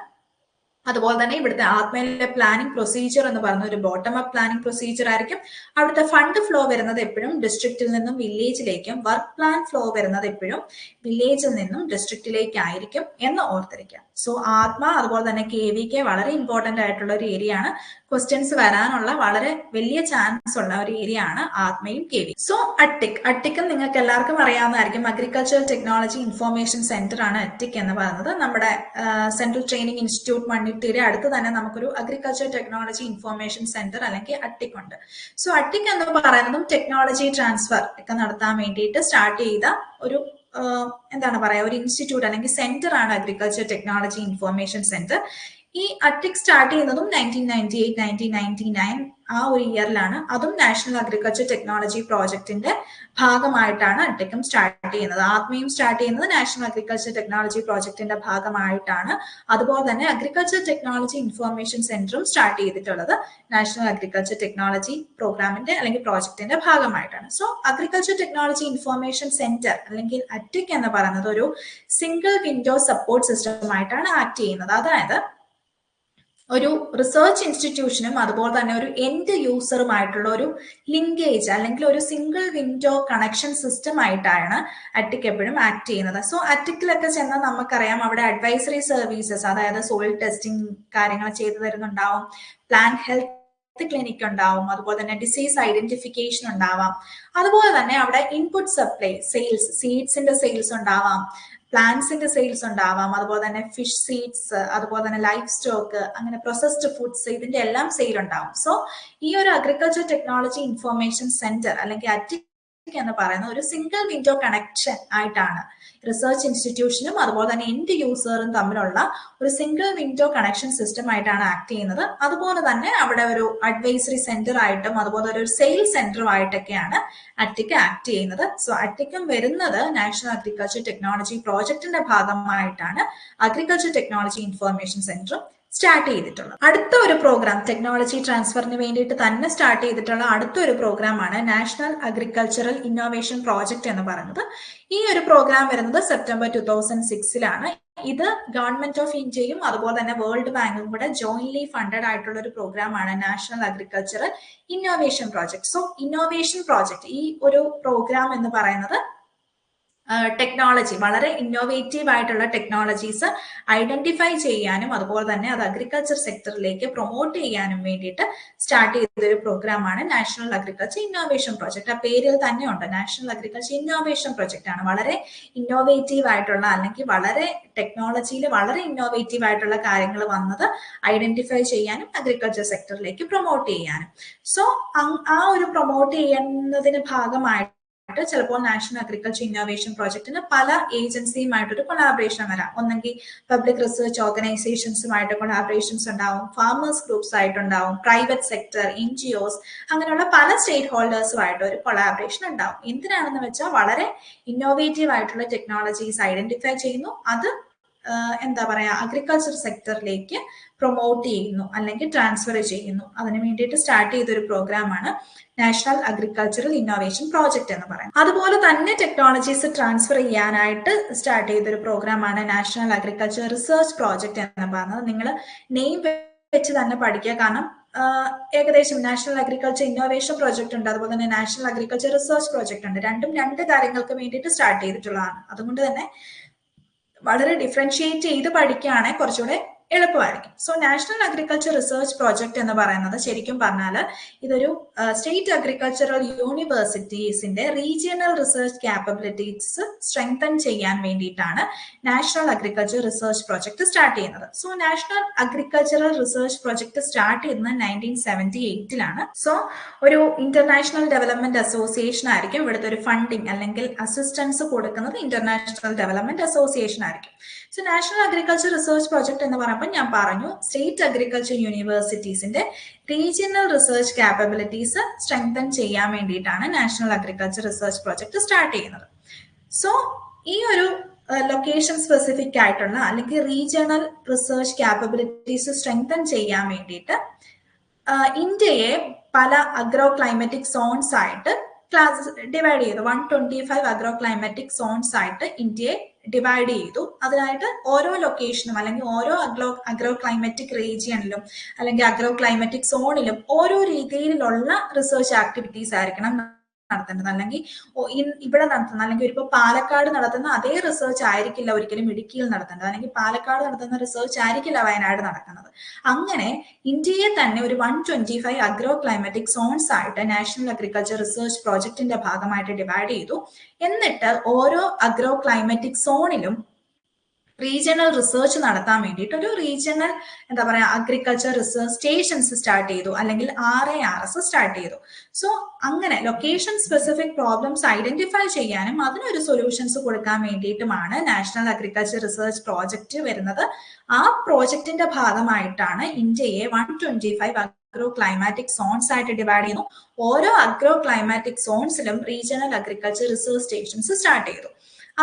അതുപോലെ തന്നെ ഇവിടുത്തെ ആത്മയിലെ പ്ലാനിംഗ് പ്രൊസീജിയർ എന്ന് പറയുന്ന ഒരു ബോട്ടം അപ്പ് പ്ലാനിംഗ് പ്രൊസീജിയർ ആയിരിക്കും. അവിടുത്തെ ഫണ്ട് ഫ്ലോ വരുന്നത് എപ്പോഴും ഡിസ്ട്രിക്റ്റിൽ നിന്നും വില്ലേജിലേക്കും, വർക്ക് പ്ലാൻ ഫ്ലോ വരുന്നത് എപ്പോഴും വില്ലേജിൽ നിന്നും ഡിസ്ട്രിക്റ്റിലേക്കായിരിക്കും എന്ന് ഓർത്തിരിക്കുക. സോ ആത്മ അതുപോലെ തന്നെ KVK വളരെ ഇമ്പോർട്ടന്റ് ആയിട്ടുള്ള ഒരു ഏരിയ ആണ്. ക്വസ്റ്റ്യൻസ് വരാനുള്ള വളരെ വലിയ ചാൻസ് ഉള്ള ഒരു ഏരിയ ആണ് ആത്മയും KV. സോ അട്ടിക്കും നിങ്ങൾക്ക് എല്ലാവർക്കും അറിയാവുന്നതായിരിക്കും. അഗ്രികൾച്ചറൽ ടെക്നോളജി ഇൻഫോർമേഷൻ സെന്റർ ആണ് അറ്റിക് എന്ന് പറയുന്നത്. നമ്മുടെ സെൻട്രൽ ട്രെയിനിങ് ഇൻസ്റ്റിറ്റ്യൂട്ട് മണ്ണിട്ടിയുടെ അടുത്ത് തന്നെ നമുക്കൊരു അഗ്രികൾച്ചർ ടെക്നോളജി ഇൻഫോർമേഷൻ സെന്റർ അല്ലെങ്കിൽ അട്ടിക് ഉണ്ട്. സോ അട്ടിക് എന്ന് പറയുന്നതും ടെക്നോളജി ട്രാൻസ്ഫർ ഒക്കെ നടത്താൻ വേണ്ടിയിട്ട് സ്റ്റാർട്ട് ചെയ്ത ഒരു എന്താണ് പറയാ ഒരു ഇൻസ്റ്റിറ്റ്യൂട്ട് അല്ലെങ്കിൽ സെന്റർ ആണ് അഗ്രികൾച്ചർ ടെക്നോളജി ഇൻഫോർമേഷൻ സെന്റർ. ഈ അറ്റിക് സ്റ്റാർട്ട് ചെയ്യുന്നതും 1998 1999 ആ ഒരു ഇയറിലാണ്. അതും നാഷണൽ അഗ്രികൾച്ചർ ടെക്നോളജി പ്രോജക്റ്റിന്റെ ഭാഗമായിട്ടാണ് അറ്റിക്കും സ്റ്റാർട്ട് ചെയ്യുന്നത്. ആത്മയും സ്റ്റാർട്ട് ചെയ്യുന്നത് നാഷണൽ അഗ്രികൾച്ചർ ടെക്നോളജി പ്രോജക്റ്റിന്റെ ഭാഗമായിട്ടാണ്. അതുപോലെ തന്നെ അഗ്രികൾച്ചർ ടെക്നോളജി ഇൻഫർമേഷൻ സെന്ററും സ്റ്റാർട്ട് ചെയ്തിട്ടുള്ളത് നാഷണൽ അഗ്രികൾച്ചർ ടെക്നോളജി പ്രോഗ്രാമിന്റെ അല്ലെങ്കിൽ പ്രോജക്റ്റിന്റെ ഭാഗമായിട്ടാണ്. So agriculture technology information centre അല്ലെങ്കിൽ അറ്റിക് എന്ന് പറയുന്നത് ഒരു സിംഗിൾ വിൻഡോ സപ്പോർട്ട് സിസ്റ്റം ആയിട്ടാണ് ആക്ട് ചെയ്യുന്നത്. അതായത് ഒരു റിസർച്ച് ഇൻസ്റ്റിറ്റ്യൂഷനും അതുപോലെ തന്നെ ഒരു എൻഡ് യൂസറുമായിട്ടുള്ള ഒരു ലിങ്കേജ് അല്ലെങ്കിൽ ഒരു സിംഗിൾ വിൻഡോ കണക്ഷൻ സിസ്റ്റം ആയിട്ടാണ് അറ്റിക് എപ്പോഴും ആക്ട് ചെയ്യുന്നത്. സോ അറ്റിക്കിലൊക്കെ ചെന്നാൽ നമുക്കറിയാം അവിടെ അഡ്വൈസറി സർവീസസ്, അതായത് സോയിൽ ടെസ്റ്റിംഗ് കാര്യങ്ങൾ ചെയ്തു തരുന്നുണ്ടാവും, പ്ലാന്റ് ഹെൽത്ത് ക്ലിനിക് ഉണ്ടാവും, അതുപോലെ തന്നെ ഡിസീസ് ഐഡന്റിഫിക്കേഷൻ ഉണ്ടാവാം, അതുപോലെ തന്നെ അവിടെ ഇൻപുട്ട് സപ്ലൈ, സെയിൽസ്, സീഡ്സിന്റെ സെയിൽസ് ഉണ്ടാവാം, പ്ലാന്റ്സിന്റെ സെയിൽസ് ഉണ്ടാവാം, അതുപോലെ തന്നെ ഫിഷ് സീഡ്സ്, അതുപോലെ തന്നെ ലൈഫ് സ്റ്റോക്ക്, അങ്ങനെ പ്രോസസ്ഡ് ഫുഡ്സ്, ഇതിന്റെ എല്ലാം സെയിൽ ഉണ്ടാവും. സോ ഈ ഒരു അഗ്രികൾച്ചർ ടെക്നോളജി ഇൻഫർമേഷൻ സെന്റർ അല്ലെങ്കിൽ അറ്റിക് എന്ന് പറയുന്ന ഒരു സിംഗിൾ വിൻഡോ കണക്ഷൻ ആയിട്ടാണ് റിസർച്ച് ഇൻസ്റ്റിറ്റ്യൂഷനും അതുപോലെ തന്നെ എൻഡ് യൂസറും തമ്മിലുള്ള ഒരു സിംഗിൾ വിൻഡോ കണക്ഷൻ സിസ്റ്റം ആയിട്ടാണ് ആക്ട് ചെയ്യുന്നത്. അതുപോലെ തന്നെ അവിടെ ഒരു അഡ്വൈസറി സെന്റർ ആയിട്ടും അതുപോലെ ഒരു സെയിൽസ് സെന്ററും ആയിട്ടൊക്കെയാണ് അറ്റിക് ആക്ട് ചെയ്യുന്നത്. സോ അറ്റിക്കും വരുന്നത് നാഷണൽ അഗ്രികൾച്ചർ ടെക്നോളജി പ്രോജക്റ്റിന്റെ ഭാഗമായിട്ടാണ് അഗ്രികൾച്ചർ ടെക്നോളജി ഇൻഫർമേഷൻ സെന്ററും സ്റ്റാർട്ട് ചെയ്തിട്ടുള്ളത്. അടുത്ത ഒരു പ്രോഗ്രാം ടെക്നോളജി ട്രാൻസ്ഫറിന് വേണ്ടിയിട്ട് തന്നെ സ്റ്റാർട്ട് ചെയ്തിട്ടുള്ള അടുത്തൊരു പ്രോഗ്രാമാണ് നാഷണൽ അഗ്രികൾച്ചറൽ ഇന്നോവേഷൻ പ്രോജക്റ്റ് എന്ന് പറയുന്നത്. ഈ ഒരു പ്രോഗ്രാം വരുന്നത് സെപ്റ്റംബർ 2006 ഇത് ഗവൺമെന്റ് ഓഫ് ഇന്ത്യയും അതുപോലെ തന്നെ വേൾഡ് ബാങ്കും കൂടെ ജോയിന്റ്ലി ഫണ്ടഡ് ആയിട്ടുള്ള ഒരു പ്രോഗ്രാമാണ് national agricultural innovation project. So innovation project ഈ ഒരു പ്രോഗ്രാം എന്ന് പറയുന്നത് ടെക്നോളജി, വളരെ ഇന്നോവേറ്റീവ് ആയിട്ടുള്ള ടെക്നോളജീസ് ഐഡന്റിഫൈ ചെയ്യാനും അതുപോലെ തന്നെ അത് അഗ്രികൾച്ചർ സെക്ടറിലേക്ക് പ്രൊമോട്ട് ചെയ്യാനും വേണ്ടിയിട്ട് സ്റ്റാർട്ട് ചെയ്തൊരു പ്രോഗ്രാമാണ് നാഷണൽ അഗ്രികൾച്ചർ ഇന്നോവേഷൻ പ്രോജക്ട്. ആ പേരിൽ തന്നെ ഉണ്ട്, നാഷണൽ അഗ്രികൾച്ചർ ഇന്നോവേഷൻ പ്രോജക്റ്റ് ആണ്. വളരെ ഇന്നോവേറ്റീവ് ആയിട്ടുള്ള അല്ലെങ്കിൽ വളരെ ടെക്നോളജിയിൽ വളരെ ഇന്നോവേറ്റീവ് ആയിട്ടുള്ള കാര്യങ്ങൾ വന്നത് ഐഡന്റിഫൈ ചെയ്യാനും അഗ്രികൾച്ചർ സെക്ടറിലേക്ക് പ്രൊമോട്ട് ചെയ്യാനും. സോ ആ ഒരു പ്രൊമോട്ട് ചെയ്യുന്നതിന് ഭാഗമായിട്ട് ചിലപ്പോൾ നാഷണൽ അഗ്രികൾച്ചർ ഇന്നോവേഷൻ പ്രോജക്റ്റിന് പല ഏജൻസിയുമായിട്ടൊരു കൊളാബറേഷൻ വരാം. ഒന്നെങ്കിൽ പബ്ലിക് റിസർച്ച് ഓർഗനൈസേഷൻസുമായിട്ട് കൊളാബറേഷൻസ് ഉണ്ടാവും, ഫാർമേഴ്സ് ഗ്രൂപ്പ്സ് ആയിട്ടുണ്ടാവും, പ്രൈവറ്റ് സെക്ടർ, NGOs, അങ്ങനെയുള്ള പല സ്റ്റേക്ക് ഹോൾഡേഴ്സുമായിട്ട് ഒരു കൊളാബറേഷൻ ഉണ്ടാവും. എന്തിനാണെന്ന് വെച്ചാൽ വളരെ ഇന്നോവേറ്റീവ് ആയിട്ടുള്ള ടെക്നോളജീസ് ഐഡന്റിഫൈ ചെയ്യുന്നു, അത് എന്താ പറയാ അഗ്രികൾച്ചർ സെക്ടറിലേക്ക് പ്രൊമോട്ട് ചെയ്യുന്നു അല്ലെങ്കിൽ ട്രാൻസ്ഫർ ചെയ്യുന്നു. അതിന് വേണ്ടിയിട്ട് സ്റ്റാർട്ട് ചെയ്തൊരു പ്രോഗ്രാമാണ് നാഷണൽ അഗ്രികൾച്ചറൽ ഇന്നോവേഷൻ പ്രോജക്റ്റ് എന്ന് പറയുന്നത്. അതുപോലെ തന്നെ ടെക്നോളജീസ് ട്രാൻസ്ഫർ ചെയ്യാനായിട്ട് സ്റ്റാർട്ട് ചെയ്തൊരു പ്രോഗ്രാമാണ് നാഷണൽ അഗ്രികൾച്ചർ റിസർച്ച് പ്രോജക്റ്റ് എന്ന് പറയുന്നത്. നിങ്ങൾ നെയിം വെച്ച് തന്നെ പഠിക്കുക, കാരണം ഏകദേശം നാഷണൽ അഗ്രികൾച്ചർ ഇന്നോവേഷൻ പ്രോജക്റ്റ് ഉണ്ട്, അതുപോലെ തന്നെ നാഷണൽ അഗ്രികൾച്ചർ റിസർച്ച് പ്രോജക്റ്റ് ഉണ്ട്. രണ്ടും രണ്ട് കാര്യങ്ങൾക്ക് വേണ്ടിയിട്ട് സ്റ്റാർട്ട് ചെയ്തിട്ടുള്ളതാണ്. അതുകൊണ്ട് തന്നെ വളരെ ഡിഫറൻഷിയേറ്റ് ചെയ്ത് പഠിക്കുകയാണെങ്കിൽ കുറച്ചുകൂടെ എളുപ്പമായിരിക്കും. So national agriculture research project എന്ന് പറയുന്നത് ശരിക്കും പറഞ്ഞാൽ ഇതൊരു സ്റ്റേറ്റ് അഗ്രികൾച്ചറൽ യൂണിവേഴ്സിറ്റീസിന്റെ റീജിയണൽ റിസർച്ച് ക്യാപ്പബിലിറ്റീസ് സ്ട്രെങ്തൻ ചെയ്യാൻ വേണ്ടിയിട്ടാണ് national agriculture research project start ചെയ്യുന്നത്. So national agricultural research project start ചെയ്യുന്നത് 1978 സോ ഒരു ഇന്റർനാഷണൽ ഡെവലപ്മെന്റ് അസോസിയേഷൻ ആയിരിക്കും ഇവിടുത്തെ ഒരു ഫണ്ടിങ് അല്ലെങ്കിൽ അസിസ്റ്റൻസ് കൊടുക്കുന്നത്. ഇന്റർനാഷണൽ ഡെവലപ്മെന്റ് അസോസിയേഷൻ ആയിരിക്കും. So national agriculture research project എന്ന് പറയുമ്പോൾ ഞാൻ പറഞ്ഞു സ്റ്റേറ്റ് അഗ്രികൾച്ചർ യൂണിവേഴ്സിറ്റീസിന്റെ റീജിയണൽ റിസർച്ച് ക്യാപ്പബിലിറ്റീസ് സ്ട്രെങ്തൻ ചെയ്യാൻ വേണ്ടിയിട്ടാണ് national agriculture research project start ചെയ്യുന്നത്. സോ ഈ ഒരു ലൊക്കേഷൻ സ്പെസിഫിക് ആയിട്ടുള്ള അല്ലെങ്കിൽ റീജിയണൽ റിസർച്ച് ക്യാപ്പബിലിറ്റീസ് സ്ട്രെങ്തൻ ചെയ്യാൻ വേണ്ടിയിട്ട് ഇന്ത്യയെ പല അഗ്രോ ക്ലൈമാറ്റിക് സോൺസ് ആയിട്ട് ഡിവൈഡ് ചെയ്തു. 125 അഗ്രോ ക്ലൈമാറ്റിക് സോൺസ് ആയിട്ട് ഇന്ത്യയെ ഡിവൈഡ് ചെയ്തു. അതിനായിട്ട് ഓരോ ലൊക്കേഷനും അല്ലെങ്കിൽ ഓരോ അഗ്രോ ക്ലൈമാറ്റിക് റീജിയനിലും അല്ലെങ്കിൽ അഗ്രോ ക്ലൈമാറ്റിക് സോണിലും ഓരോ രീതിയിലുള്ള റിസർച്ച് ആക്ടിവിറ്റീസ് ആയിരിക്കണം നടത്തേണ്ടത്. അല്ലെങ്കിൽ ഇവിടെ നടത്തുന്ന അല്ലെങ്കിൽ ഇപ്പോൾ പാലക്കാട് നടത്തുന്ന അതേ റിസർച്ച് ആയിരിക്കില്ല ഒരിക്കലും ഇടുക്കിയിൽ നടത്തേണ്ടത്, അല്ലെങ്കിൽ പാലക്കാട് നടത്തുന്ന റിസർച്ച് ആയിരിക്കില്ല വയനാട് നടക്കുന്നത്. അങ്ങനെ ഇന്ത്യയെ തന്നെ ഒരു 125 അഗ്രോ ക്ലൈമാറ്റിക് സോൺസ് ആയിട്ട് നാഷണൽ അഗ്രികൾച്ചർ റിസർച്ച് പ്രോജക്റ്റിന്റെ ഭാഗമായിട്ട് ഡിവൈഡ് ചെയ്തു. എന്നിട്ട് ഓരോ അഗ്രോ ക്ലൈമാറ്റിക് സോണിലും റീജിയണൽ റിസർച്ച് നടത്താൻ വേണ്ടിയിട്ട് ഒരു റീജിയണൽ എന്താ പറയാ അഗ്രികൾച്ചർ റിസർച്ച് സ്റ്റേഷൻസ് സ്റ്റാർട്ട് ചെയ്തു, അല്ലെങ്കിൽ RARS സ്റ്റാർട്ട് ചെയ്തു. സോ അങ്ങനെ ലൊക്കേഷൻ സ്പെസിഫിക് പ്രോബ്ലംസ് ഐഡന്റിഫൈ ചെയ്യാനും അതിനൊരു സൊല്യൂഷൻസ് കൊടുക്കാൻ വേണ്ടിയിട്ടുമാണ് നാഷണൽ അഗ്രികൾച്ചർ റിസർച്ച് പ്രോജക്റ്റ് വരുന്നത്. ആ പ്രോജക്റ്റിന്റെ ഭാഗമായിട്ടാണ് ഇന്ത്യയെ 125 അഗ്രോ ക്ലൈമാറ്റിക് സോൺസ് ആയിട്ട് ഡിവൈഡ് ചെയ്യുന്നു. ഓരോ അഗ്രോ ക്ലൈമാറ്റിക് സോൺസിലും regional agriculture research stations start ചെയ്തു.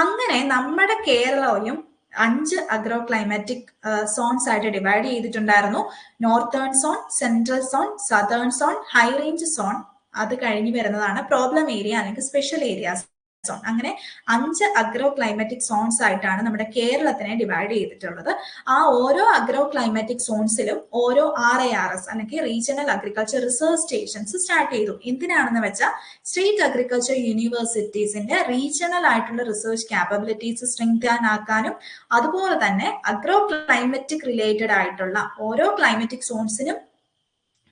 അങ്ങനെ നമ്മുടെ കേരളവും 5 അഗ്രോ ക്ലൈമാറ്റിക് സോൺസ് ആയിട്ട് ഡിവൈഡ് ചെയ്തിട്ടുണ്ടായിരുന്നു. Northern zone, central zone, southern zone, high range zone, അത് കഴിഞ്ഞ് വരുന്നതാണ് പ്രോബ്ലം ഏരിയ അല്ലെങ്കിൽ സ്പെഷ്യൽ ഏരിയാസ് സോൺ. അങ്ങനെ 5 അഗ്രോ ക്ലൈമാറ്റിക് സോൺസ് ആയിട്ടാണ് നമ്മുടെ കേരളത്തിനെ ഡിവൈഡ് ചെയ്തിട്ടുള്ളത്. ആ ഓരോ അഗ്രോ ക്ലൈമാറ്റിക് സോൺസിലും ഓരോ RARS അല്ലെങ്കിൽ regional agriculture research stations start ചെയ്തു. എന്തിനാണെന്ന് വെച്ചാൽ സ്റ്റേറ്റ് അഗ്രികൾച്ചർ യൂണിവേഴ്സിറ്റീസിന്റെ റീജിയണൽ ആയിട്ടുള്ള റിസർച്ച് ക്യാപ്പബിലിറ്റീസ് സ്ട്രെങ്തൻ ആക്കാനും അതുപോലെ തന്നെ അഗ്രോ ക്ലൈമാറ്റിക് റിലേറ്റഡ് ആയിട്ടുള്ള ഓരോ ക്ലൈമാറ്റിക് സോൺസിനും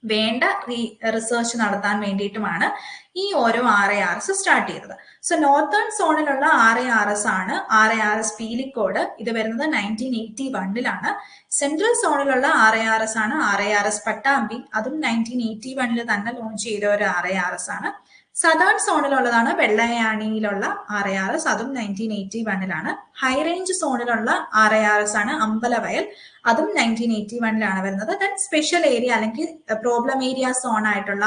വേണ്ട റിസർച്ച് നടത്താൻ വേണ്ടിയിട്ടുമാണ് ഈ ഓരോ RARS സ്റ്റാർട്ട് ചെയ്തത്. സോ നോർത്തേൺ സോണിലുള്ള RARS ആണ് RARS പീലിക്കോട്. ഇത് വരുന്നത് 1981-ലാണ്. സെൻട്രൽ സോണിലുള്ള RARS ആണ് RARS പട്ടാമ്പി. അതും 1981 തന്നെ ലോഞ്ച് ചെയ്ത ഒരു RARS ആണ്. സദേൺ സോണിലുള്ളതാണ് വെള്ളയാണിയിലുള്ള RARS. അതും 1981-ലാണ്. ഹൈ റേഞ്ച് സോണിലുള്ള RARS ആണ് അമ്പലവയൽ. അതും 1981-ലാണ് വരുന്നത്. ദെൻ സ്പെഷ്യൽ ഏരിയ അല്ലെങ്കിൽ പ്രോബ്ലം ഏരിയ സോൺ ആയിട്ടുള്ള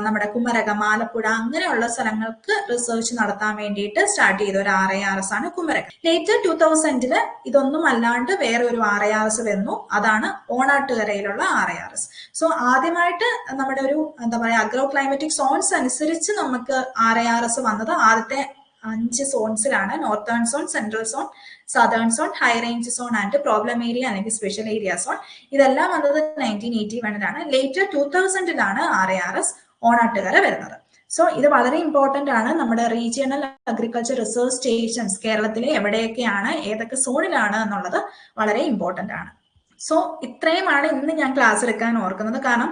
നമ്മുടെ കുമരകം, ആലപ്പുഴ അങ്ങനെയുള്ള സ്ഥലങ്ങൾക്ക് റിസർച്ച് നടത്താൻ വേണ്ടിയിട്ട് സ്റ്റാർട്ട് ചെയ്ത ഒരു RARS ആണ് കുമരകം. ലേറ്റർ 2000-ല് ഇതൊന്നും അല്ലാണ്ട് വേറെ ഒരു RARS വന്നു. അതാണ് ഓണാട്ടുകരയിലുള്ള RARS. സോ ആദ്യമായിട്ട് നമ്മുടെ ഒരു എന്താ പറയാ അഗ്രോ ക്ലൈമാറ്റിക് സോൺസ് അനുസരിച്ച് നമുക്ക് RARS വന്നത് ആദ്യത്തെ 5 സോൺസിലാണ്. Northern zone, central zone, southern zone, high range zone and problem area അല്ലെങ്കിൽ സ്പെഷ്യൽ ഏരിയ സോൺ. ഇതെല്ലാം വന്നത് 1981-ലാണ്. ലേറ്റർ 2000-ലാണ് RARS ഓണാട്ടുകര വരുന്നത്. സോ ഇത് വളരെ ഇമ്പോർട്ടന്റ് ആണ്. നമ്മുടെ റീജിയണൽ അഗ്രികൾച്ചർ റിസർച്ച് സ്റ്റേഷൻസ് കേരളത്തിലെ എവിടെയൊക്കെയാണ്, ഏതൊക്കെ സോണിലാണ് എന്നുള്ളത് വളരെ ഇമ്പോർട്ടന്റ് ആണ്. സോ ഇത്രയുമാണ് ഇന്ന് ഞാൻ ക്ലാസ് എടുക്കാൻ ഓർക്കുന്നത്. കാരണം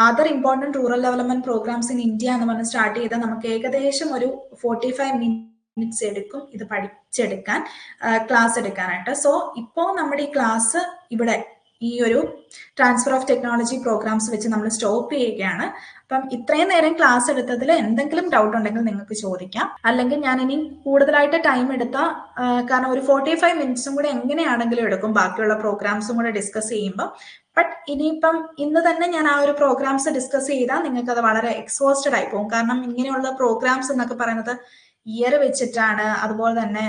other important rural development programs in India എന്ന് പറഞ്ഞ് സ്റ്റാർട്ട് ചെയ്താൽ നമുക്ക് ഏകദേശം ഒരു 45 മിനിറ്റ്സ് എടുക്കും ഇത് പഠിച്ചെടുക്കാൻ, ക്ലാസ് എടുക്കാനായിട്ട്. സോ ഇപ്പോൾ നമ്മുടെ ഈ ക്ലാസ് ഇവിടെ ഈ ഒരു ട്രാൻസ്ഫർ ഓഫ് ടെക്നോളജി പ്രോഗ്രാംസ് വെച്ച് നമ്മൾ സ്റ്റോപ്പ് ചെയ്യുകയാണ്. അപ്പം ഇത്രയും നേരം ക്ലാസ് എടുത്തതിൽ എന്തെങ്കിലും ഡൗട്ട് ഉണ്ടെങ്കിൽ നിങ്ങൾക്ക് ചോദിക്കാം. അല്ലെങ്കിൽ ഞാൻ ഇനി കൂടുതലായിട്ട് ടൈം എടുത്താൽ, കാരണം ഒരു 45 മിനിറ്റ്സും കൂടെ എങ്ങനെയാണെങ്കിലും എടുക്കും ബാക്കിയുള്ള പ്രോഗ്രാംസും കൂടെ ഡിസ്കസ് ചെയ്യുമ്പോൾ. ബട്ട് ഇനിയിപ്പം ഇന്ന് തന്നെ ഞാൻ ആ ഒരു പ്രോഗ്രാംസ് ഡിസ്കസ് ചെയ്താൽ നിങ്ങൾക്ക് അത് വളരെ എക്സോസ്റ്റഡ് ആയി പോകും. കാരണം ഇങ്ങനെയുള്ള പ്രോഗ്രാംസ് എന്നൊക്കെ പറയുന്നത് ഇയർ വെച്ചിട്ടാണ്, അതുപോലെ തന്നെ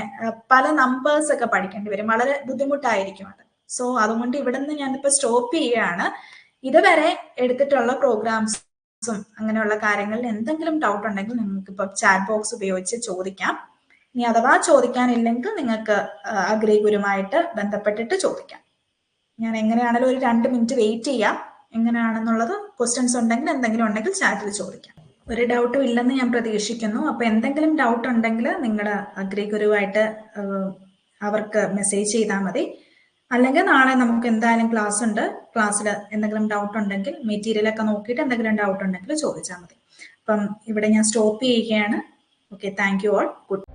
പല നമ്പേഴ്സ് ഒക്കെ പഠിക്കേണ്ടി വരും, വളരെ ബുദ്ധിമുട്ടായിരിക്കും അത്. സോ അതുകൊണ്ട് ഇവിടെ നിന്ന് ഞാനിപ്പോ സ്റ്റോപ്പ് ചെയ്യുകയാണ്. ഇതുവരെ എടുത്തിട്ടുള്ള പ്രോഗ്രാംസും അങ്ങനെയുള്ള കാര്യങ്ങളിൽ എന്തെങ്കിലും ഡൗട്ട് ഉണ്ടെങ്കിൽ നിങ്ങൾക്ക് ഇപ്പൊ ചാറ്റ് ബോക്സ് ഉപയോഗിച്ച് ചോദിക്കാം. ഇനി അഥവാ ചോദിക്കാനില്ലെങ്കിൽ നിങ്ങൾക്ക് അഗ്രിഗുരുമായിട്ട് ബന്ധപ്പെട്ടിട്ട് ചോദിക്കാം. ഞാൻ എങ്ങനെയാണെങ്കിലും ഒരു 2 മിനിറ്റ് വെയിറ്റ് ചെയ്യാം. എങ്ങനെയാണെന്നുള്ളത് ക്വസ്റ്റ്യൻസ് ഉണ്ടെങ്കിൽ എന്തെങ്കിലും ഉണ്ടെങ്കിൽ ചാറ്റിൽ ചോദിക്കാം. ഒരു ഡൗട്ടും ഇല്ലെന്ന് ഞാൻ പ്രതീക്ഷിക്കുന്നു. അപ്പൊ എന്തെങ്കിലും ഡൗട്ട് ഉണ്ടെങ്കിൽ നിങ്ങളുടെ അഗ്രിഗുരുവായിട്ട് അവർക്ക് മെസ്സേജ് ചെയ്താൽ മതി. അല്ലെങ്കിൽ നാളെ നമുക്ക് എന്തായാലും ക്ലാസ് ഉണ്ട്. ക്ലാസ്സിൽ എന്തെങ്കിലും ഡൗട്ട് ഉണ്ടെങ്കിൽ മെറ്റീരിയൽ ഒക്കെ നോക്കിയിട്ട് എന്തെങ്കിലും ഡൗട്ട് ഉണ്ടെങ്കിൽ ചോദിച്ചാൽ മതി. അപ്പം ഇവിടെ ഞാൻ സ്റ്റോപ്പ് ചെയ്യുകയാണ്. Okay, thank you all. Good.